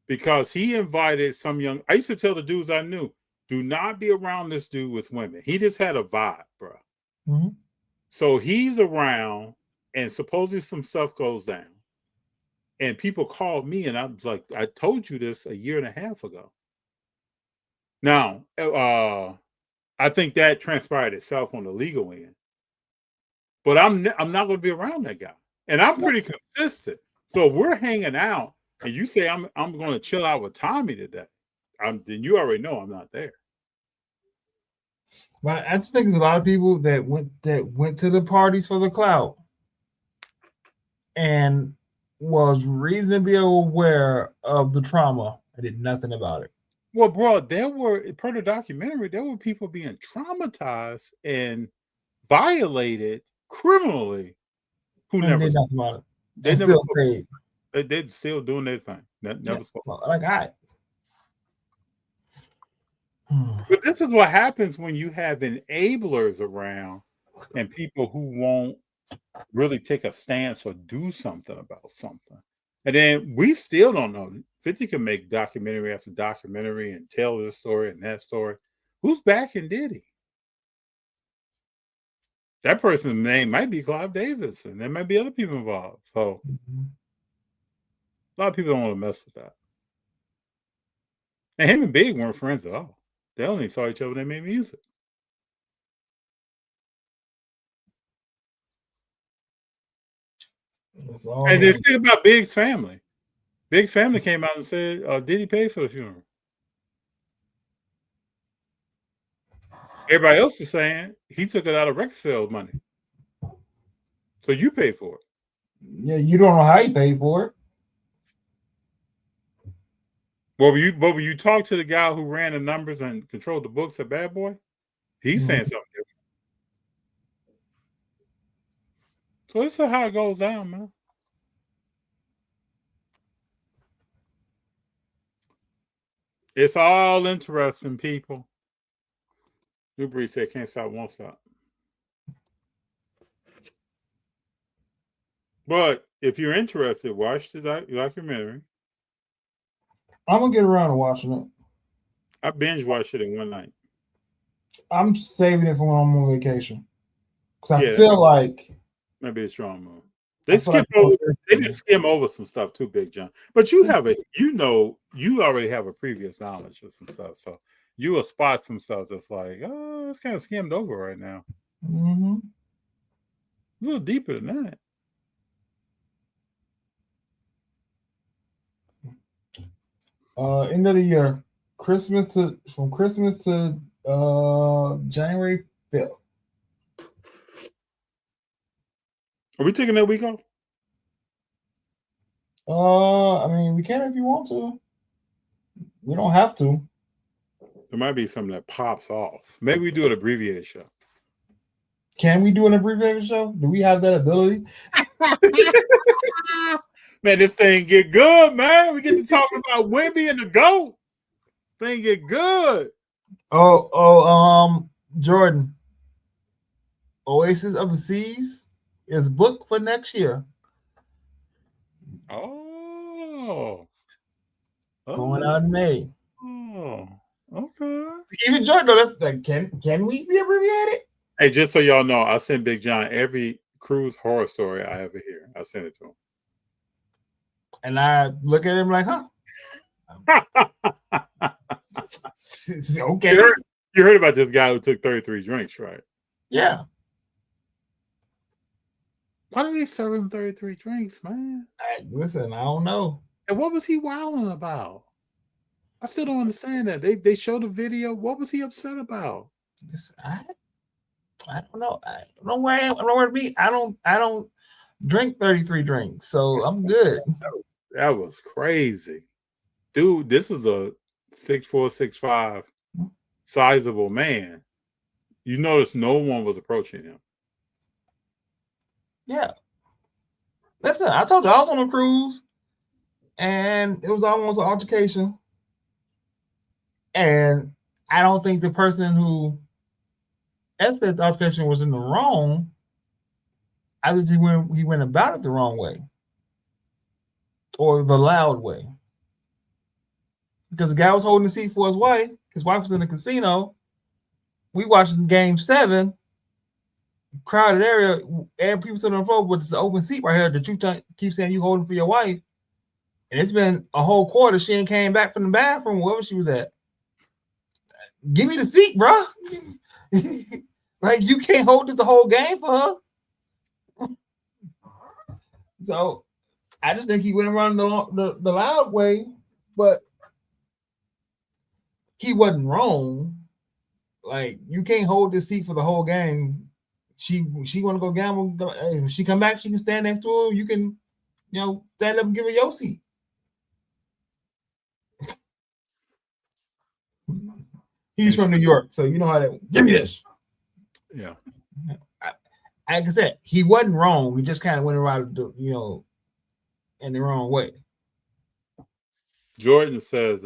because he invited some young. I used to tell the dudes I knew, do not be around this dude with women. He just had a vibe, bro. So he's around, and supposedly some stuff goes down. And people called me, and I was like, I told you this a year and a half ago. Now, I think that transpired itself on the legal end. But I'm not going to be around that guy. And I'm pretty consistent. So if we're hanging out and you say I'm going to chill out with Tommy today, then you already know I'm not there. But I just think there's a lot of people that went to the parties for the clout and was reasonably aware of the trauma and did nothing about it. Well, bro, per the documentary, there were people being traumatized and violated criminally who and never did nothing about it. They never still stayed. They're still doing their thing. Never spoke. Like I. But this is what happens when you have enablers around and people who won't really take a stance or do something about something. And then we still don't know. 50 can make documentary after documentary and tell this story and that story. Who's backing Diddy? That person's name might be Clive Davis, and there might be other people involved. So a lot of people don't want to mess with that. And him and Big weren't friends at all. They only saw each other when they made music. And then think about Big's family. Big's family came out and said, did he pay for the funeral? Everybody else is saying he took it out of record sales money. So you paid for it. Yeah, you don't know how he paid for it. Well, when you talk to the guy who ran the numbers and controlled the books at Bad Boy, he's saying something different. So this is how it goes down, man. It's all interesting, people. New Breed said, can't stop, won't stop. But if you're interested, watch the documentary. I'm going to get around to watching it. I binge watched it in one night. I'm saving it for when I'm on vacation. Because I feel like... Maybe it's strong move. They just skim over some stuff too, Big Jon. But you already have a previous knowledge of some stuff. So you will spot some stuff that's like, oh, it's kind of skimmed over right now. A little deeper than that. End of the year, from Christmas to January 5th. Are we taking that week off? I mean, we can if you want to. We don't have to. There might be something that pops off. Maybe we do an abbreviated show. Can we do an abbreviated show? Do we have that ability? Man, this thing get good, man. We get to talking about Wemby and the GOAT. Thing get good. Jordan. Oasis of the Seas is booked for next year. Oh. Going out in May. Oh, okay. Even Jordan, can we be abbreviated? Hey, just so y'all know, I send Big Jon every cruise horror story I ever hear. I send it to him. And I look at him like, huh? Okay. You heard about this guy who took 33 drinks, right? Yeah. Why did they serve him 33 drinks, man? Listen, I don't know. And what was he wilding about? I still don't understand that. They showed the video. What was he upset about? Listen, I don't know. I don't know where I am. I don't know where to be. I don't drink 33 drinks, so I'm good. That was crazy. Dude, this is a 6'4", 6'5", sizable man. You notice no one was approaching him. Yeah. Listen, I told you I was on a cruise, and it was almost an altercation. And I don't think the person who escalated the altercation was in the wrong. I just think he went about it the wrong way, or the loud way. Because the guy was holding the seat for his wife. His wife was in the casino. We watching Game 7. Crowded area, and people sitting on the floor, but it's an open seat right here that you keep saying you holding for your wife. And it's been a whole quarter. She ain't came back from the bathroom, wherever she was at. Give me the seat, bro. Like, you can't hold this the whole game for her. So I just think he went around the loud way, but he wasn't wrong. Like, you can't hold this seat for the whole game. She want to go gamble. Hey, when she come back, she can stand next to her. You can, stand up and give her your seat. He's from New York, so you know how that. Give me this. Yeah. Like I said, he wasn't wrong. We just kind of went around, in the wrong way. Jordan says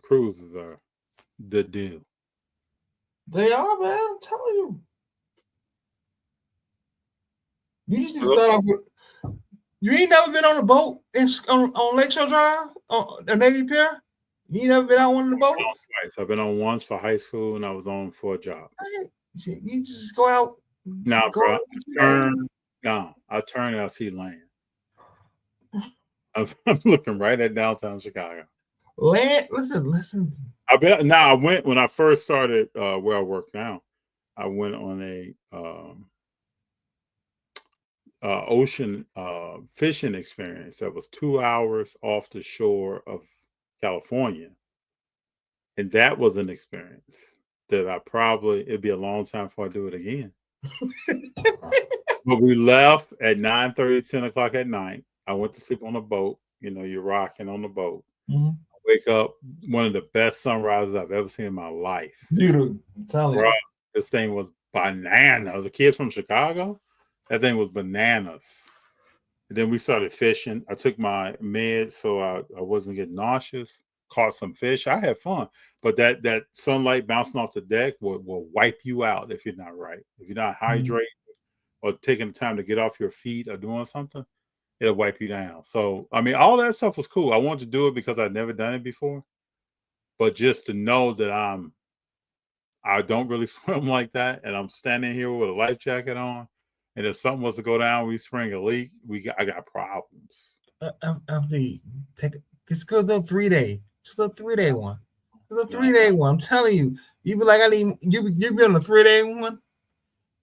cruises are the deal. They are, man. I'm telling you. You just need to start off with. You ain't never been on a boat on Lakeshore Drive, on a Navy Pier? You ain't never been on one of the boats? Twice. I've been on once for high school, and I was on for a job. You just go out. Nah, bro. I turn and I see land. I'm looking right at downtown Chicago. Land, listen. I went when I first started where I work now. I went on a ocean fishing experience that was 2 hours off the shore of California, and that was an experience that it'd be a long time before I do it again. But we left at 9:30, 10 o'clock at night. I went to sleep on a boat. You're rocking on the boat. Mm-hmm. Wake up, one of the best sunrises I've ever seen in my life. Dude, tell me. This thing was bananas. The kids from Chicago, that thing was bananas. And then we started fishing. I took my meds so I wasn't getting nauseous. Caught some fish. I had fun. But that sunlight bouncing off the deck will wipe you out if you're not right. If you're not hydrating or taking the time to get off your feet or doing something, it'll wipe you down. So, I mean, all that stuff was cool. I wanted to do it because I'd never done it before. But just to know that I don't really swim like that, and I'm standing here with a life jacket on, and if something was to go down, we spring a leak, I got problems. FD, just go to the 3-day. Just a 3-day one. It's a 3-day one. I'm telling you. You be like, you be on a 3-day one.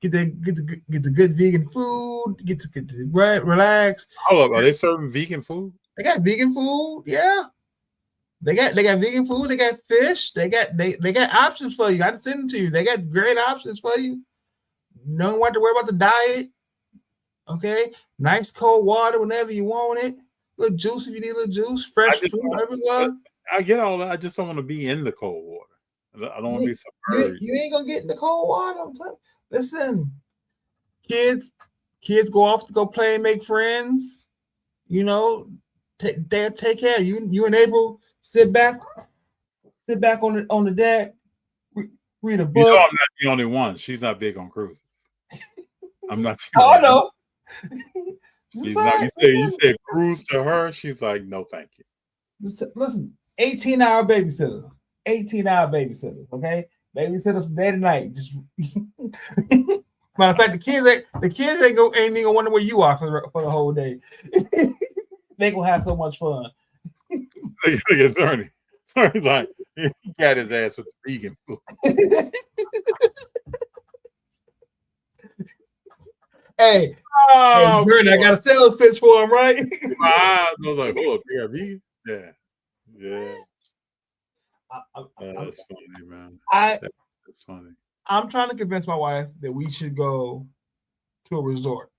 Get the good vegan food. Get to relax. Hold up, are they serving vegan food? They got vegan food, yeah. They got vegan food. They got fish. They got options for you. I send them to you. They got great options for you. Don't have to worry about the diet. Okay, nice cold water whenever you want it. Little juice if you need a little juice. Fresh fruit everywhere. I get all that. I just don't want to be in the cold water. I don't want to be submerged. You ain't gonna get in the cold water. I'm telling you. Listen, kids go off to go play and make friends. They'll take care of you. You and April sit back on the deck, read a book. I'm not the only one. She's not big on cruises. I'm not. Oh no. She's not. You say cruise to her. She's like, no, thank you. Listen, 18-hour babysitters. 18-hour babysitters. Okay, babysitters from day to night. Just matter of fact, the kids ain't gonna wonder where you are for the whole day. They gonna have so much fun. Look at Ernie. Ernie's like, he got his ass with the vegan food. Hey, Oh, Jordan, I got a sales pitch for him, right? my eyes, I was like, hold up, they got vegan? Yeah. Yeah. That's funny, man. That's funny. I'm trying to convince my wife that we should go to a resort.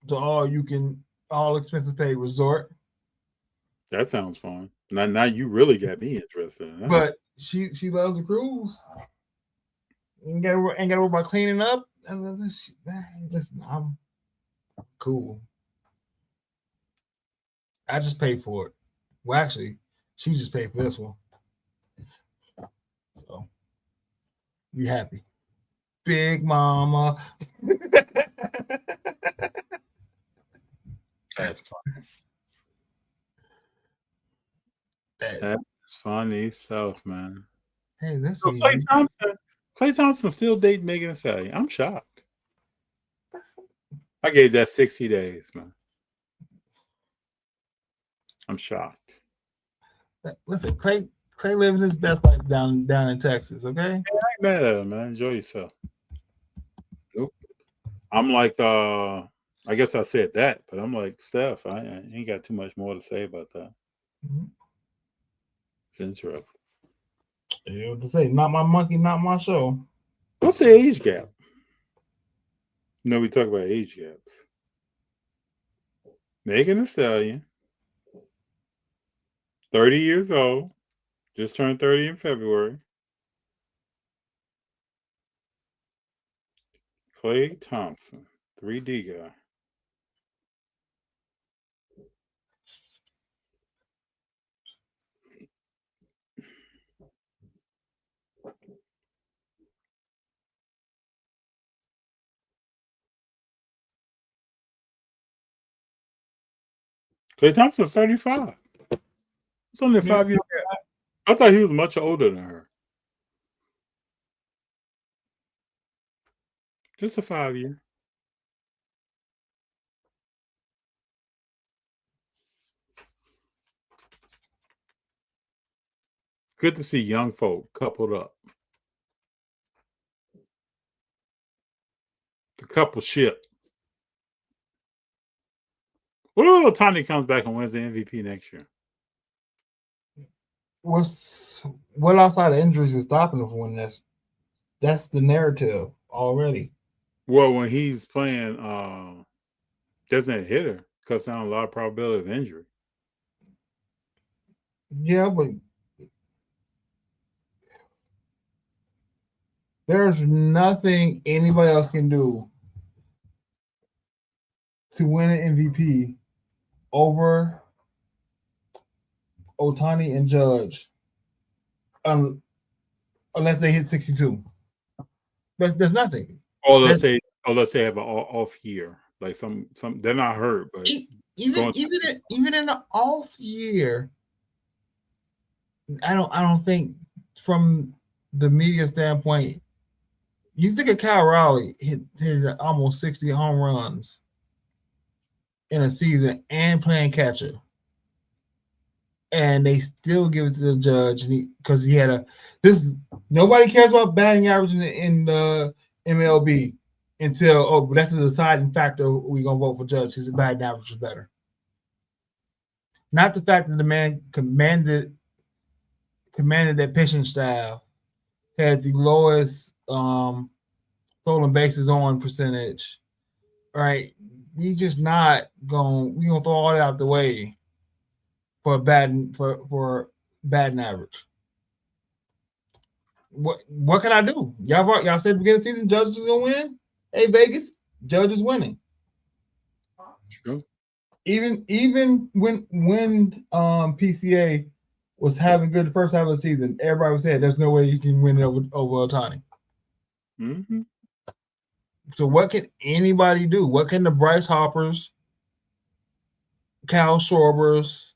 To all expenses paid resort. That sounds fun. Now you really got me interested in that. But she loves the cruise. Ain't got to worry about cleaning up. And listen, I'm cool. I just paid for it. Well, actually, she just paid for this one. So be happy. Big mama. That's funny. That's funny stuff, man. Hey, this so Klay Thompson still dating Megan Thee Stallion. I'm shocked. I gave that 60 days, man. I'm shocked. Listen, Klay living his best life down in Texas, okay? I ain't mad at him, man. Enjoy yourself. Nope. I'm like, I guess I said that, but I'm like, Steph, I ain't got too much more to say about that. Mm-hmm. It's interesting. You know what to say? Not my monkey, not my show. What's the age gap? We talk about age gaps. Megan Thee Stallion, 30 years old, just turned 30 in February. Klay Thompson, 3D guy. Klay Thompson's 35. It's only a 5-year gap. I thought he was much older than her. Just a 5-year. Good to see young folk coupled up. The couple ship. What if Otani comes back and wins the MVP next year? What outside of injuries is stopping him from winning this? That's the narrative already. Well, when he's playing designated hitter, cuts down a lot of probability of injury. Yeah, but there's nothing anybody else can do to win an MVP over Otani and Judge, unless they hit 62. There's nothing. Or let's say have an off year, like some they're not hurt, but even in an off year, I don't think from the media standpoint. You think of Kyle Raleigh hit almost 60 home runs in a season and playing catcher, and they still give it to the Judge because he had nobody cares about batting average in the MLB until but that's a deciding factor. We're gonna vote for Judge. His batting average is better, not the fact that the man commanded that pitching staff, had the lowest stolen bases on percentage. All right, we're gonna throw all that out the way for batting average. What can I do? Y'all said at the beginning of the season Judge is gonna win. Hey Vegas, Judge is winning. True. Even when PCA was having good the first half of the season, everybody was saying there's no way you can win it over Otani. Mm-hmm. So what can anybody do? What can the Bryce Hoppers, Cal Schwarbers,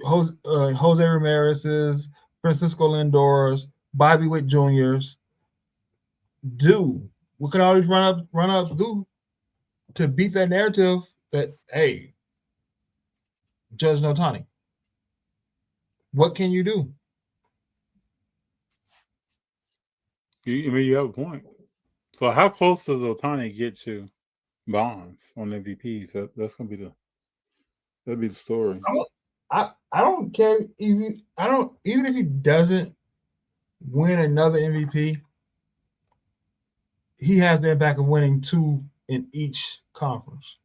Jose Ramirez's, Francisco Lindor's, Bobby Witt Jr.'s do? What can all these run-ups do to beat that narrative that, hey, Judge no Otani? What can you do? You have a point. So how close does Ohtani get to Bonds on MVPs? That's gonna be that'd be the story. I don't care if even if he doesn't win another MVP, he has the impact of winning 2 in each conference.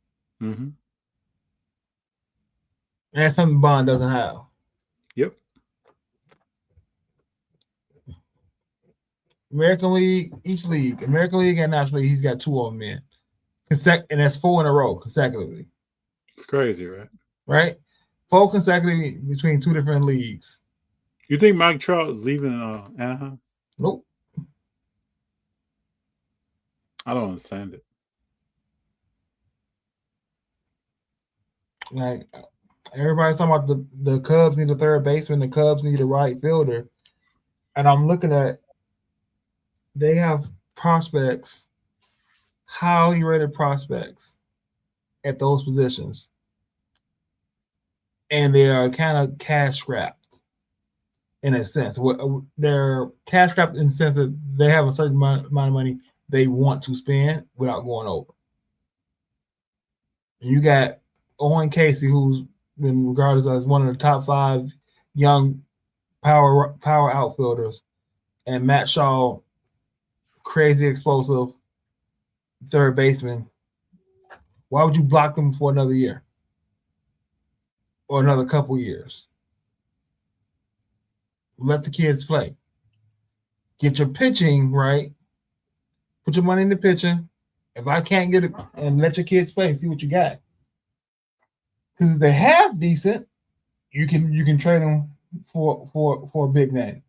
Mm-hmm. And that's something Bond doesn't have. Yep. American League, each league, American League and National League, he's got 2 of them in. And that's 4 in a row consecutively. It's crazy, right? Right? 4 consecutively between 2 different leagues. You think Mike Trout is leaving Anaheim? Nope. I don't understand it. Like everybody's talking about the Cubs need a third baseman, the Cubs need a right fielder. And I'm looking at they have prospects, highly rated prospects at those positions. And they are kind of cash strapped in a sense. They're cash strapped in the sense that they have a certain amount of money they want to spend without going over. And you got Owen Casey, who's been regarded as one of the top 5 young power outfielders, and Matt Shaw, crazy explosive third baseman. Why would you block them for another year or another couple years? Let the kids play. Get your pitching right. Put your money in the pitching. If I can't get it, and let your kids play and see what you got. Because if they're half decent, you can trade them for a big name.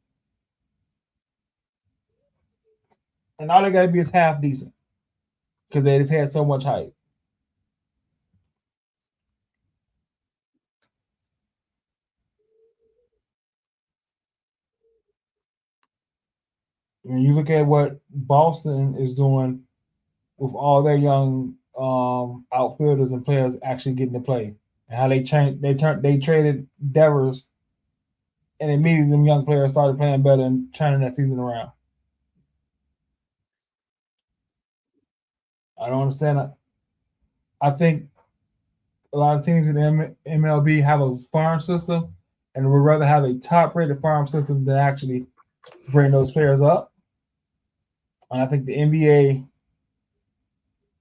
And all they got to be is half decent because they've had so much hype. When you look at what Boston is doing with all their young outfielders and players actually getting to play, and how they traded Devers, and immediately them young players started playing better and turning that season around. I don't understand it. I think a lot of teams in the MLB have a farm system and would rather have a top-rated farm system than actually bring those players up. And I think the NBA,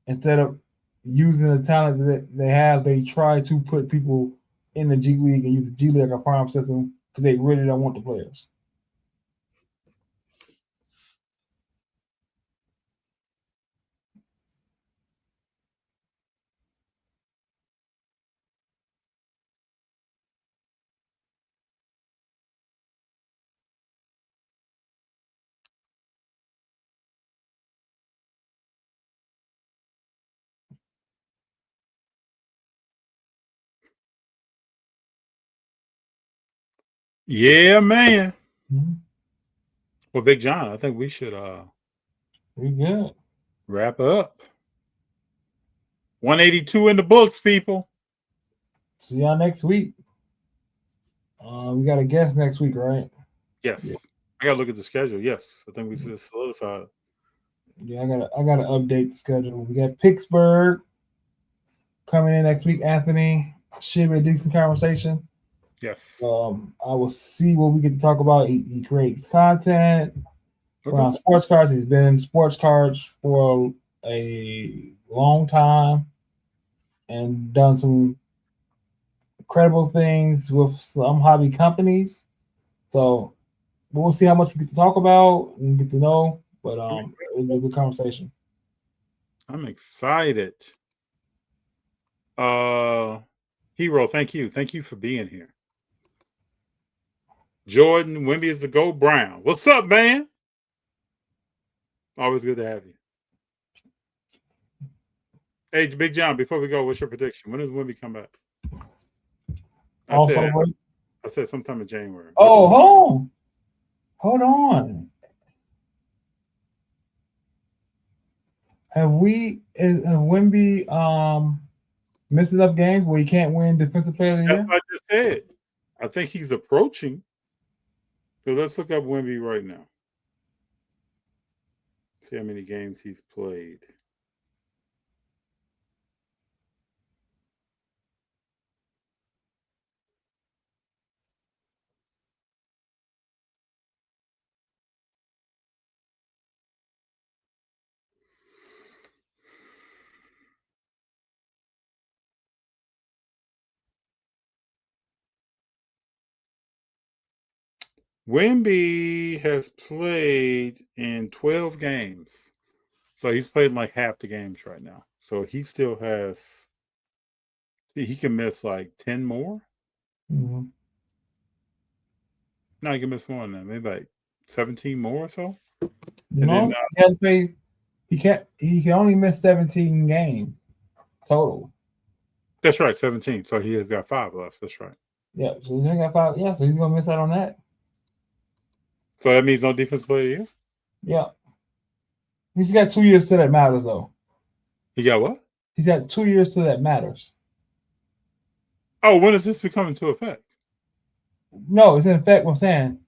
instead of using the talent that they have, they try to put people in the G League and use the G League like a farm system because they really don't want the players. Yeah, man. Mm-hmm. Well, Big Jon, I think we should we good. Wrap up. 182 in the books, people. See y'all next week. We got a guest next week, right? Yes. Yeah. I gotta look at the schedule. Yes, I think we just solidified. Yeah, I gotta update the schedule. We got Pittsburgh coming in next week. Anthony should be a decent conversation. Yes. I will see what we get to talk about. He creates content around sports cards. He's been in sports cards for a long time and done some incredible things with some hobby companies. So we'll see how much we get to talk about and get to know. But it'll be a good conversation. I'm excited. Hero, thank you. Thank you for being here. Jordan, Wemby is the GOAT. Brown. What's up, man? Always good to have you. Hey, Big Jon, before we go, what's your prediction? When does Wemby come back? I said sometime in January. Oh, hold on. Have Wemby missed enough games where he can't win Defensive Player of the Year? That's what I just said. I think he's approaching. So let's look up Wemby right now. See how many games he's played. Wemby has played in 12 games. So he's played like half the games right now. So he still has, he can miss like 10 more. Mm-hmm. No, he can miss more than that. Maybe like 17 more or so. No, then, he has to play. He can't. He can only miss 17 games total. That's right, 17. So he has got 5 left. That's right. Yeah, so he's only got 5. Yeah, so he's gonna miss out on that. So that means no defense player of the year? Yeah, he's got 2 years till that matters, though. He got what? He's got 2 years till that matters. Oh, when does this become into effect? No, it's in effect. What I'm saying,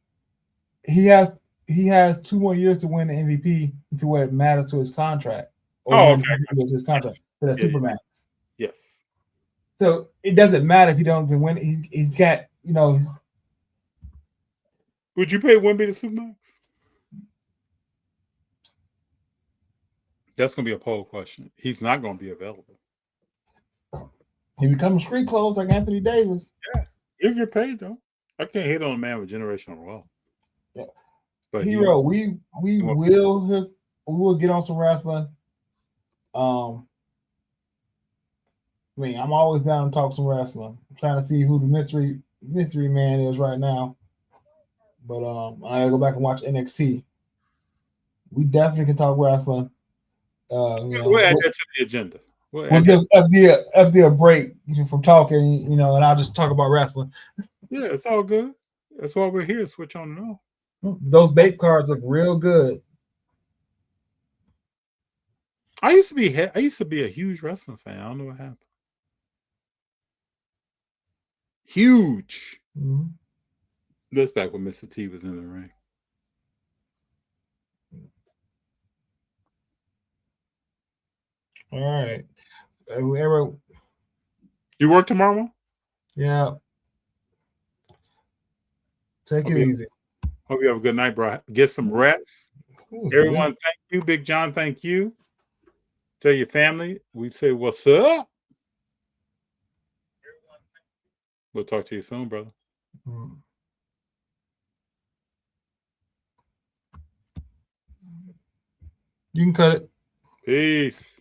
he has 2 more years to win the MVP to where it matters to his contract. Or Oh, okay. to his contract for the Supermax. Yes. So it doesn't matter if he don't win. He's got, you know. Would you pay Wemby the Supermax? That's going to be a poll question. He's not going to be available. He becomes street clothes like Anthony Davis. Yeah, he'll get paid though. I can't hate on a man with generational wealth. Yeah, but Hero, we will get on some wrestling. I mean, I'm always down to talk some wrestling. I'm trying to see who the mystery man is right now. But I gotta go back and watch NXT. We definitely can talk wrestling. We'll add that to the agenda. We'll give FD a break from talking, and I'll just talk about wrestling. Yeah, it's all good. That's why we're here. Switch on and off. Those bait cards look real good. I used to be a huge wrestling fan. I don't know what happened. Huge. Mm-hmm. That's back when Mr. T was in the ring. All right. You work tomorrow? Yeah. Take it easy. Hope you have a good night, bro. Get some rest. Everyone, thank you. Big John, thank you. Tell your family we say what's up. We'll talk to you soon, brother. You can cut it. Peace.